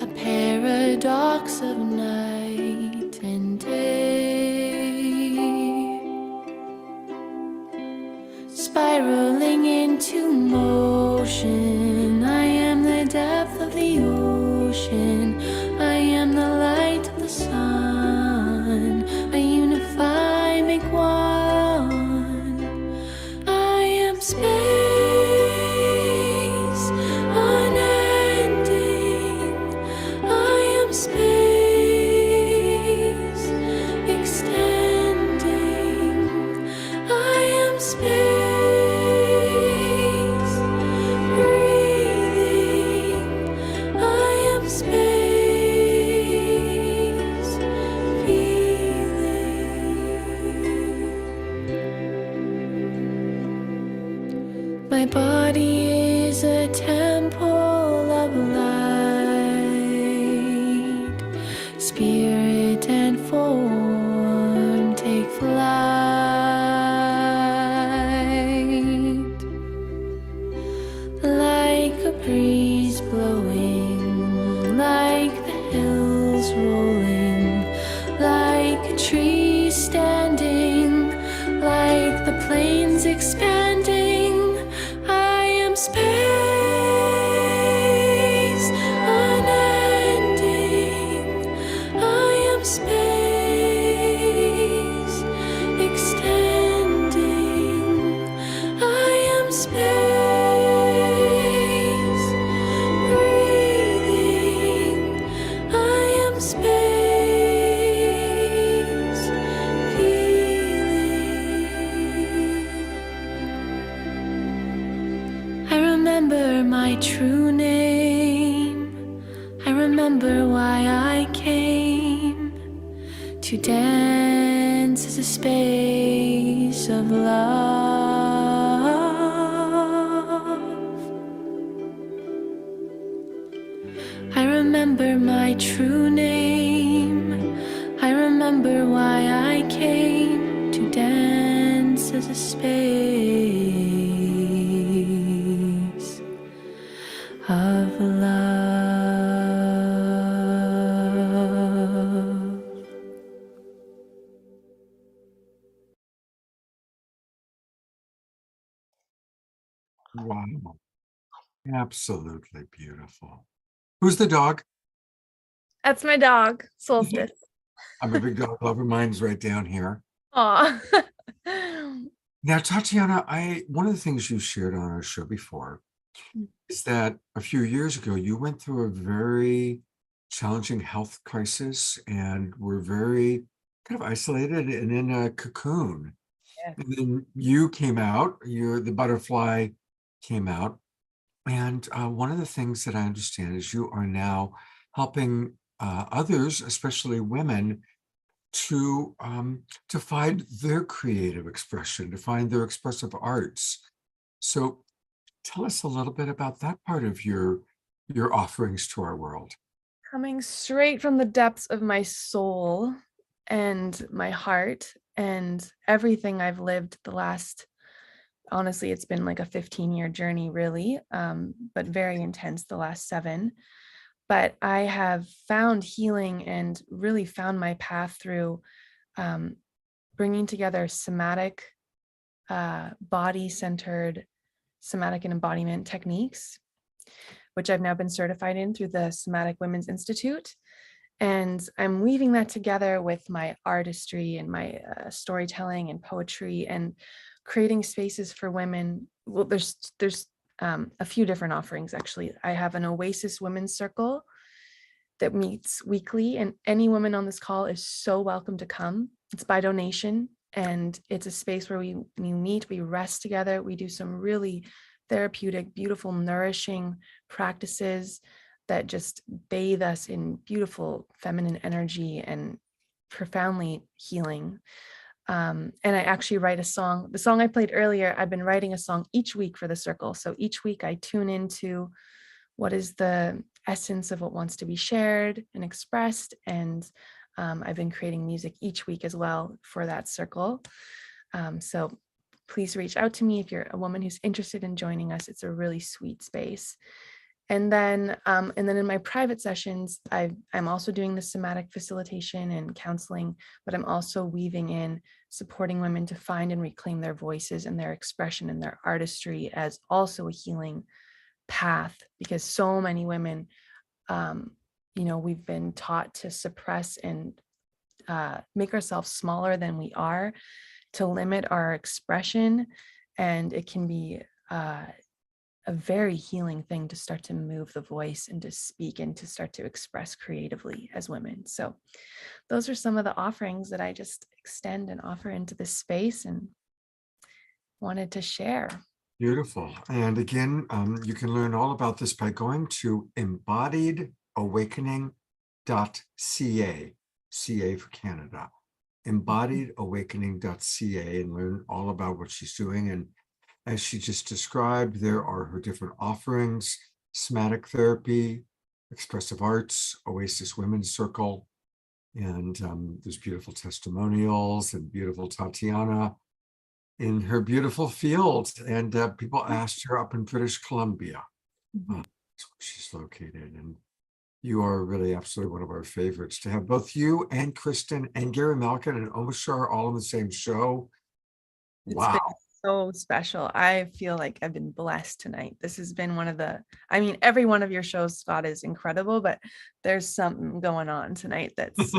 a paradox of night and day, spiraling into motion. I am the depth of the ocean. I am the light of the sun, a unified spirit and form take flight, like a breeze blowing, like the hills rolling, like a tree standing, like the plains expanding. I am space unending. I am space extending. I am space breathing. I am space feeling. I remember my true name. I remember why I came to dance as a space of love. I remember my true name. I remember why I came to dance as a space of love. Wow. Absolutely beautiful. Who's the dog? That's my dog, Solstice. I'm a big dog lover. Mine's right down here. Aw. Now, Tatiana, one of the things you shared on our show before is that a few years ago, you went through a very challenging health crisis and were very kind of isolated and in a cocoon. Yes. And then you came out, the butterfly came out. And one of the things that I understand is you are now helping others, especially women, to find their creative expression, to find their expressive arts. So tell us a little bit about that part of your offerings to our world. Coming straight from the depths of my soul and my heart and everything I've lived the last, honestly, it's been like a 15-year journey, really, but very intense the last 7. But I have found healing and really found my path through bringing together somatic, body-centered somatic and embodiment techniques, which I've now been certified in through the Somatic Women's Institute. And I'm weaving that together with my artistry and my storytelling and poetry and creating spaces for women. Well, there's a few different offerings, actually. I have an Oasis Women's Circle that meets weekly, and any woman on this call is so welcome to come. It's by donation, and it's a space where we meet, we rest together, we do some really therapeutic, beautiful, nourishing practices that just bathe us in beautiful feminine energy and profoundly healing. And I actually write a song. The song I played earlier, I've been writing a song each week for the circle. So each week I tune into what is the essence of what wants to be shared and expressed. And I've been creating music each week as well for that circle. So please reach out to me if you're a woman who's interested in joining us. It's a really sweet space. And then in my private sessions, I'm also doing the somatic facilitation and counseling, but I'm also weaving in supporting women to find and reclaim their voices and their expression and their artistry as also a healing path, because so many women, we've been taught to suppress and make ourselves smaller than we are, to limit our expression, and it can be a very healing thing to start to move the voice and to speak and to start to express creatively as women. So those are some of the offerings that I just extend and offer into this space and wanted to share. Beautiful. And again, you can learn all about this by going to embodiedawakening.ca, CA for Canada, embodiedawakening.ca, and learn all about what she's doing. And as she just described, there are her different offerings: somatic therapy, expressive arts, Oasis Women's Circle, And there's beautiful testimonials and beautiful Tatiana in her beautiful field. And people asked her up in British Columbia. That's where she's located. And you are really absolutely one of our favorites. To have both you and Kristen and Gary Malkin and Omashar all on the same show. It's Wow. been so special. I feel like I've been blessed tonight. This has been one of the, I mean, every one of your shows, Scott, is incredible, but there's something going on tonight that's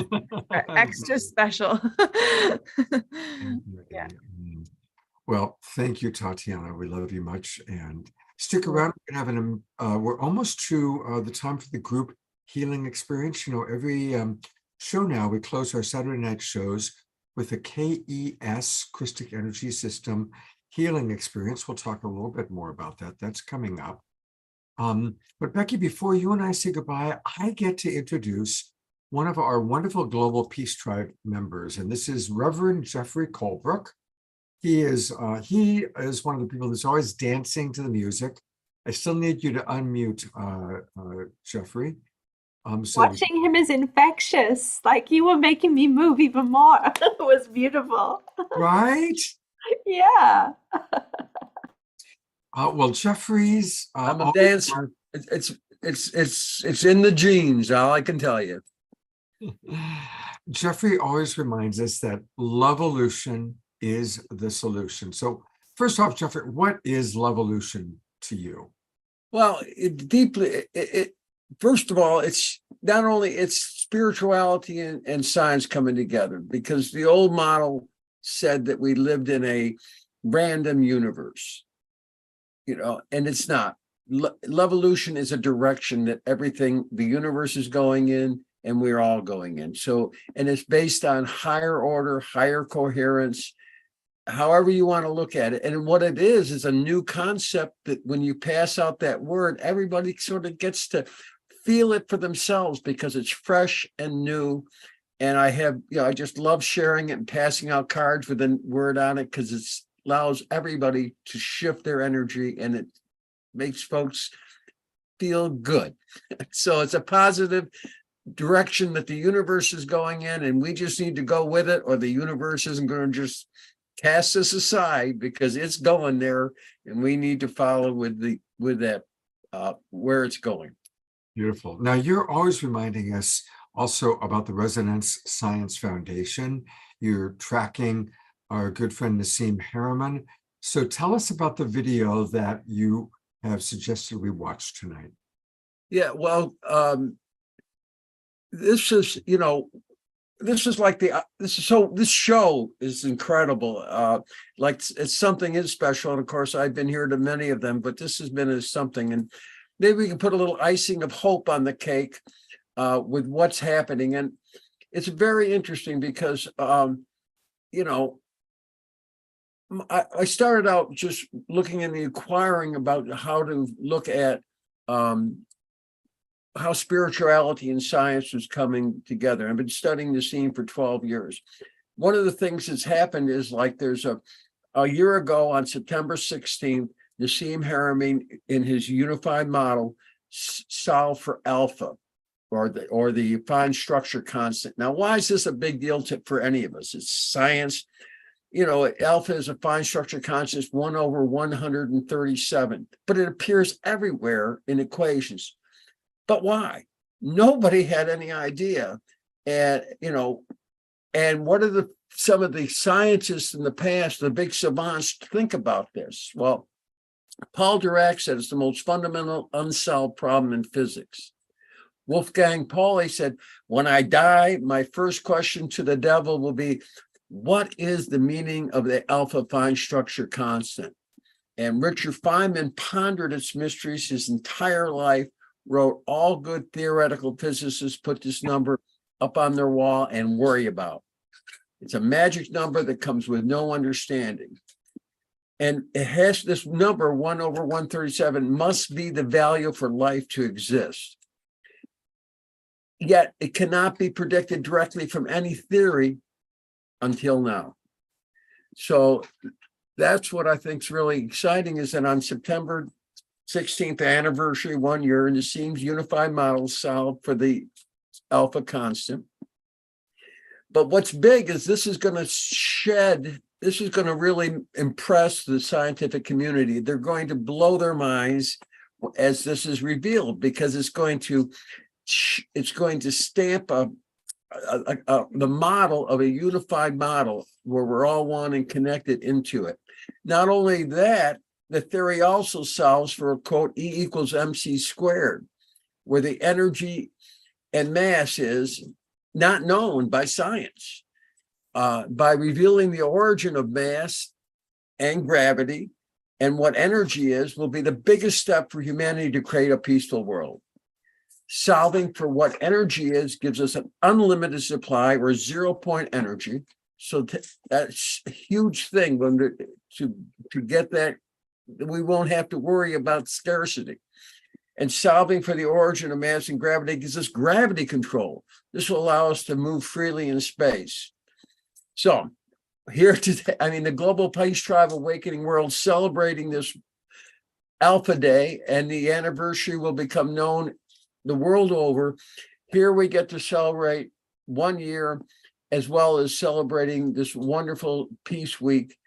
extra special. Yeah. Well, thank you, Tatiana. We love you much. And stick around. We're almost to the time for the group healing experience. You know, every show now, we close our Saturday night shows with a KES, Christic Energy System healing experience. We'll talk a little bit more about that. That's coming up. But Becky, before you and I say goodbye, I get to introduce one of our wonderful Global Peace Tribe members, and this is Reverend Jeffrey Colebrook. He is one of the people that's always dancing to the music. I still need you to unmute Jeffrey. Watching him is infectious. Like, you were making me move even more. It was beautiful. Right? Yeah. Well, Jeffrey's I'm a dancer. It's in the genes, all I can tell you. Jeffrey always reminds us that Loveolution is the solution. So first off, Jeffrey, what is Loveolution to you? Well, first of all, it's not only it's spirituality and science coming together, because the old model said that we lived in a random universe, you know, and it's not. Loveolution is a direction that the universe is going in, and we're all going in. So, and it's based on higher order, higher coherence, however you want to look at it. And what it is a new concept that when you pass out that word, everybody sort of gets to feel it for themselves because it's fresh and new. And I just love sharing it and passing out cards with a word on it because it allows everybody to shift their energy and it makes folks feel good. So it's a positive direction that the universe is going in, and we just need to go with it, or the universe isn't going to just cast us aside because it's going there, and we need to follow with that where it's going. Beautiful. Now, you're always reminding us also about the Resonance Science Foundation. You're tracking our good friend Nassim Harriman. So tell us about the video that you have suggested we watch tonight. Yeah, well, this is this show is incredible. Like it's something is special. And of course, I've been here to many of them, but this has been something. And maybe we can put a little icing of hope on the cake with what's happening. And it's very interesting because, I started out just looking in the inquiring about how to look at how spirituality and science was coming together. I've been studying the scene for 12 years. One of the things that's happened is like there's a year ago on September 16th, Nassim Harriman in his unified model solved for alpha or the fine structure constant. Now, why is this a big deal for any of us? It's science. Alpha is a fine structure constant, 1/137, but it appears everywhere in equations. But why? Nobody had any idea. And, and what are some of the scientists in the past, the big savants, think about this? Well, Paul Dirac said it's the most fundamental unsolved problem in physics. Wolfgang Pauli said, when I die, my first question to the devil will be, what is the meaning of the alpha fine structure constant? And Richard Feynman pondered its mysteries his entire life, wrote all good theoretical physicists put this number up on their wall and worry about. It's a magic number that comes with no understanding. And it has this number, 1/137, must be the value for life to exist. Yet it cannot be predicted directly from any theory until now. So that's what I think is really exciting, is that on September 16th anniversary, 1 year, Nassim's unified model solved for the alpha constant. But what's big is this is going to really impress the scientific community. They're going to blow their minds as this is revealed, because it's going to stamp the model of a unified model where we're all one and connected into it. Not only that, the theory also solves for a quote E equals MC squared, where the energy and mass is not known by science. By revealing the origin of mass and gravity and what energy is will be the biggest step for humanity to create a peaceful world. Solving for what energy is gives us an unlimited supply or 0-point energy. So that's a huge thing to get that. We won't have to worry about scarcity. And solving for the origin of mass and gravity gives us gravity control. This will allow us to move freely in space. So here today, the Global Peace Tribe Awakening World celebrating this Alpha Day, and the anniversary will become known the world over. Here we get to celebrate 1 year, as well as celebrating this wonderful Peace Week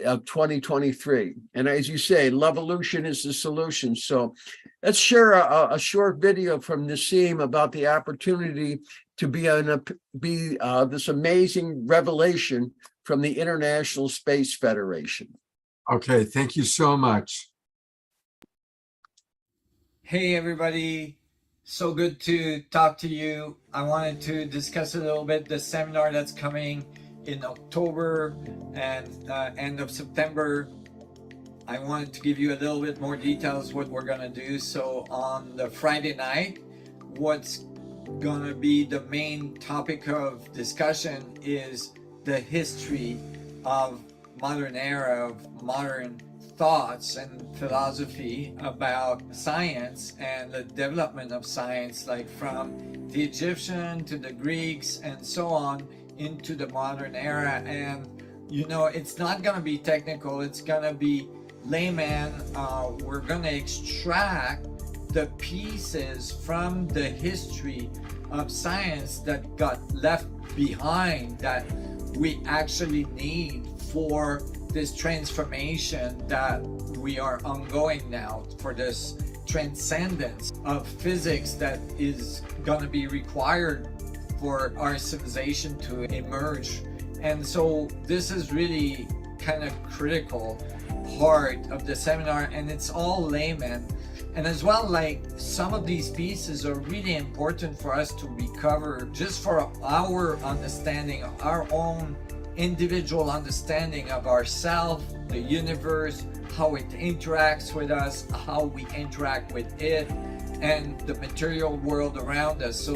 of 2023. And as you say, Lovolution is the solution. So let's share a short video from Nassim about the opportunity to be this amazing revelation from the International Space Federation. Okay, thank you so much. Hey everybody, so good to talk to you. I wanted to discuss a little bit the seminar that's coming in October and end of September. I wanted to give you a little bit more details what we're gonna do. So on the Friday night, what's gonna be the main topic of discussion is the history of modern era, of modern thoughts and philosophy about science and the development of science, like from the Egyptian to the Greeks and so on into the modern era. And it's not gonna be technical, it's gonna be layman. We're gonna extract the pieces from the history of science that got left behind that we actually need for this transformation that we are ongoing now, for this transcendence of physics that is going to be required for our civilization to emerge. And so this is really kind of critical part of the seminar, and it's all layman. And as well, like, some of these pieces are really important for us to recover just for our understanding, our own individual understanding of ourselves, the universe, how it interacts with us, how we interact with it, and the material world around us.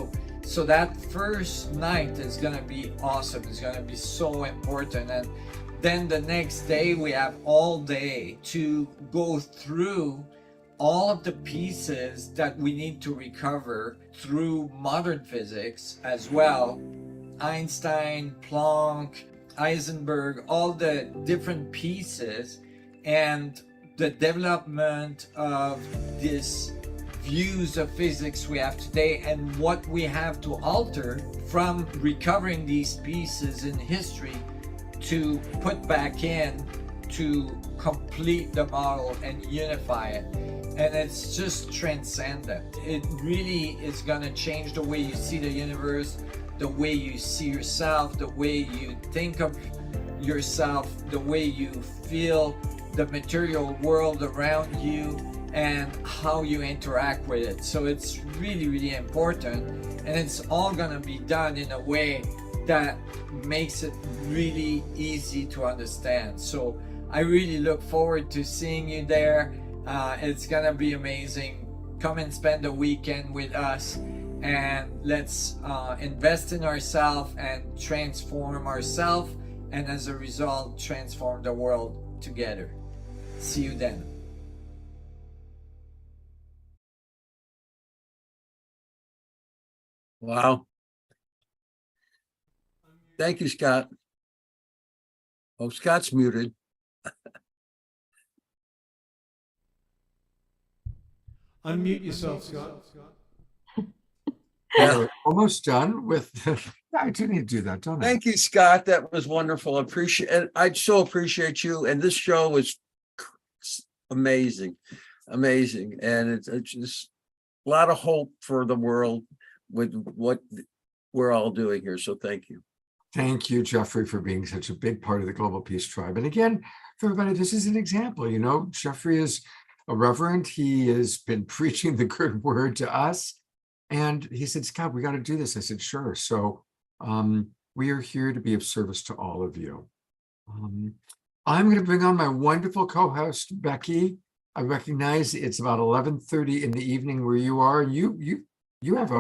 So that first night is gonna be awesome. It's gonna be so important. And then the next day we have all day to go through all of the pieces that we need to recover through modern physics as well. Einstein, Planck, Heisenberg, all the different pieces, and the development of these views of physics we have today, and what we have to alter from recovering these pieces in history to put back in to complete the model and unify it. And it's just transcendent. It really is going to change the way you see the universe, the way you see yourself, the way you think of yourself, the way you feel the material world around you, and how you interact with it. So it's really, really important, and it's all gonna be done in a way that makes it really easy to understand. So I really look forward to seeing you there. It's gonna be amazing. Come and spend a weekend with us, and let's invest in ourselves and transform ourselves, and as a result transform the world together. See you then. Wow. Thank you, Scott. Oh, Scott's muted. Unmute yourself, Scott. we're almost done with. I do need to do that, don't I? Thank you, Scott. That was wonderful. And I so appreciate you. And this show was amazing, amazing. And it's just a lot of hope for the world with what we're all doing here. So thank you. Thank you, Jeffrey, for being such a big part of the Global Peace Tribe. And again, for everybody, this is an example. You know, Jeffrey is a reverend. He has been preaching the good word to us. And he said, Scott, we got to do this. I said, sure. So we are here to be of service to all of you. I'm going to bring on my wonderful co-host, Becky. I recognize it's about 11:30 in the evening where you are. You have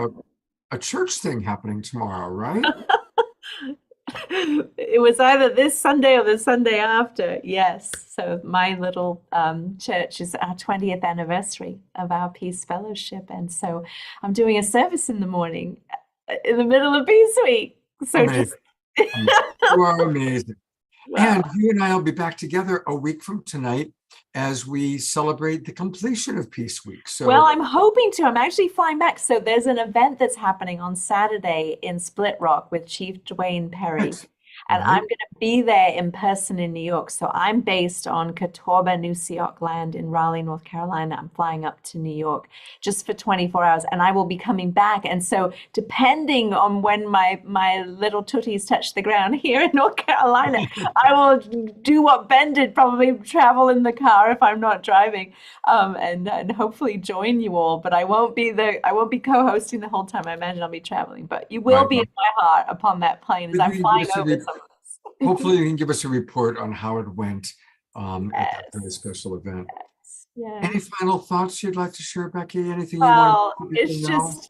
a church thing happening tomorrow, right? It was either this Sunday or the Sunday after. Yes. So my little church is our 20th anniversary of our Peace Fellowship. And so I'm doing a service in the morning in the middle of Peace Week. So Amazing. You are amazing. And you and I will be back together a week from tonight as we celebrate the completion of Peace Week. So, well, I'm hoping to. I'm actually flying back. So there's an event that's happening on Saturday in Split Rock with Chief Dwayne Perry. And I'm going to be there in person in New York. So I'm based on Catawba, Nusiok land in Raleigh, North Carolina. I'm flying up to New York just for 24 hours, and I will be coming back. And so depending on when my little tooties touch the ground here in North Carolina, I will do what Ben did, probably travel in the car if I'm not driving, and hopefully join you all. But I won't be co-hosting the whole time. I imagine I'll be traveling, but you will be in my heart upon that plane as I'm flying over some of this. Hopefully you can give us a report on how it went at that very special event. Yeah. Any final thoughts you'd like to share, Becky? Anything Well, you want to it's know? just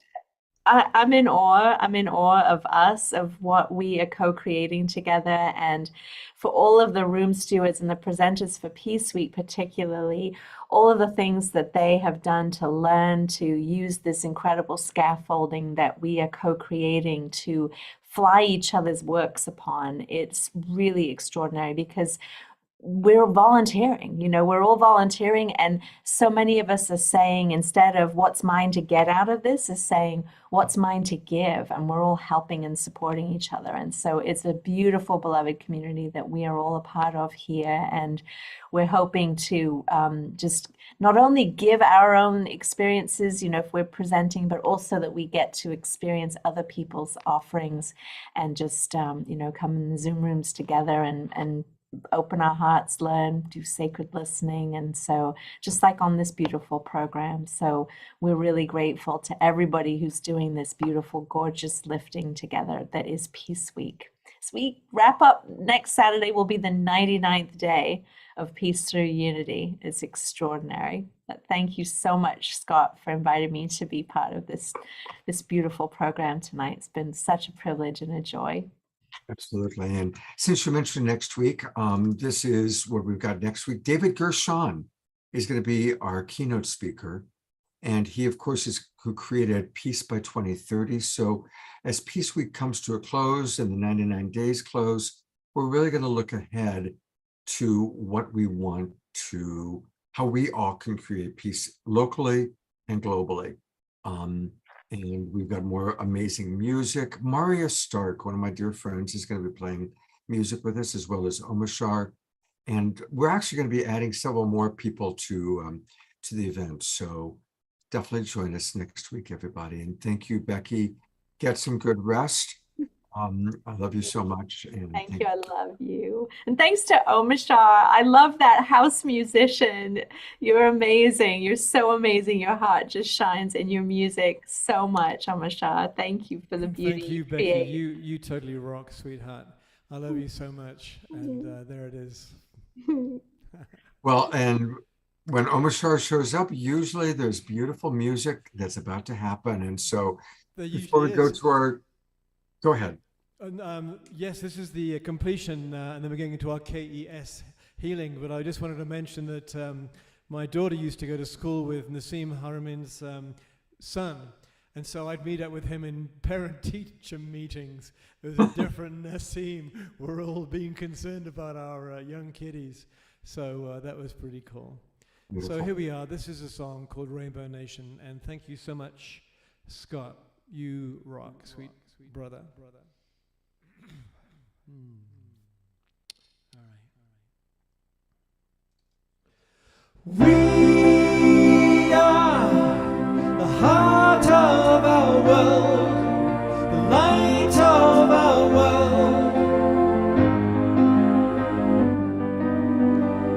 I'm in awe. I'm in awe of us, of what we are co-creating together, and for all of the room stewards and the presenters for Peace Week, particularly, all of the things that they have done to learn to use this incredible scaffolding that we are co-creating to fly each other's works upon. It's really extraordinary because we're volunteering, we're all volunteering. And so many of us are saying, instead of what's mine to get out of this, is saying what's mine to give. And we're all helping and supporting each other. And so it's a beautiful, beloved community that we are all a part of here. And we're hoping to just not only give our own experiences, if we're presenting, but also that we get to experience other people's offerings and just, come in the Zoom rooms together and open our hearts, learn, do sacred listening. And so just like on this beautiful program. So we're really grateful to everybody who's doing this beautiful, gorgeous lifting together that is Peace Week. So we wrap up next Saturday will be the 99th day of Peace Through Unity. It's extraordinary. But thank you so much, Scott, for inviting me to be part of this beautiful program tonight. It's been such a privilege and a joy. Absolutely. And since you mentioned next week, this is what we've got next week. David Gershon is going to be our keynote speaker. And he, of course, is who created Peace by 2030. So as Peace Week comes to a close and the 99 days close, we're really going to look ahead to what we want to, how we all can create peace locally and globally. And we've got more amazing music. Maria Stark, one of my dear friends, is going to be playing music with us, as well as Omashar. And we're actually going to be adding several more people to the event. So definitely join us next week, everybody. And thank you, Becky. Get some good rest. I love you so much. And Thank you. I love you. And thanks to Omashar. I love that house musician. You're amazing. You're so amazing. Your heart just shines in your music so much, Omashar. Thank you for the beauty. Thank you, Becky. You totally rock, sweetheart. I love you so much. And there it is. Well, and when Omashar shows up, usually there's beautiful music that's about to happen. And so before we go to go ahead. Yes, this is the completion, and then we're getting into our KES healing. But I just wanted to mention that my daughter used to go to school with Nassim Harameyn's son. And so I'd meet up with him in parent-teacher meetings. There's a different Nassim. We're all being concerned about our young kiddies. So that was pretty cool. Beautiful. So here we are. This is a song called Rainbow Nation. And thank you so much, Scott. You rock, sweet brother. All right. We are the heart of our world, the light of our world.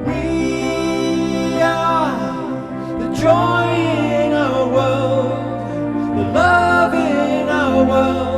We are the joy in our world, the love in our world.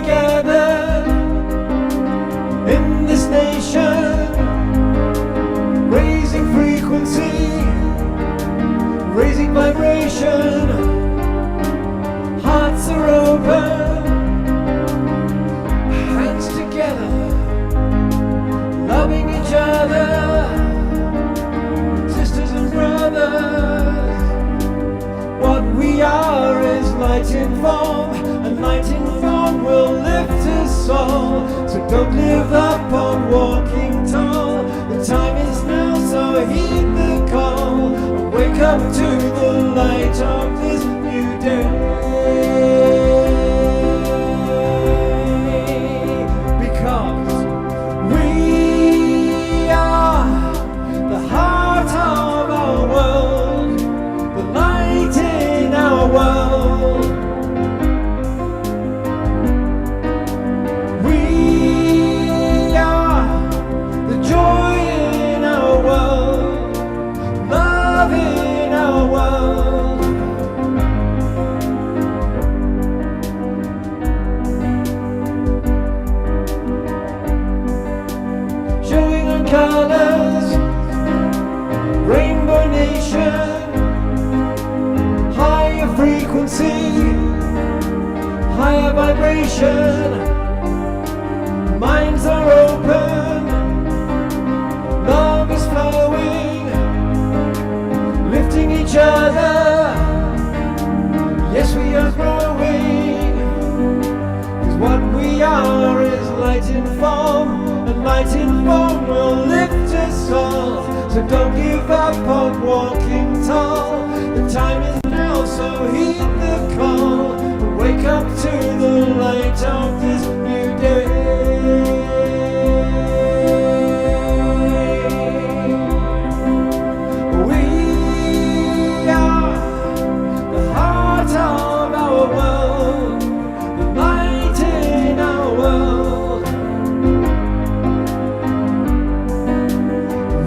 Gathered in this nation, raising frequency, raising vibration. Hearts are open, hands together, loving each other, sisters and brothers. What we are is light in form, and light in form will lift us all. So don't give up on walking tall. The time is now, so heed the call. Wake up to the light of this new day. Because we are the heart of our world, the light in our world. We are the joy in our world, love in our world. Showing our colors, Rainbow Nation, higher frequency, higher vibration. Minds are open, love is flowing, lifting each other. Yes, we are growing, 'cause what we are is light in form, and light in form will lift us all. So don't give up on walking tall. The time is now, so heed the call. Wake up to the light of this new day. We are the heart of our world, the light in our world.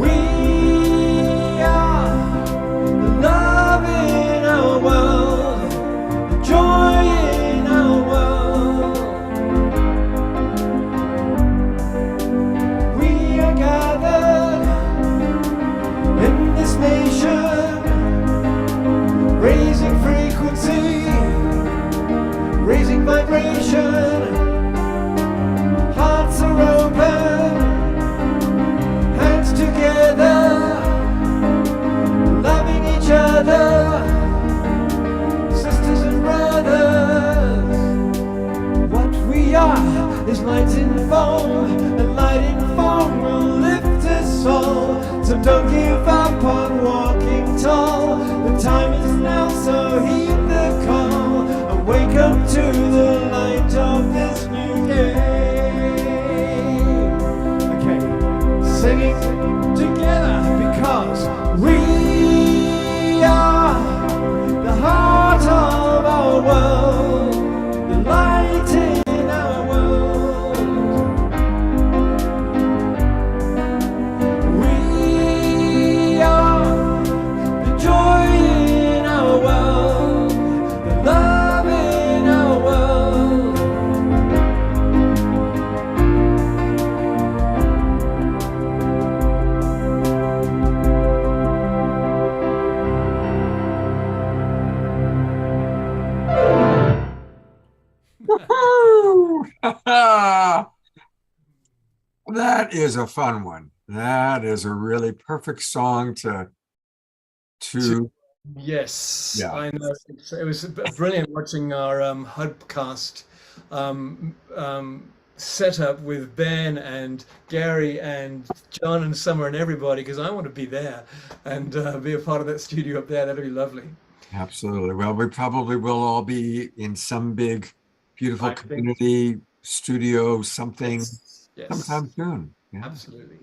We are the love in our world, the joy in our world. We are gathered in this nation, raising frequency, raising vibration. Hearts are open, hands together, loving each other, sisters and brothers. What we are is light in form, and light in form will lift us all. So don't give up on walking tall. The time is now, so heed the call, and wake up to the light of this new day. Okay, singing together, because we are the heart of our world, the light in our world. We are the joy in our world, the love in our world. That is a fun one. That is a really perfect song to Yes, yeah. I know. It was brilliant watching our Hubcast set up with Ben and Gary and John and Summer and everybody, because I want to be there and be a part of that studio up there. That'd be lovely. Absolutely. Well, we probably will all be in some big, beautiful I think- community studio, something Yes. sometime soon. Yeah. Absolutely.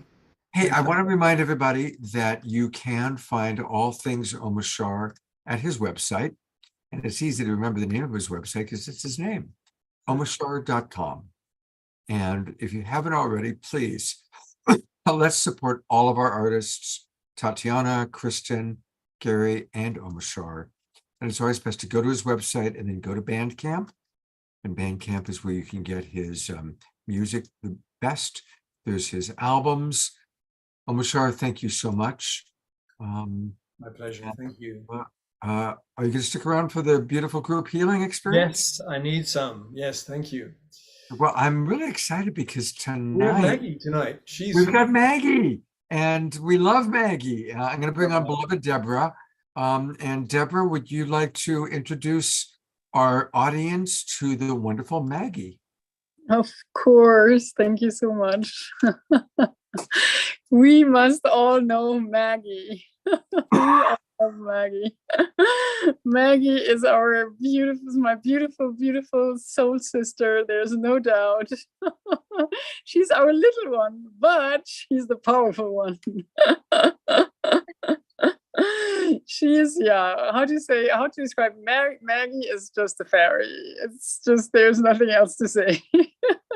Hey, I want to remind everybody that you can find all things Omashar at his website. And it's easy to remember the name of his website because it's his name, omashar.com. And if you haven't already, please, let's support all of our artists, Tatiana, Kristen, Gary, and Omashar. And it's always best to go to his website and then go to Bandcamp. And Bandcamp is where you can get his music the best. There's his albums. Omashar, thank you so much. My pleasure. Thank you. Are you going to stick around for the beautiful group healing experience? Yes, I need some. Yes, thank you. Well, I'm really excited because We have tonight Maggie tonight. we've got Maggie, and we love Maggie. I'm going to bring on beloved Deborah. And Deborah, would you like to introduce our audience to the wonderful Maggie? Of course. Thank you so much. We must all know Maggie. We all love Maggie. Maggie is my beautiful, beautiful soul sister. There's no doubt. She's our little one, but she's the powerful one. She is, yeah, how to describe Maggie is just a fairy. It's just, there's nothing else to say.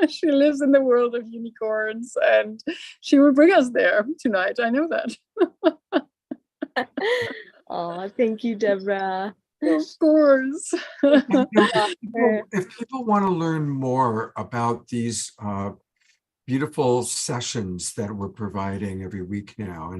She lives in the world of unicorns and she will bring us there tonight. I know that. Oh, thank you, Deborah. Of course. If people want to learn more about these beautiful sessions that we're providing every week now,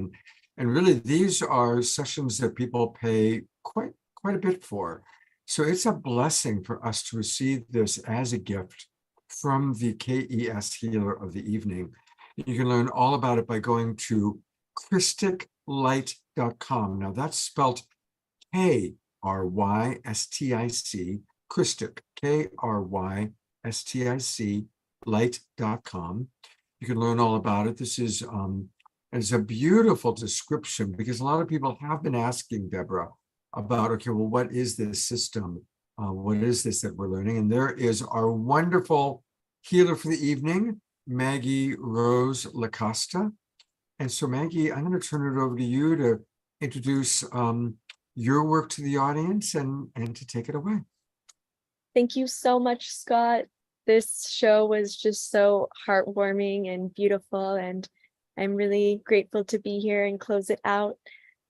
and really these are sessions that people pay quite a bit for. So it's a blessing for us to receive this as a gift from the KES Healer of the Evening. You can learn all about it by going to christiclight.com. Now that's spelled Krystic, Krystic, Krystic, light.com. You can learn all about it. This is it's a beautiful description because a lot of people have been asking Deborah about, okay, well, what is this system? What is this that we're learning? And there is our wonderful healer for the evening, Maggie Rose Lacosta. And so Maggie, I'm going to turn it over to you to introduce your work to the audience and to take it away. Thank you so much, Scott. This show was just so heartwarming and beautiful, and I'm really grateful to be here and close it out.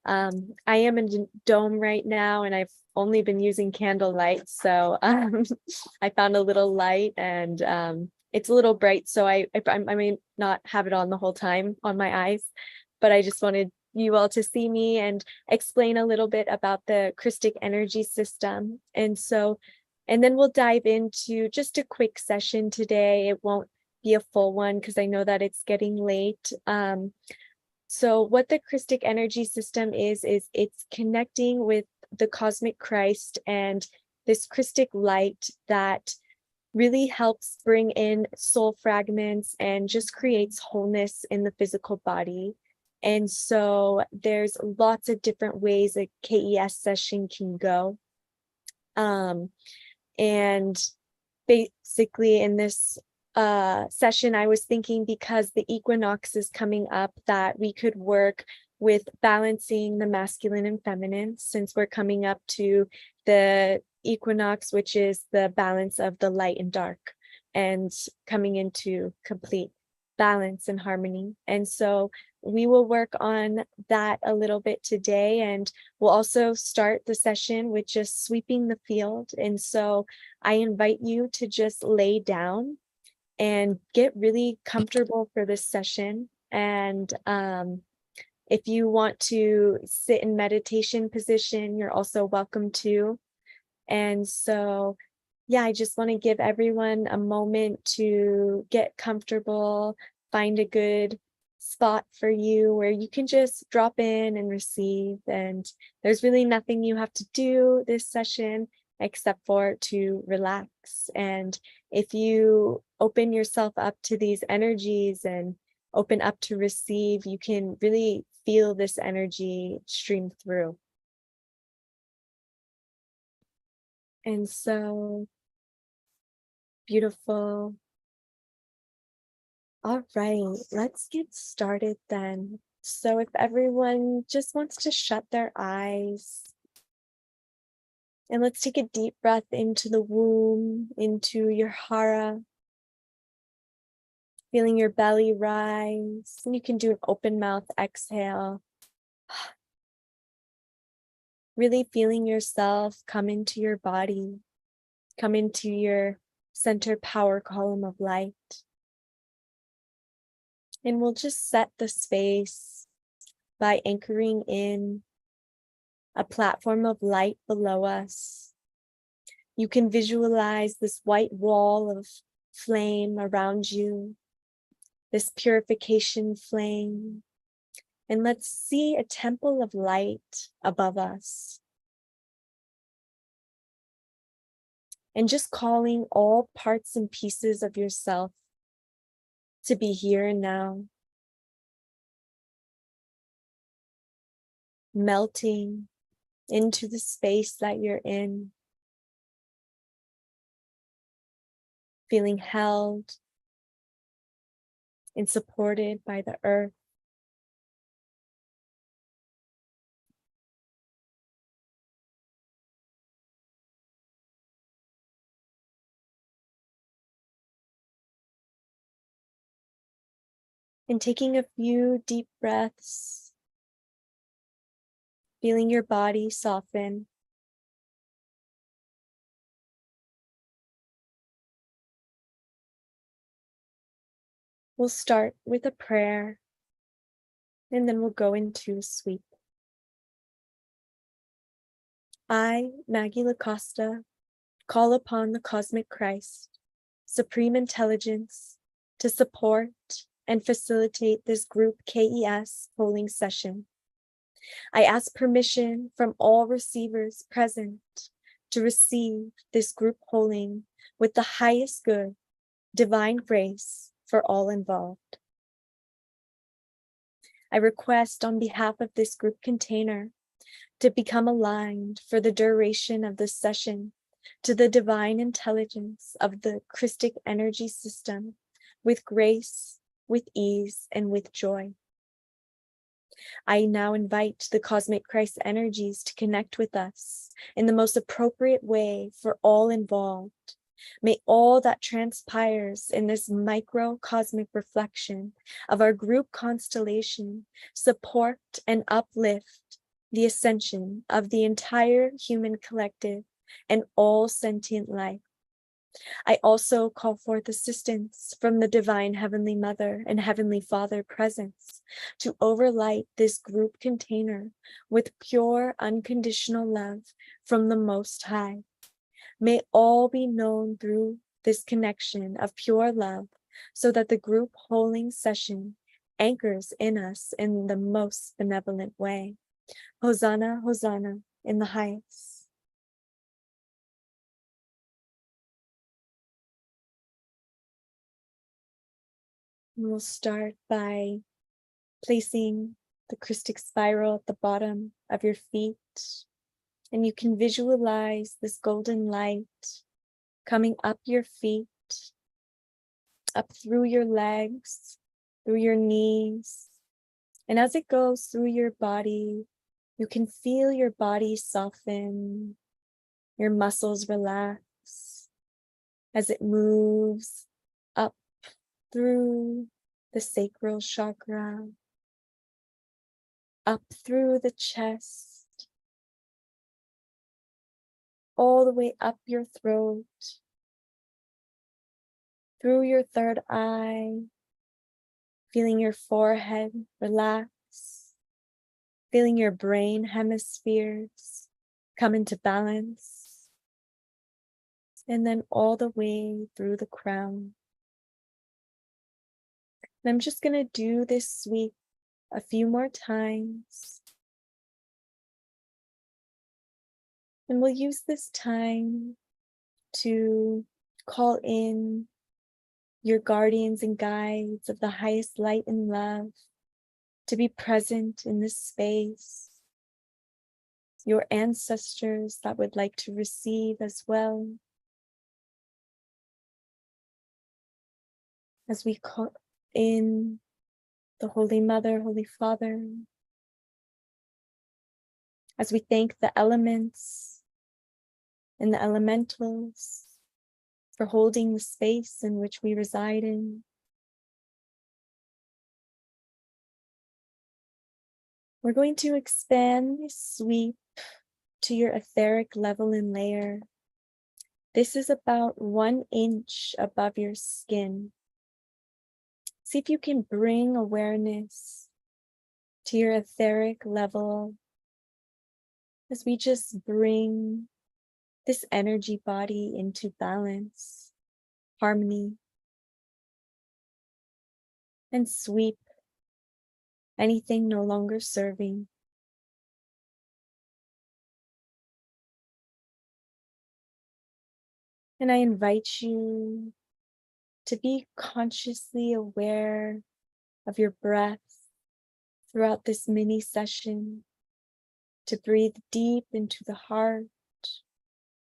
I am in a dome right now, and I've only been using candlelight, so I found a little light, and it's a little bright, so I may not have it on the whole time on my eyes, but I just wanted you all to see me and explain a little bit about the Christic energy system. And then we'll dive into just a quick session today. It won't be a full one because I know that it's getting late. So what the Christic energy system is it's connecting with the cosmic Christ and this Christic light that really helps bring in soul fragments and just creates wholeness in the physical body. And so there's lots of different ways a KES session can go. And basically in this session, I was thinking because the equinox is coming up that we could work with balancing the masculine and feminine, since we're coming up to the equinox, which is the balance of the light and dark, and coming into complete balance and harmony. And so we will work on that a little bit today, and we'll also start the session with just sweeping the field. And so I invite you to just lay down and get really comfortable for this session. And if you want to sit in meditation position, you're also welcome to. And so, yeah, I just want to give everyone a moment to get comfortable, find a good spot for you where you can just drop in and receive. And there's really nothing you have to do this session except for to relax. And if you open yourself up to these energies and open up to receive, you can really feel this energy stream through. And so beautiful. All right, let's get started then. So if everyone just wants to shut their eyes, and let's take a deep breath into the womb, into your hara, feeling your belly rise. And you can do an open mouth exhale. Really feeling yourself come into your body, come into your center power column of light. And we'll just set the space by anchoring in a platform of light below us. You can visualize this white wall of flame around you, this purification flame. And let's see a temple of light above us. And just calling all parts and pieces of yourself to be here and now. Melting into the space that you're in. Feeling held and supported by the earth. And taking a few deep breaths, feeling your body soften. We'll start with a prayer, and then we'll go into a sweep. I, Maggie Lacosta, call upon the Cosmic Christ, Supreme Intelligence, to support and facilitate this group KES polling session. I ask permission from all receivers present to receive this group polling with the highest good, divine grace for all involved. I request on behalf of this group container to become aligned for the duration of this session to the divine intelligence of the Christic energy system with grace, with ease, and with joy. I now invite the Cosmic Christ energies to connect with us in the most appropriate way for all involved. May all that transpires in this microcosmic reflection of our group constellation support and uplift the ascension of the entire human collective and all sentient life. I also call forth assistance from the Divine Heavenly Mother and Heavenly Father presence to overlight this group container with pure unconditional love from the Most High. May all be known through this connection of pure love so that the group holding session anchors in us in the most benevolent way. Hosanna, Hosanna in the highest. We'll start by placing the Christic spiral at the bottom of your feet. And you can visualize this golden light coming up your feet, up through your legs, through your knees. And as it goes through your body, you can feel your body soften, your muscles relax as it moves up through the sacral chakra, up through the chest, all the way up your throat, through your third eye, feeling your forehead relax, feeling your brain hemispheres come into balance, and then all the way through the crown. And I'm just going to do this sweep a few more times. And we'll use this time to call in your guardians and guides of the highest light and love to be present in this space. Your ancestors that would like to receive as well. As we call in the Holy Mother, Holy Father. As we thank the elements and the elementals for holding the space in which we reside in. We're going to expand this sweep to your etheric level and layer. This is about 1 inch above your skin. See if you can bring awareness to your etheric level as we just bring this energy body into balance, harmony, and sweep anything no longer serving. And I invite you to be consciously aware of your breath throughout this mini session, to breathe deep into the heart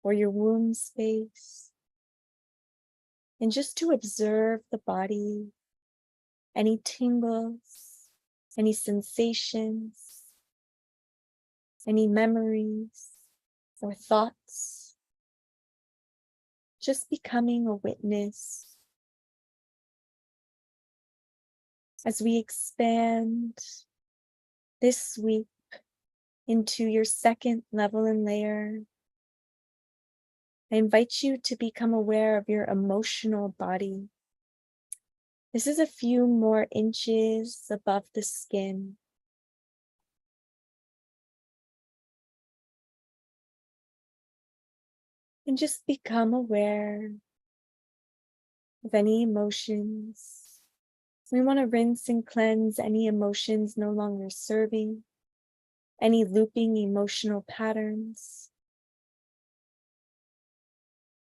or your womb space, and just to observe the body, any tingles, any sensations, any memories or thoughts, just becoming a witness as we expand this sweep into your second level and layer. I invite you to become aware of your emotional body. This is a few more inches above the skin. And just become aware of any emotions. We want to rinse and cleanse any emotions no longer serving, any looping emotional patterns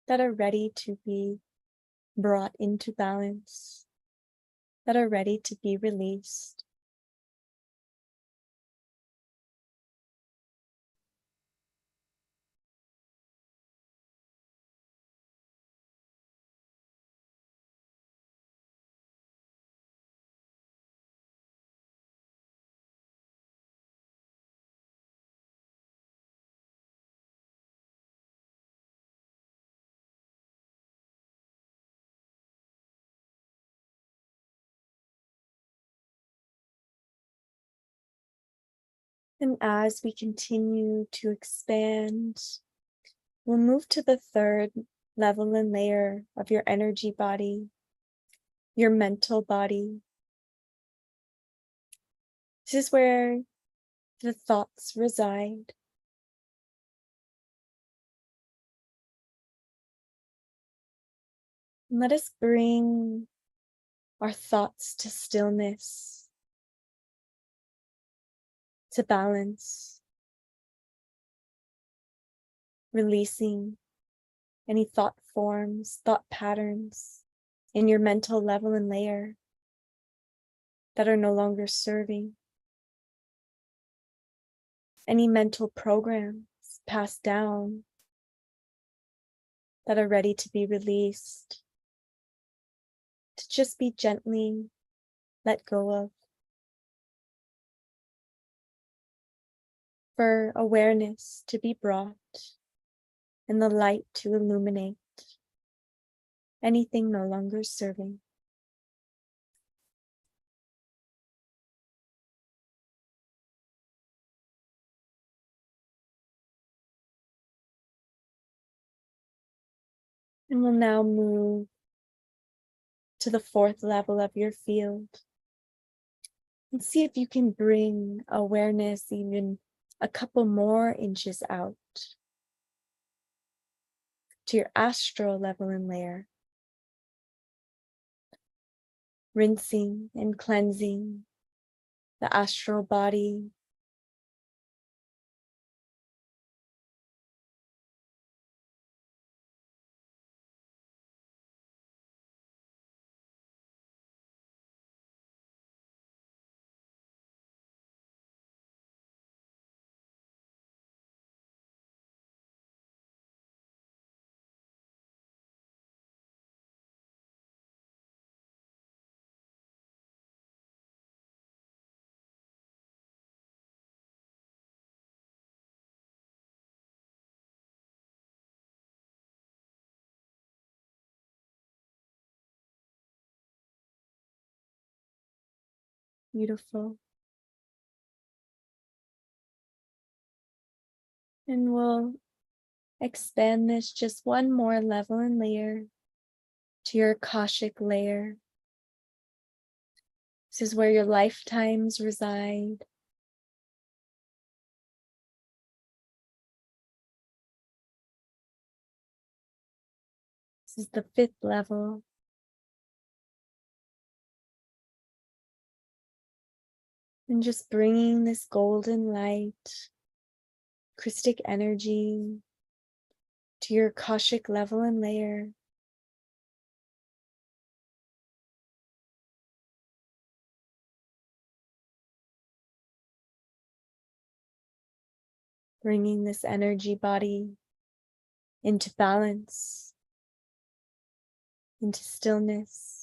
that are ready to be brought into balance, that are ready to be released. And as we continue to expand, we'll move to the third level and layer of your energy body, your mental body. This is where the thoughts reside. And let us bring our thoughts to stillness, to balance, releasing any thought forms, thought patterns in your mental level and layer that are no longer serving. Any mental programs passed down that are ready to be released, to just be gently let go of. For awareness to be brought and the light to illuminate anything no longer serving. And we'll now move to the fourth level of your field and see if you can bring awareness even a couple more inches out to your astral level and layer. rinsing and cleansing the astral body. Beautiful. And we'll expand this just one more level and layer to your Akashic layer. This is where your lifetimes reside. This is the 5th level. And just bringing this golden light, Christic energy to your Akashic level and layer. Bringing this energy body into balance, into stillness.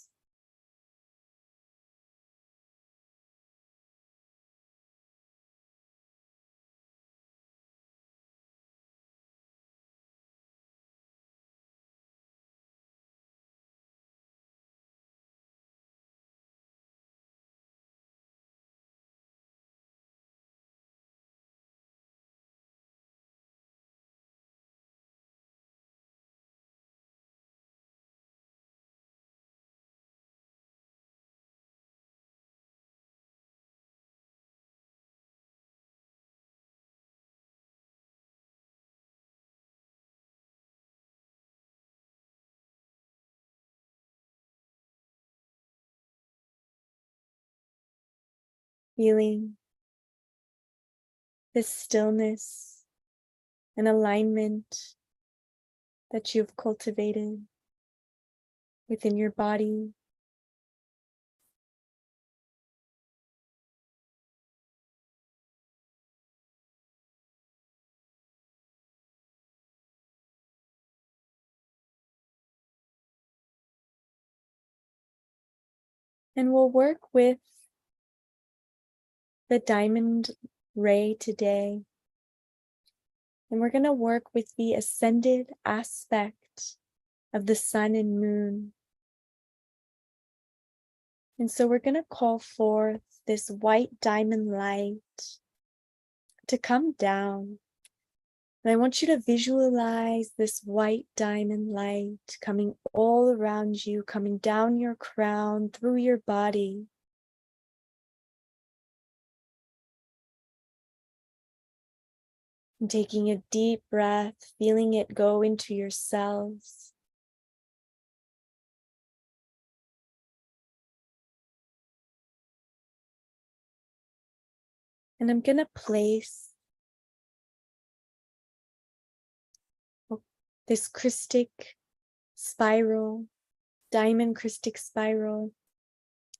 Feeling this stillness and alignment that you've cultivated within your body. And we'll work with the diamond ray today. And we're going to work with the ascended aspect of the sun and moon. And so we're going to call forth this white diamond light to come down. And I want you to visualize this white diamond light coming all around you, coming down your crown, through your body. And taking a deep breath, feeling it go into your cells. And I'm going to place this Christic spiral, diamond Christic spiral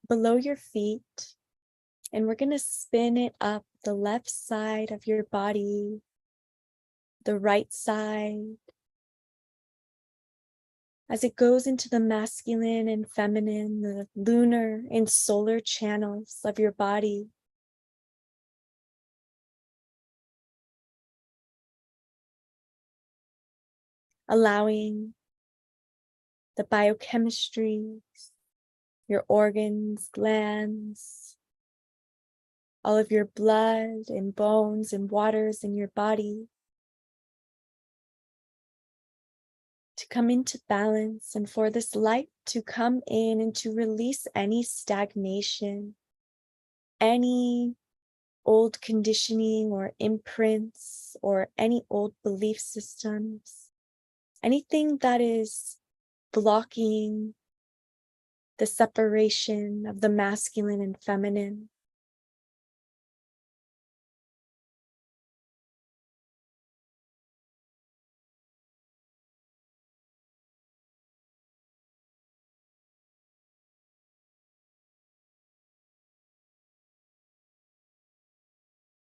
below your feet. And we're going to spin it up the left side of your body, the right side, as it goes into the masculine and feminine, the lunar and solar channels of your body. Allowing the biochemistry, your organs, glands, all of your blood and bones and waters in your body to come into balance, and for this light to come in and to release any stagnation, any old conditioning or imprints or any old belief systems, anything that is blocking the separation of the masculine and feminine.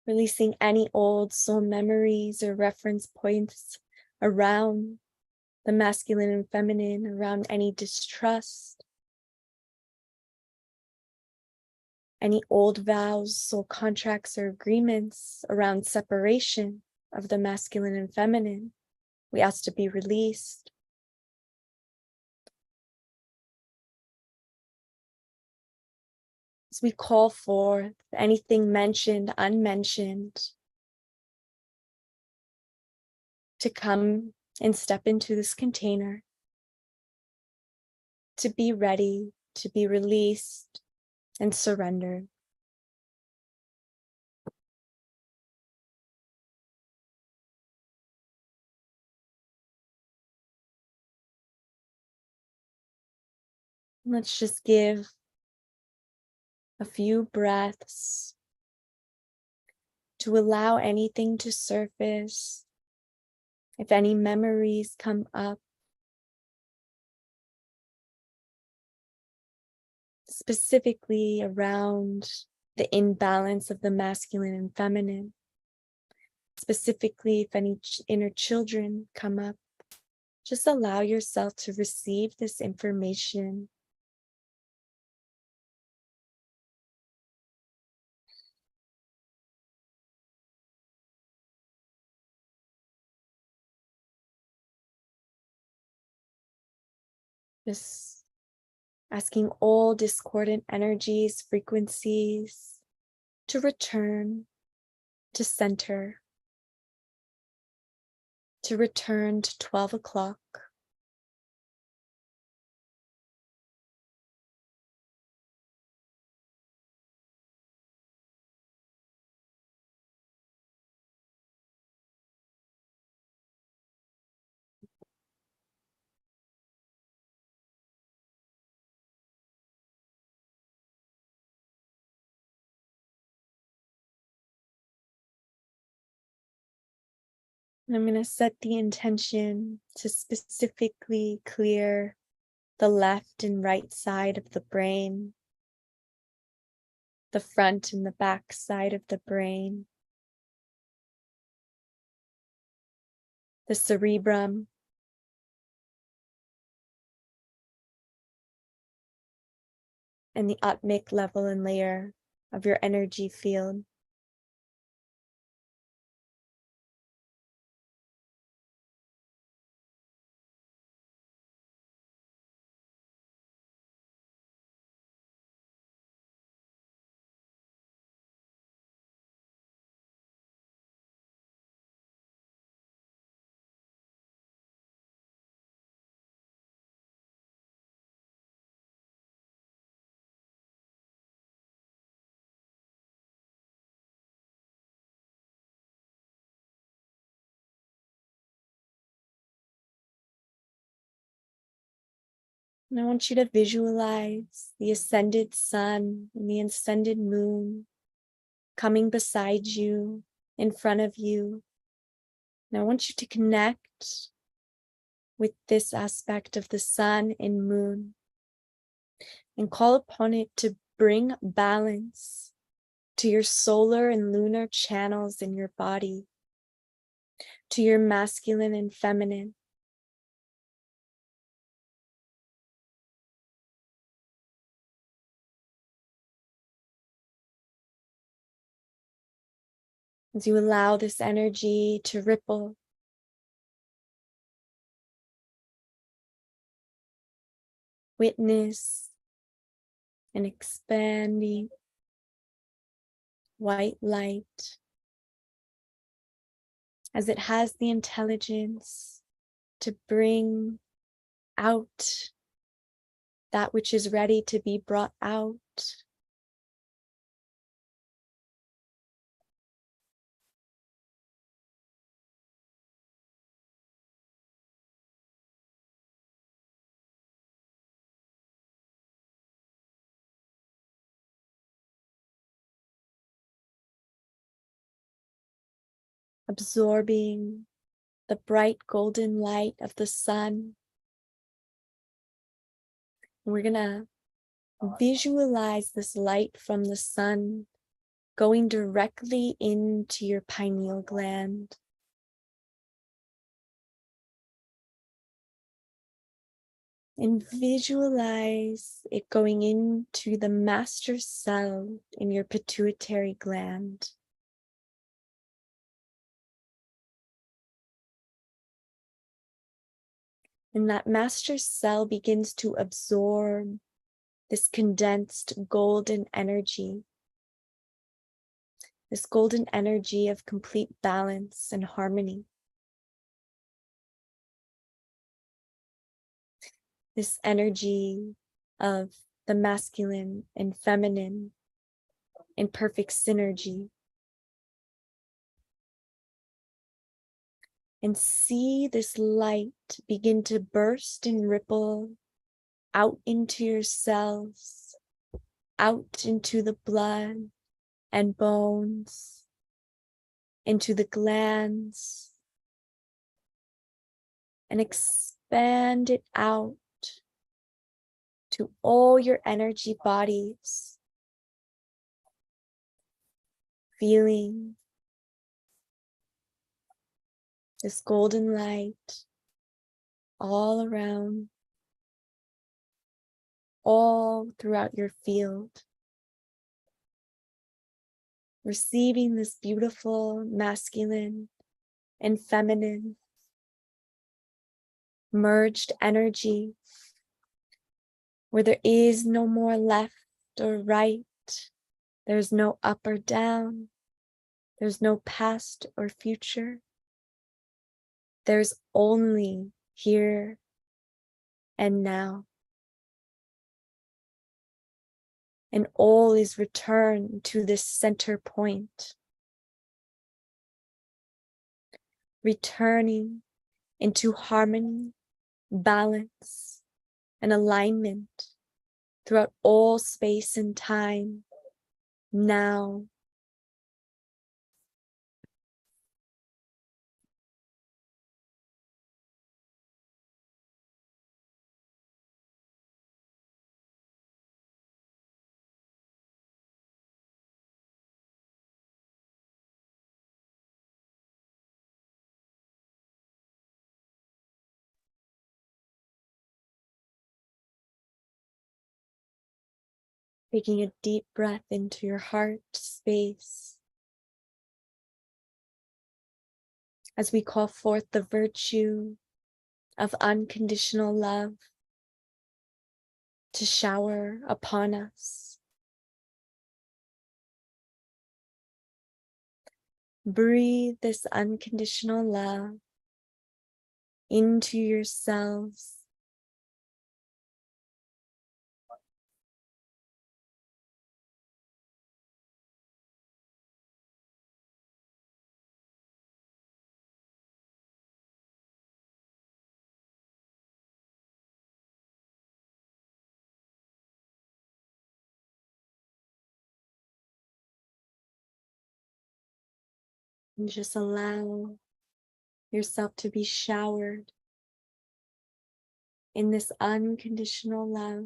Releasing any old soul memories or reference points around the masculine and feminine, around any distrust, any old vows, soul contracts, or agreements around separation of the masculine and feminine. We ask to be released. As we call forth anything mentioned, unmentioned, to come and step into this container, to be ready, to be released and surrendered. Let's just give a few breaths to allow anything to surface. If any memories come up, specifically around the imbalance of the masculine and feminine, specifically if any inner children come up, just allow yourself to receive this information. Just asking all discordant energies, frequencies to return to center, to return to 12 o'clock. And I'm going to set the intention to specifically clear the left and right side of the brain, the front and the back side of the brain, the cerebrum, and the atmic level and layer of your energy field. And I want you to visualize the ascended sun and the ascended moon coming beside you, in front of you. And I want you to connect with this aspect of the sun and moon and call upon it to bring balance to your solar and lunar channels in your body, to your masculine and feminine. As you allow this energy to ripple, witness an expanding white light as it has the intelligence to bring out that which is ready to be brought out. absorbing the bright golden light of the sun. We're gonna visualize this light from the sun going directly into your pineal gland. And visualize it going into the master cell in your pituitary gland. And that master cell begins to absorb this condensed golden energy, this golden energy of complete balance and harmony. This energy of the masculine and feminine in perfect synergy. And see this light begin to burst and ripple out into your cells, out into the blood and bones, into the glands, and expand it out to all your energy bodies, feeling this golden light all around, all throughout your field, receiving this beautiful masculine and feminine merged energy where there is no more left or right, there's no up or down, there's no past or future. There's only here and now. And all is returned to this center point, returning into harmony, balance, and alignment throughout all space and time, now. Taking a deep breath into your heart space as we call forth the virtue of unconditional love to shower upon us. Breathe this unconditional love into yourselves. And just allow yourself to be showered in this unconditional love.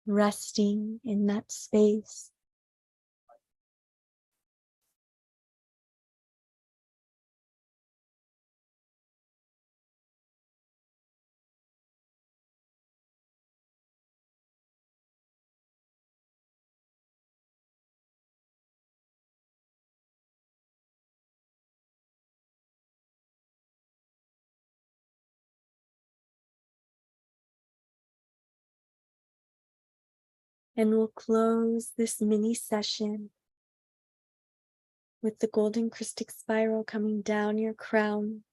Resting in that space. And we'll close this mini session with the golden Christic spiral coming down your crown,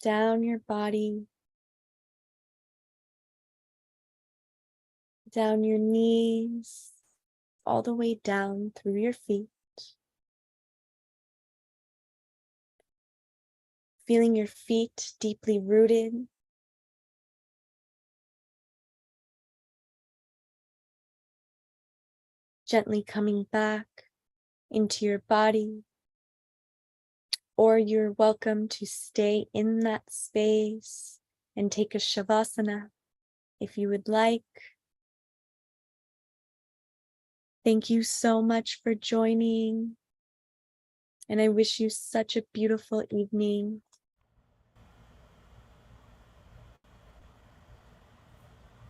down your body, down your knees, all the way down through your feet. Feeling your feet deeply rooted gently coming back into your body, or you're welcome to stay in that space and take a shavasana if you would like. Thank you so much for joining, and I wish you such a beautiful evening.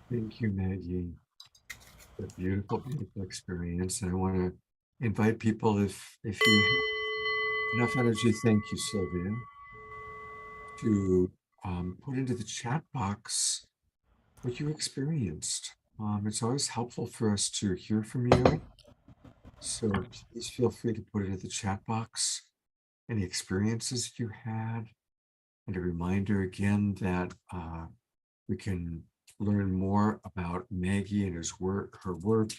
Thank you, Maggie. A beautiful, beautiful experience. And I want to invite people, if you have enough energy, thank you, Sylvia, to put into the chat box what you experienced. It's always helpful for us to hear from you. So please feel free to put it in the chat box, any experiences you had. And a reminder again that we can learn more about Maggie and her work.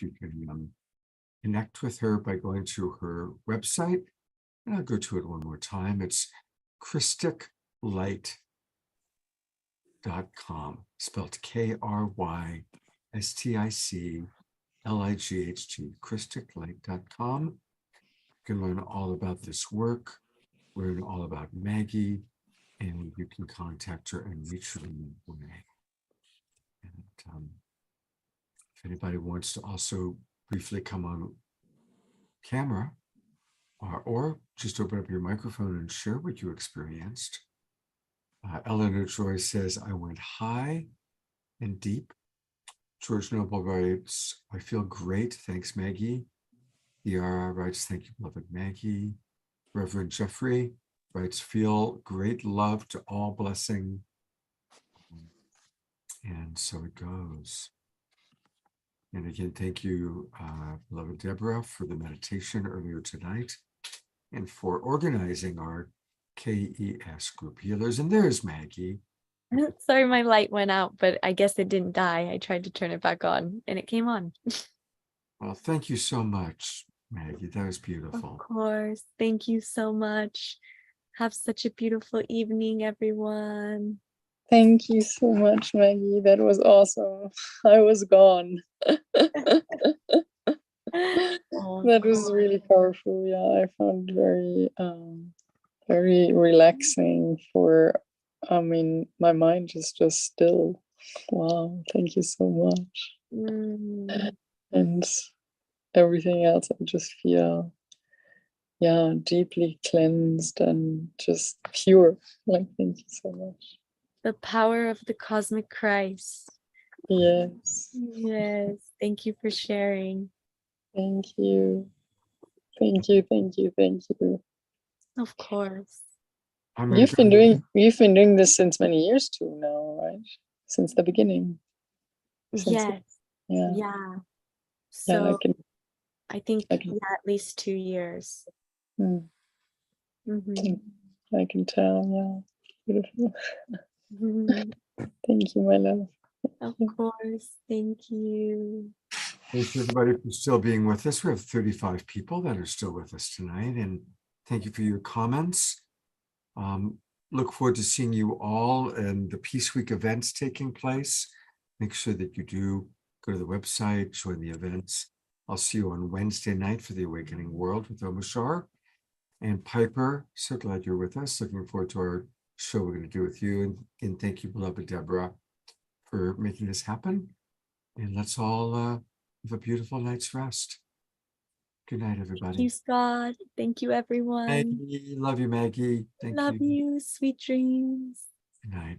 You can connect with her by going to her website. And I'll go to it one more time. It's krysticlight.com, spelled KRYSTICLIGHT, krysticlight.com. You can learn all about this work, learn all about Maggie, and you can contact her and reach her in that way. And if anybody wants to also briefly come on camera, or just open up your microphone and share what you experienced. Eleanor Joy says, I went high and deep. George Noble writes, I feel great. Thanks, Maggie. Yara writes, thank you, beloved Maggie. Reverend Jeffrey writes, feel great love to all, blessing. And so it goes. And again, thank you, beloved Deborah, for the meditation earlier tonight and for organizing our KES group healers. And there's Maggie. Sorry, my light went out, but I guess it didn't die. I tried to turn it back on and it came on. Well, thank you so much, Maggie. That was beautiful. Of course. Thank you so much. Have such a beautiful evening, everyone. Thank you so much, Maggie. That was awesome. I was gone. That was really powerful. Yeah, I found very very relaxing my mind is just still. Wow, thank you so much. And everything else, I just feel deeply cleansed and just pure. Like, thank you so much. The power of the cosmic Christ. Yes. Yes. Thank you for sharing. Thank you. Thank you. Thank you. Thank you. Of course. You've been doing this since many years too now, right? Since the beginning. Yes. Yeah. So yeah, I think at least 2 years. I can tell. Yeah. Beautiful. Thank you, my love. Of course. Thank you. Thanks everybody for still being with us. We have 35 people that are still with us tonight, and thank you for your comments. Look forward to seeing you all in the Peace Week events taking place. Make sure that you do go to the website, join the events. I'll see you on Wednesday night for the Awakening World with Omashar. And Piper, so glad you're with us. Looking forward to our show we're going to do with you. And thank you, beloved Deborah, for making this happen. And let's all have a beautiful night's rest. Good night, everybody. Thank you, Scott. Thank you, everyone. Maggie, love you, Maggie. Thank Love you. Sweet dreams. Good night.